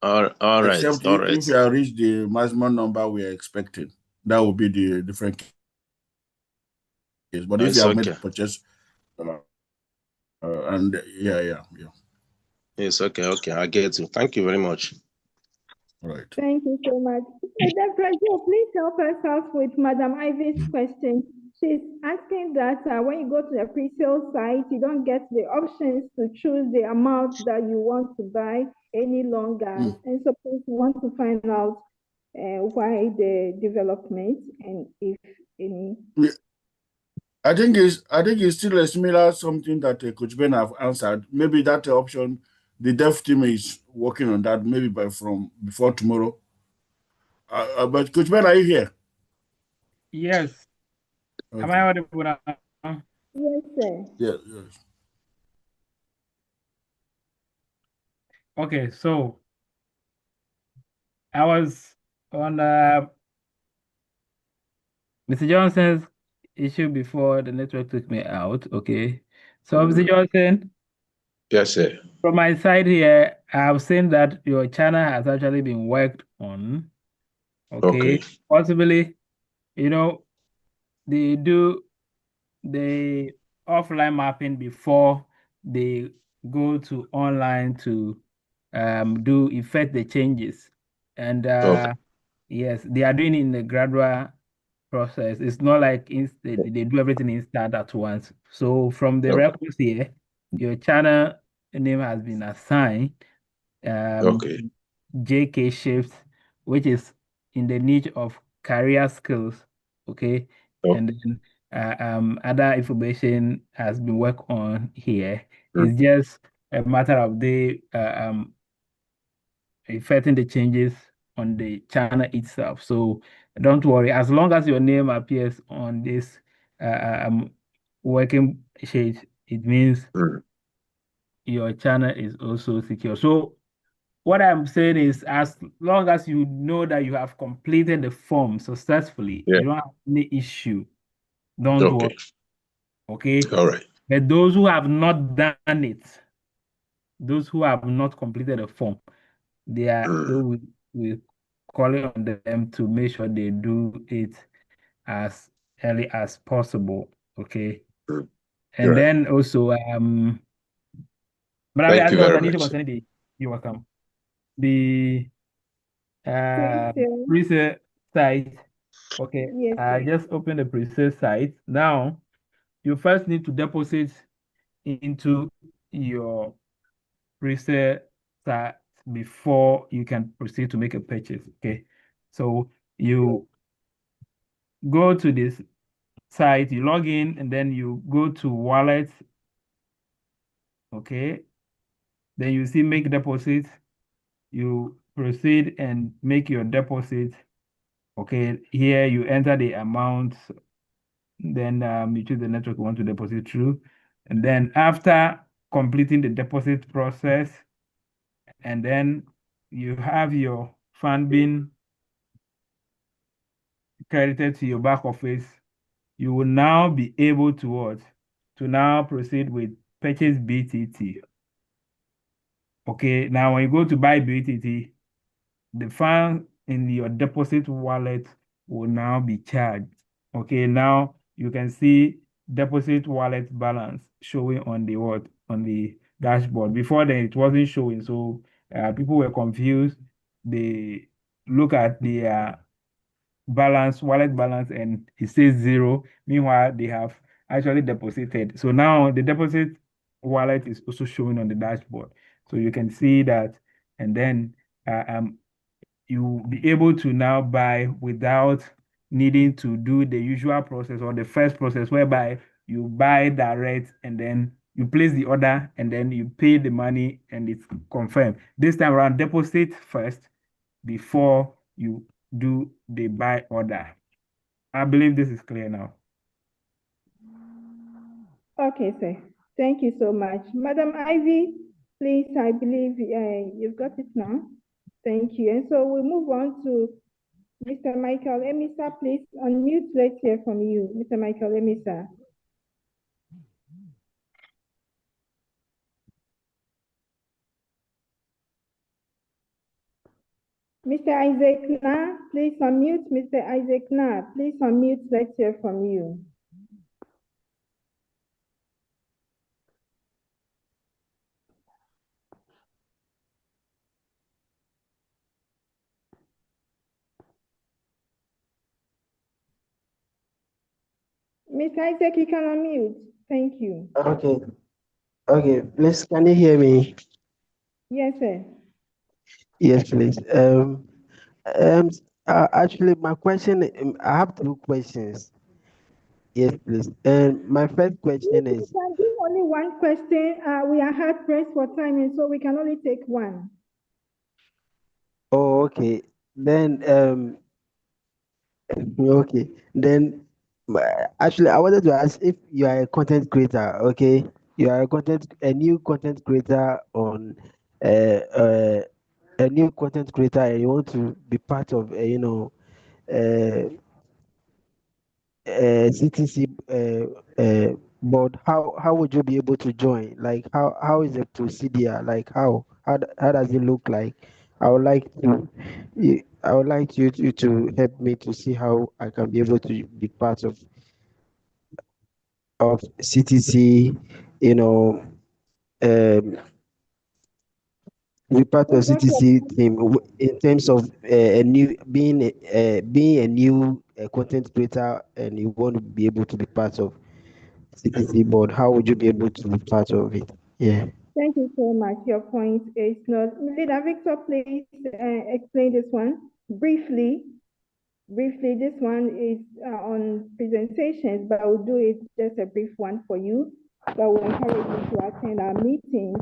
All right. Except if you have reached the maximum number we are expecting, that will be the different case. But if you have made a purchase, and yeah. Yes, okay, I get you. Thank you very much. Right. Thank you so much. Please help us out with Madam Ivy's question. She's asking that when you go to the pre-sale site, you don't get the options to choose the amount that you want to buy any longer. And so please want to find out why the development and if any. I think it's still a similar something that Coach Ben have answered. Maybe that option, the dev team is working on that. Maybe from before tomorrow. But Coach Ben, are you here? Yes. Okay. Am I audible now? Yes, sir. Yes. Okay, so I was on Mr. Johnson's issue before the network took me out. Okay, so Mr. Johnson. Yes, sir. From my side here, I've seen that your channel has actually been worked on. Okay. Possibly, they do the offline mapping before they go to online to effect the changes. And yes, they are doing it in a gradual process. It's not like they do everything instant at once. So from the records here, your channel name has been assigned JK Shift, which is in the niche of career skills. Okay. And then other information has been worked on here. It's just a matter of the effecting the changes on the channel itself. So don't worry, as long as your name appears on this working sheet, it means your channel is also secure. So what I'm saying is, as long as you know that you have completed the form successfully, you don't have any issue. Don't worry. Okay. All right. But those who have not done it, those who have not completed the form, they will call it on them to make sure they do it as early as possible. Okay. And then also, but thank you very much. You're welcome. The pre-sale site. Okay. Yes, I just opened the pre-sale site. Now, you first need to deposit into your pre-sale site before you can proceed to make a purchase. Okay, so you go to this site, you log in, and then you go to wallet. Okay, then you see make deposit. You proceed and make your deposit. Okay, here you enter the amount, then you choose the network you want to deposit through, and then after completing the deposit process, and then you have your fund being credited to your back office, you will now be able to what? To now proceed with purchase BTT. Okay, now when you go to buy BTT, the fund in your deposit wallet will now be charged. Okay, now you can see deposit wallet balance showing on the what? On the dashboard. Before then, it wasn't showing, so people were confused. They look at the balance, wallet balance, and it says 0. Meanwhile, they have actually deposited. So now the deposit wallet is also showing on the dashboard. So you can see that, and then you'll be able to now buy without needing to do the usual process or the first process whereby you buy direct and then you place the order and then you pay the money and it's confirmed. This time around, deposit first before you do the buy order. I believe this is clear now. Okay, sir. Thank you so much. Madam Ivy, please, I believe you've got it now. Thank you. And so we move on to Mr. Michael Emisa. Please unmute. Let's hear from you, Mr. Michael Emisa. Mr. Isaac Na, please unmute. Mr. Isaac Na, please unmute. Let's hear from you. Mr. Isaac, you can unmute. Thank you. Okay. Okay, please, can you hear me? Yes, sir. Yes, please. Actually, my question, I have 2 questions. Yes, please. And my first question is. We can give only one question. We are hard pressed for time, and so we can only take one. Oh, okay. Then, okay. Then, actually, I wanted to ask if you are a content creator. Okay, you are a new content creator on, a new content creator, and you want to be part of, CTC board. How would you be able to join? Like, how is the procedure? Like, how does it look like? I would like you to help me to see how I can be able to be part of CTC, be part of CTC team in terms of being a new content creator, and you want to be able to be part of CTC board. How would you be able to be part of it? Yeah. Thank you so much. Your point is not. Leader Victor, please explain this one briefly. Briefly, this one is on presentations, but I will do it just a brief one for you. But we'll encourage you to attend our meetings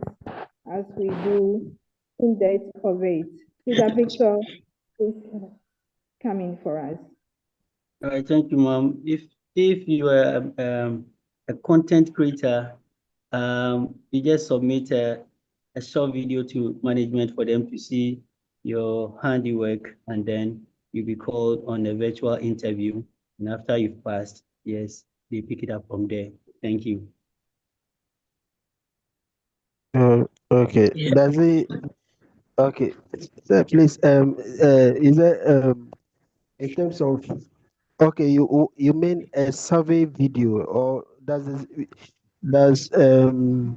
as we do in depth of it. Leader Victor, please come in for us. All right, thank you, Mom. If you are a content creator, you just submit a short video to management for them to see your handiwork, and then you'll be called on a virtual interview. And after you've passed, yes, they pick it up from there. Thank you. Okay. Yeah. Does it? Okay. So please, is there in terms of, okay, you mean a survey video, or does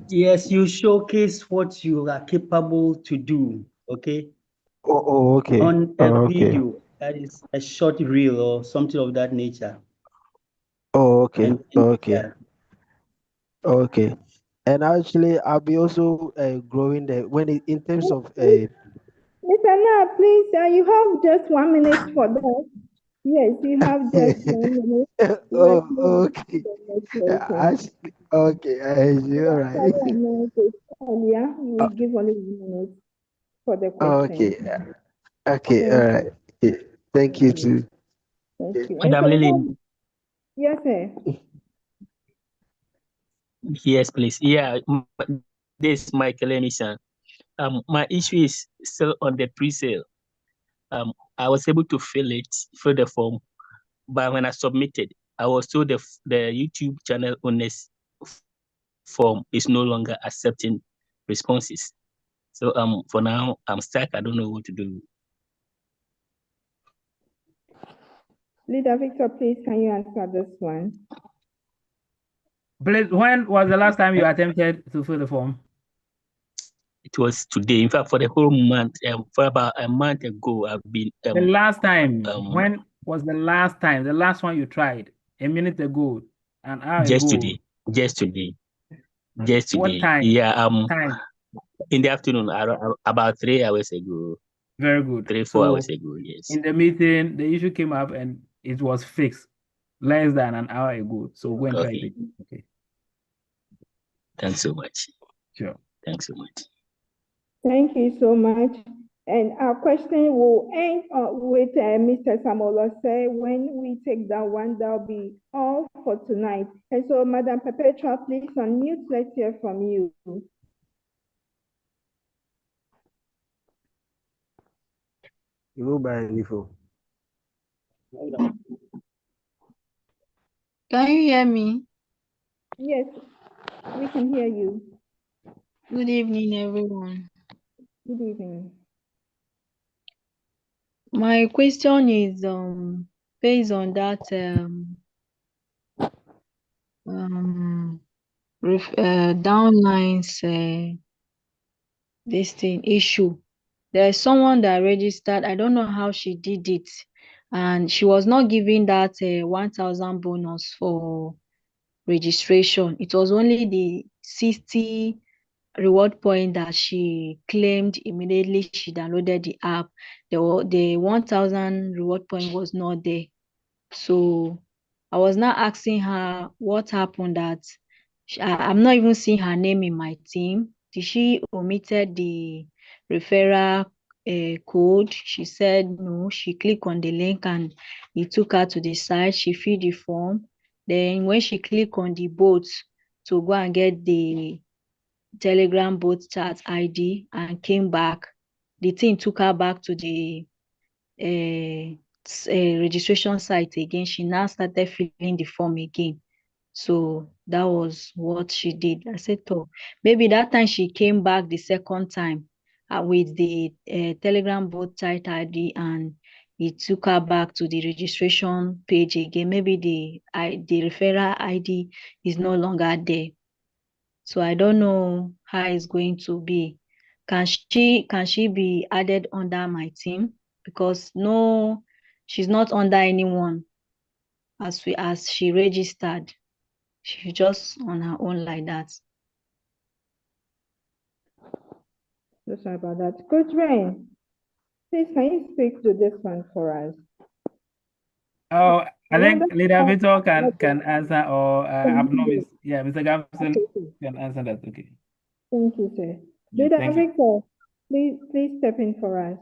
Yes, you showcase what you are capable to do. Okay. okay. On a Okay. video, that is a short reel or something of that nature. Okay. And Okay. yeah. Okay. And actually, I'll be also growing the in terms of Mr. Na, please, you have just 1 minute for that. Yes, you have just 1 minute. okay. Actually, okay, you're right. Earlier, you will give only 1 minute for the Okay, question. okay, all right. Okay. Thank you too. Thank you. Madam Lillian. Yes, sir. Yes, please. Yeah, this is Michael Emission. My issue is still on the pre-sale. I was able to fill the form, but when I submitted, I was told the YouTube channel owners form is no longer accepting responses. So for now, I'm stuck. I don't know what to do. Leader Victor, please, can you answer this one? Please, when was the last time you attempted to fill the form? It was today. In fact, for the whole month, for about a month ago, I've been. The last time, when was the last time? The last one you tried? A minute ago, an hour just ago? Just today. What time? Yeah, time? In the afternoon, about 3 hours ago. Very good. 3-4 hours ago, yes. In the meeting, the issue came up and it was fixed less than an hour ago. So go and try it. Okay. Thanks so much. Sure. Thanks so much. Thank you so much. And our question will end with Mr. Samuel say when we take that one, that'll be all for tonight. And so, Madam Perpetua, please unmute. Let's hear from you. You go by info. Can you hear me? Yes, we can hear you. Good evening, everyone. Good evening. My question is based on that downlines this thing issue. There's someone that registered. I don't know how she did it, and she was not given that 1,000 bonus for registration. It was only the 60 reward point that she claimed immediately she downloaded the app. The 1,000 reward point was not there. So I was now asking her what happened that I'm not even seeing her name in my team. Did she omitted the referral code? She said no. She clicked on the link and it took her to the site. She filled the form. Then when she clicked on the bot to go and get the Telegram bot chat ID and came back, the thing took her back to the registration site again. She now started filling the form again. So that was what she did. I said, oh, maybe that time she came back the second time with the Telegram bot site ID and it took her back to the registration page again. Maybe the referral ID is no longer there. So I don't know how it's going to be. Can she be added under my team? Because no, she's not under anyone as she registered. She's just on her own like that. So sorry about that. Coach Rain, please can you speak to this one for us? Oh, I think Leader Victor can answer, or Abnomis. Yeah, Mr. Gamson can answer that. Okay. Thank you, sir. Yeah, Leader thank you. Victor, please step in for us.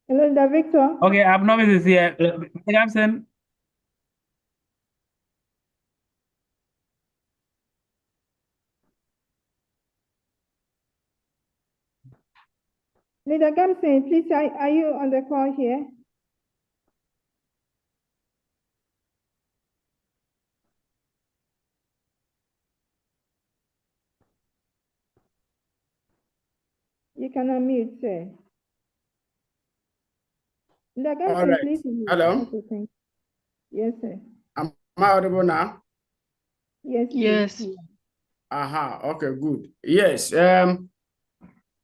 Hello, Leader Victor. Okay, Abnomis is here. Mr. Gamson. Leader Gamson, please, are you on the call here? You can unmute, sir. Leader Gamson, All right. please. Hello? Okay, thank you. Yes, sir. Am I audible now? Yes. Yes. Please. Okay, good. Yes.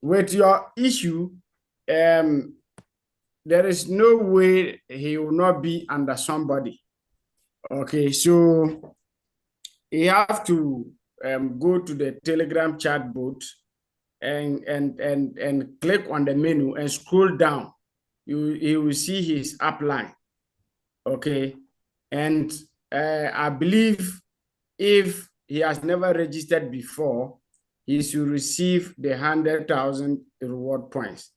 With your issue, there is no way he will not be under somebody. Okay, so you have to go to the Telegram chat bot and click on the menu and scroll down. You will see his upline. Okay, and I believe if he has never registered before, he should receive the 100,000 reward points.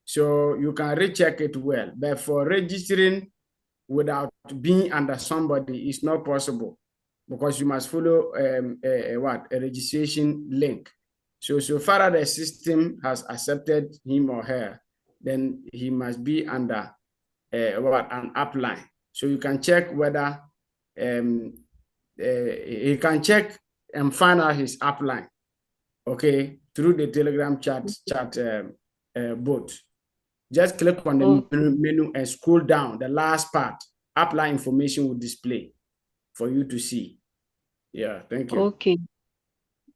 So you can recheck it well. But for registering without being under somebody, it's not possible because you must follow a registration link. So far as the system has accepted him or her, then he must be under an upline. So you can check whether he can check and find out his upline, okay, through the Telegram chat bot. Just click on the menu and scroll down. The last part, upline information will display for you to see. Yeah, thank you. Okay.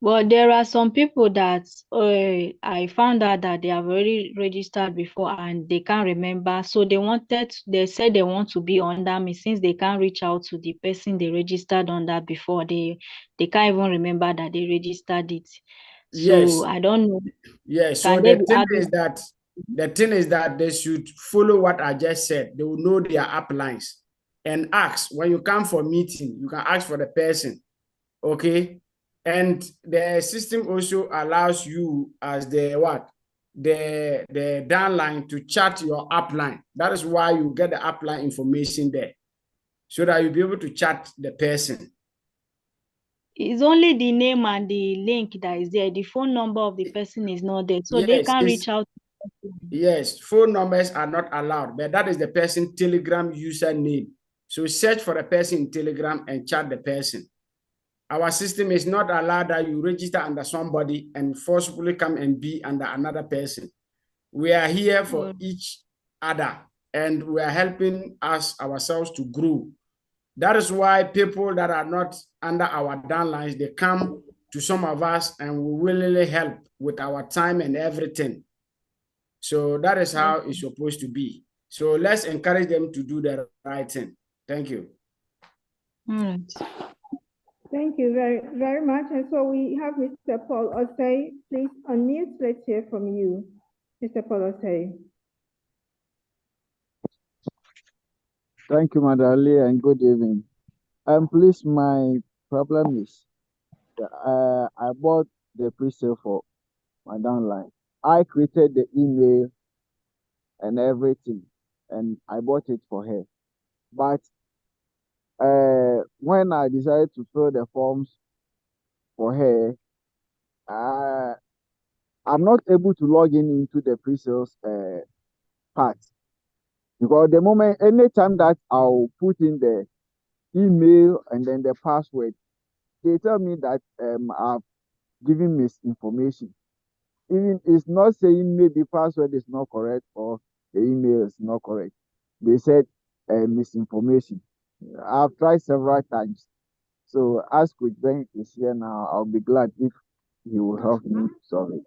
But there are some people that I found out that they have already registered before and they can't remember. So they said they want to be under me since they can't reach out to the person they registered under before. They can't even remember that they registered it. So Yes. I don't know. Yes. So the thing is that they should follow what I just said. They will know their uplines and ask when you come for meeting. You can ask for the person. Okay. And the system also allows you as the downline to chat your upline. That is why you get the upline information there, so that you'll be able to chat the person. It's only the name and the link that is there. The phone number of the person is not there. So they can reach out. Yes, phone numbers are not allowed, but that is the person Telegram username. So search for the person in Telegram and chat the person. Our system is not allowed that you register under somebody and forcibly come and be under another person. We are here for each other and we are helping ourselves to grow. That is why people that are not under our downlines, they come to some of us and we willingly help with our time and everything. So that is how it's supposed to be. So let's encourage them to do the right thing. Thank you. Thank you very, very much. And so we have Mr. Paul Osei. Please unmute. Let's hear from you, Mr. Paul Osei. Thank you, Madali, and good evening. Please, my problem is I bought the pre-sale for my downline. I created the email and everything, and I bought it for her. But when I decided to fill the forms for her, I'm not able to log into the pre-sales part. Because the moment, anytime that I'll put in the email and then the password, they tell me that I've given misinformation. Even it's not saying maybe password is not correct or the email is not correct. They said misinformation. I've tried several times. So as Coach Ben is here now, I'll be glad if he will help me solve it.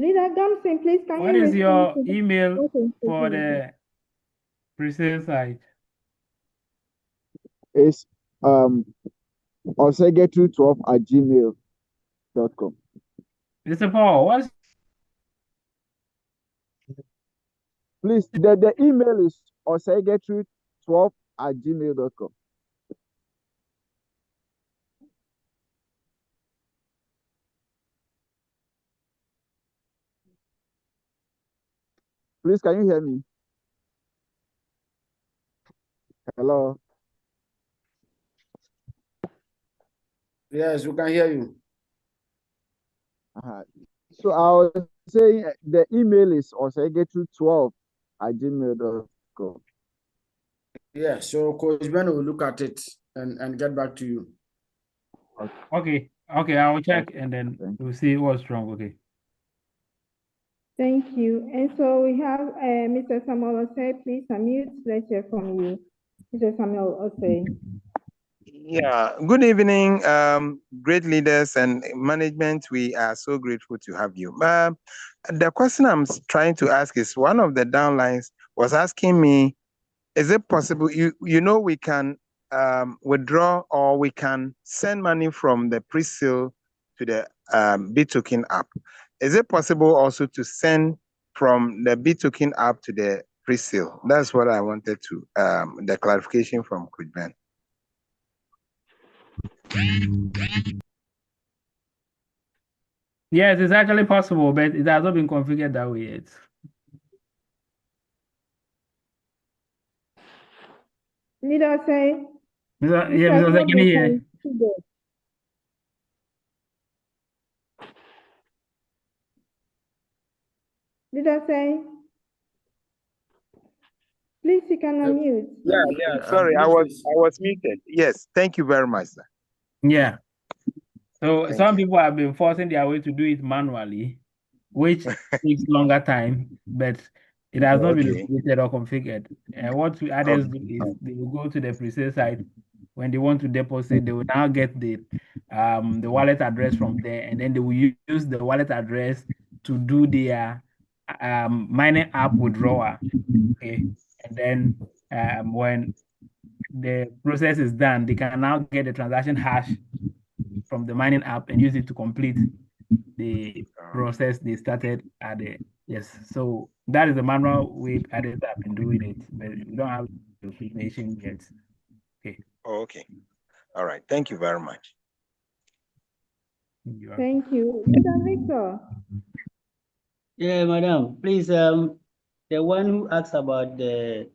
Leader Gamson, please can what you is your respond to email for the pre-sale site? It's osegetu12@gmail.com. Mr. Paul, what's please the email is osegetu12@gmail.com. Please, can you hear me? Hello. Yes, we can hear you. So I was saying the email is osegetu12@gmail.com. Yeah, so Coach Ben will look at it and get back to you. okay? I will check and then we'll see what's wrong. Okay. Thank you. And so we have Mr. Samuel Osei. Please unmute. Let's hear from you, Mr. Samuel Osei. Yeah, good evening, great leaders and management. We are so grateful to have you. The question I'm trying to ask is one of the downlines was asking me is it possible, you know, we can withdraw or we can send money from the pre-sale to the BitToken app. Is it possible also to send from the BitToken app to the pre-sale? That's what I wanted to, the clarification from Coach Ben. Yes, it's actually possible, but it has not been configured that way yet. Leader say. Yeah, This has Mr. not Can you been hear? configured. Leader say. Please, you can unmute. Yeah, sorry, I was muted. Yes, thank you very much, sir. Yeah. So Thank some you. people have been forcing their way to do it manually, which takes longer time, but it has not been Okay. updated or configured. What others do is they will go to the pre-sale site. When they want to deposit, they will now get the wallet address from there, and then they will use the wallet address to do their mining app withdrawal. Okay, and then when the process is done, they can now get the transaction hash from the mining app and use it to complete the process they started at the So that is the manual way others have been doing it, but we don't have the information yet. Okay. Oh, okay. All right. Thank you very much. Thank you. Mr. Victor. Yeah, madam. Please, the one who asked about the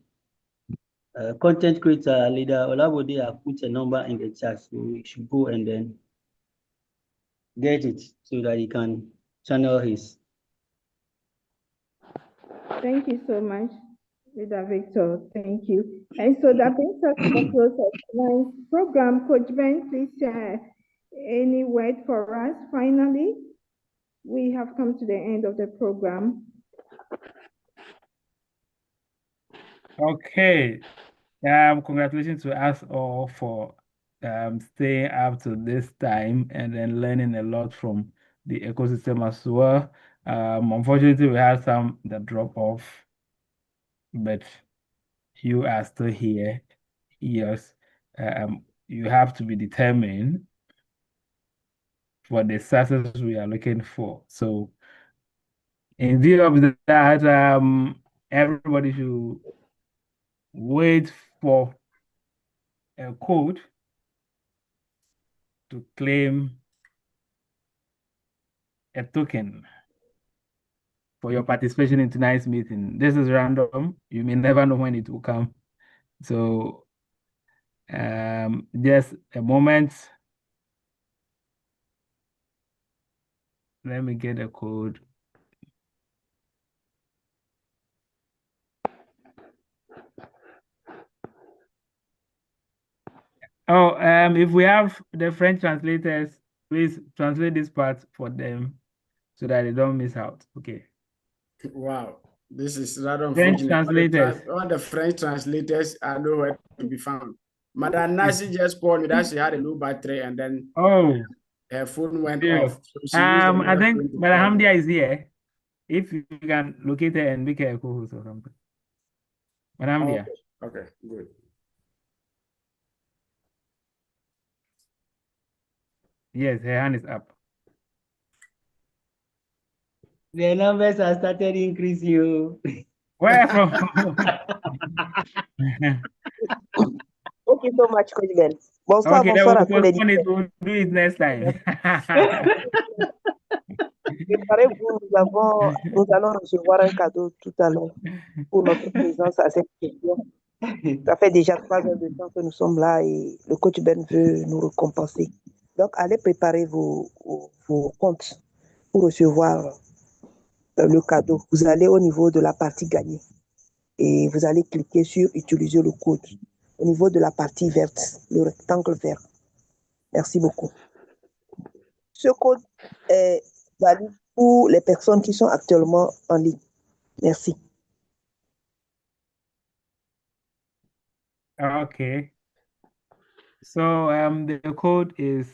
content creator leader Olabode, I put a number in the chat, so we should go and then get it so that he can channel his. Thank you so much, Leader Victor. Thank you. And so that brings us to the close of tonight's program. Coach Ben, please share any word for us. Finally, we have come to the end of the program. Okay. Congratulations to us all for staying up to this time and then learning a lot from the ecosystem as well. Unfortunately, we had some that drop off, but you are still here. Yes, you have to be determined for the success we are looking for. So, in view of that, everybody should wait for a code to claim a token for your participation in tonight's meeting. This is random. You may never know when it will come. So just a moment. Let me get a code. Oh, if we have the French translators, please translate this part for them so that they don't miss out. Okay. Wow, this is rather French unfortunate. translators. All the French translators are nowhere to be found. Madam Nasi just called me that she had a low battery and then her phone went off. So she I think Madam Hamdia is here. If you can locate her and make her a co-host or something. Madam Hamdia. Okay, good. Yes, her hand is up. The numbers have started increasing. Where from? Thank you so much, Coach Ben. Bonsoir, Okay, bonsoir à tous les we'll do it next time. Préparez-vous, nous allons recevoir un cadeau tout à l'heure pour notre présence à cette question. Ça fait déjà 3 heures de temps que nous sommes là et le coach Ben veut nous récompenser. Donc, allez préparer vos comptes pour recevoir le cadeau. Vous allez au niveau de la partie gagnée et vous allez cliquer sur utiliser le code au niveau de la partie verte, le rectangle vert. Merci beaucoup. Ce code est valide pour les personnes qui sont actuellement en ligne. Merci. Okay. So the code is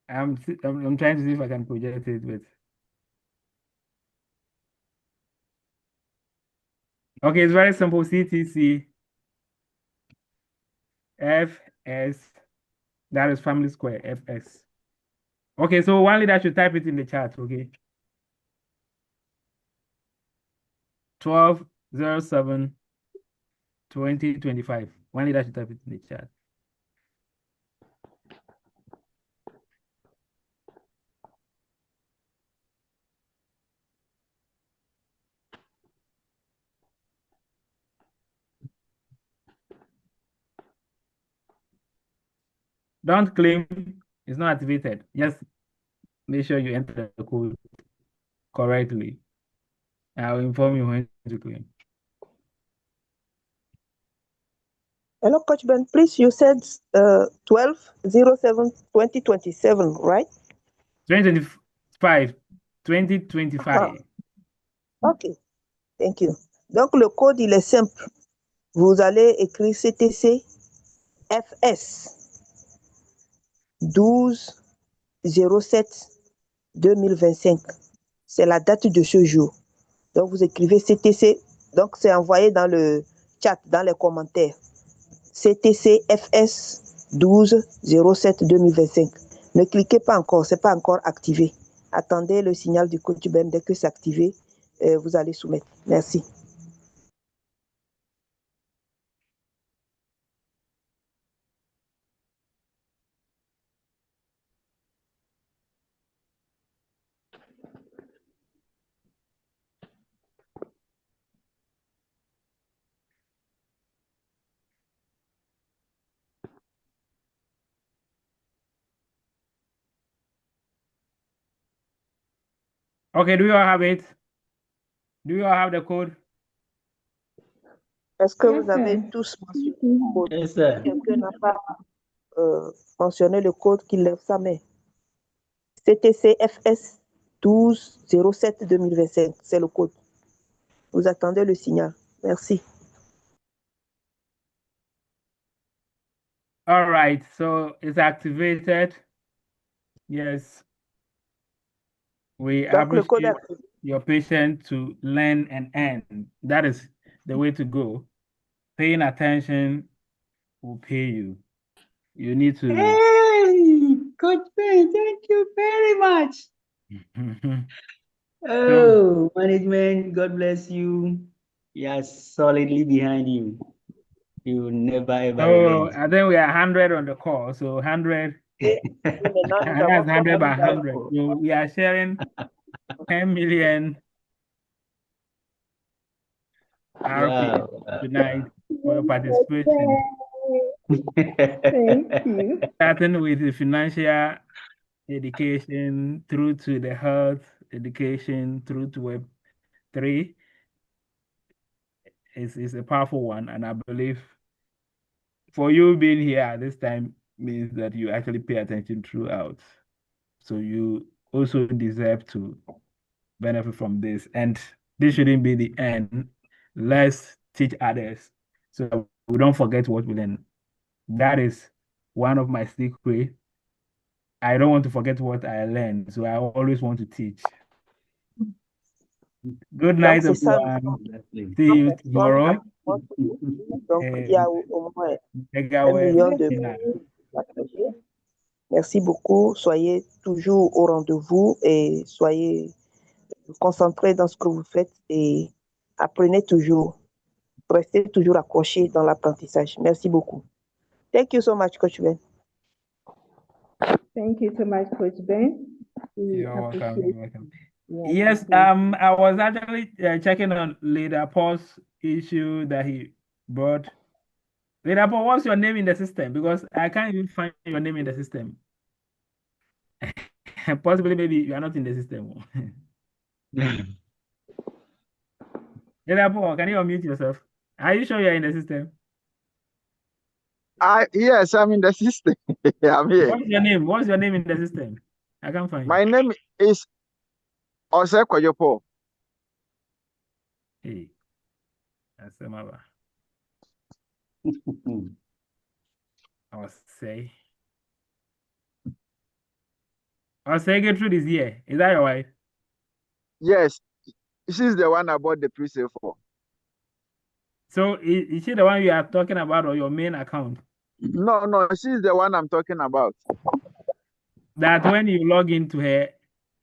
I'm trying to see if I can project it with Okay, it's very simple. CTC FS, that is family square, FS. Okay, so one leader should type it in the chat, okay? 12/07/2025. One leader should type it in the chat. Don't claim it's not activated. Just make sure you enter the code correctly. I'll inform you when to claim. Hello, Coach Ben. Please, you said 12/07/2027, right? 2025. Ok, thank you. Donc, le code, il est simple. Vous allez écrire CTC FS 12/07/2025. C'est la date de ce jour. Donc, vous écrivez CTC. Donc, c'est envoyé dans le chat, dans les commentaires. CTC FS 12/07/2025. Ne cliquez pas encore, ce n'est pas encore activé. Attendez le signal du coach Ben. Dès que c'est activé, vous allez soumettre. Merci. Okay, do you all have it? Do you all have the code? Est-ce que vous avez tous mentionné le code? Yes, sir. Quelqu'un n'a pas mentionné le code qui lève sa main. CTC FS 12/07/2025, c'est le code. Vous attendez le signal. Merci. All right, so it's activated. Yes. We appreciate your patience to learn and earn. That is the way to go. Paying attention will pay you. You need to. Hey, Coach Ben, thank you very much. Oh, management, God bless you. Yes, solidly behind you. You never ever Oh, relent. I think we are 100 on the call. So 100. That's 100 by 100. So we are sharing 10 million RP tonight for your participation. Thank you. Starting with the financial education through to the health education through to Web3 is a powerful one. And I believe for you being here at this time means that you actually pay attention throughout. So you also deserve to benefit from this. And this shouldn't be the end. Let's teach others so we don't forget what we learn. That is one of my secrets. I don't want to forget what I learned, so I always want to teach. Good night, everyone. See you tomorrow. Donc, il y a au moins 1 million de partagés. Merci beaucoup. Soyez toujours au rendez-vous et soyez concentrés dans ce que vous faites et apprenez toujours. Restez toujours accrochés dans l'apprentissage. Merci beaucoup. Thank you so much, Coach Ben. Thank you so much, Coach Ben. You're welcome. You're welcome. Yes, I was actually checking on Leader Paul's issue that he brought. Leader Paul, what's your name in the system? Because I can't even find your name in the system. Possibly, maybe you are not in the system. Leader Paul, can you unmute yourself? Are you sure you're in the system? Yes, I'm in the system. I'm here. What's your name? What's your name in the system? I can't find My name is Ose Koyopo. Hey, that's the mother. I'll say Gertrude is here. Is that your wife? Yes, she's the one I bought the pre-sale for. So is she the one you are talking about or your main account? No, she's the one I'm talking about. That when you log into her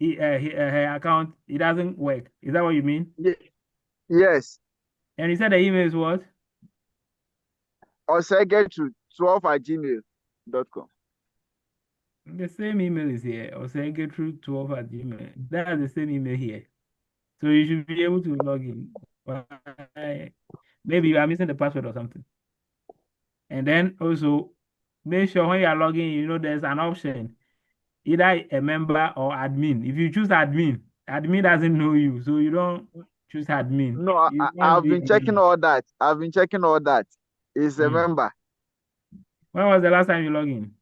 account, it doesn't work. Is that what you mean? Yes. And you said the email is what? osegetrude12@gmail.com. The same email is here. osegetrude12@gmail. That's the same email here. So you should be able to log in. Maybe you are missing the password or something. And then also make sure when you are logging, you know there's an option, either a member or admin. If you choose admin doesn't know you, so you don't choose admin. No, I've been checking all that. It's a member. When was the last time you logged in?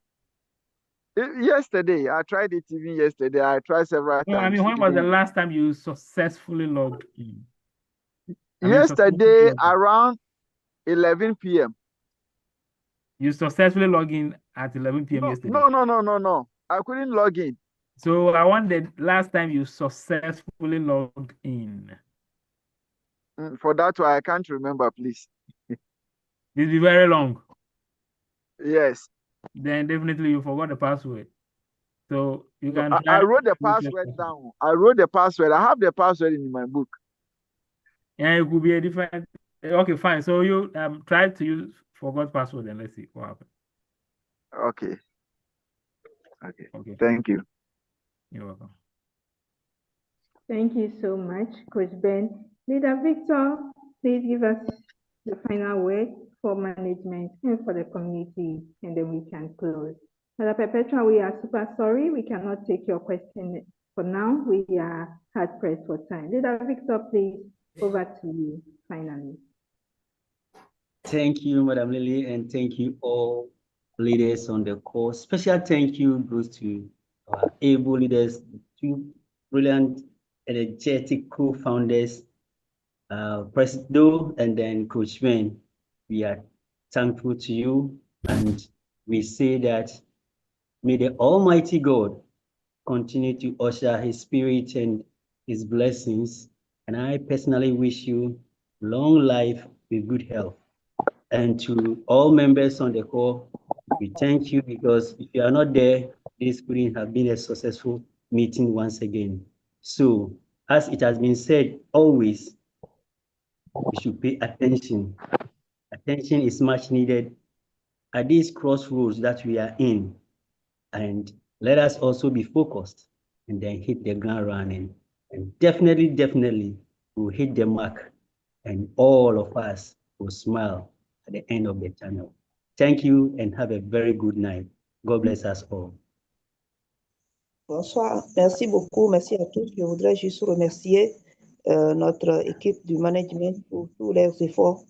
Yesterday. I tried it even yesterday. I tried several times. No, I mean, when was the last time you successfully logged in? Yesterday around 11 p.m. You successfully logged in at 11 p.m. yesterday? No. I couldn't log in. So I want the last time you successfully logged in. For that one, I can't remember, please. It'll be very long. Yes. Then definitely you forgot the password. So you can try. I wrote the password down. I have the password in my book. Yeah, it could be a different. Okay, fine. So you try to use forgot password and let's see what happens. Okay. Thank you. You're welcome. Thank you so much, Coach Ben. Leader Victor, please give us the final word for management and for the community, and then we can close. Mother Perpetua, we are super sorry. We cannot take your question for now. We are hard pressed for time. Leader Victor, please, over to you finally. Thank you, Madam Lily, and thank you all leaders on the call. Special thank you goes to our able leaders, two brilliant, energetic co-founders, Presido and then Coach Ben. We are thankful to you, and we say that may the Almighty God continue to usher His Spirit and His blessings. And I personally wish you long life with good health. And to all members on the call, we thank you, because if you are not there, this couldn't have been a successful meeting once again. So, as it has been said, always, we should pay attention. Attention is much needed at these crossroads that we are in. And let us also be focused and then hit the ground running. And definitely, we'll hit the mark, and all of us will smile at the end of the tunnel. Thank you and have a very good night. God bless us all. Bonsoir, merci beaucoup, merci à tous. Je voudrais juste remercier notre équipe du management pour tous les efforts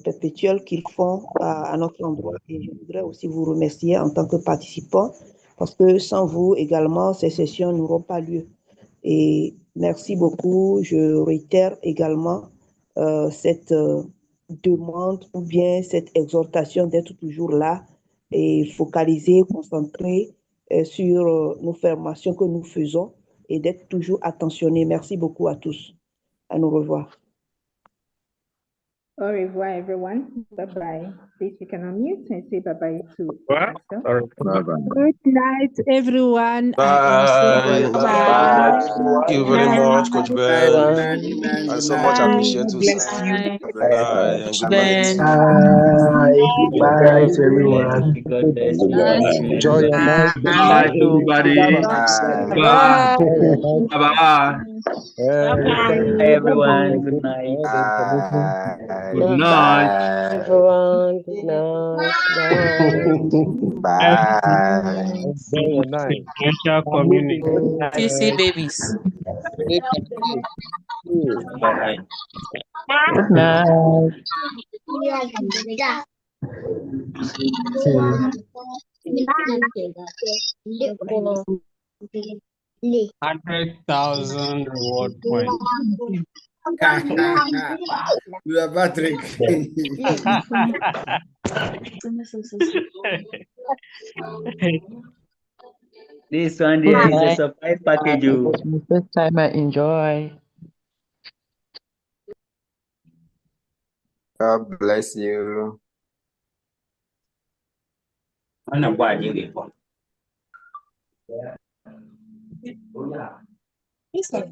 perpétuels qu'ils font à notre endroit. Et je voudrais aussi vous remercier en tant que participants, parce que sans vous également, ces sessions n'auront pas lieu. Et merci beaucoup. Je réitère également cette demande ou bien cette exhortation d'être toujours là et focalisé, concentré sur nos formations que nous faisons et d'être toujours attentionné. Merci beaucoup à tous. À nous revoir. Au revoir, everyone. Bye-bye. Please, you can unmute and say bye-bye to Pastor. Good night, everyone. Bye. Bye. Thank you very much, Coach Ben. I so much appreciate you. Bless you. Bye and good night. Bye to everyone. God bless you. Enjoy your night. Bye, everybody. Bye. Bye. Bye, everyone. Good night. Good night. Everyone, good night. Bye. Enjoy your night. Social community. TC babies. Bye. Good night. Okay. 100,000 reward points. You are Patrick. This one there is a surprise package. My first time I enjoy. God bless you. Yes, sir.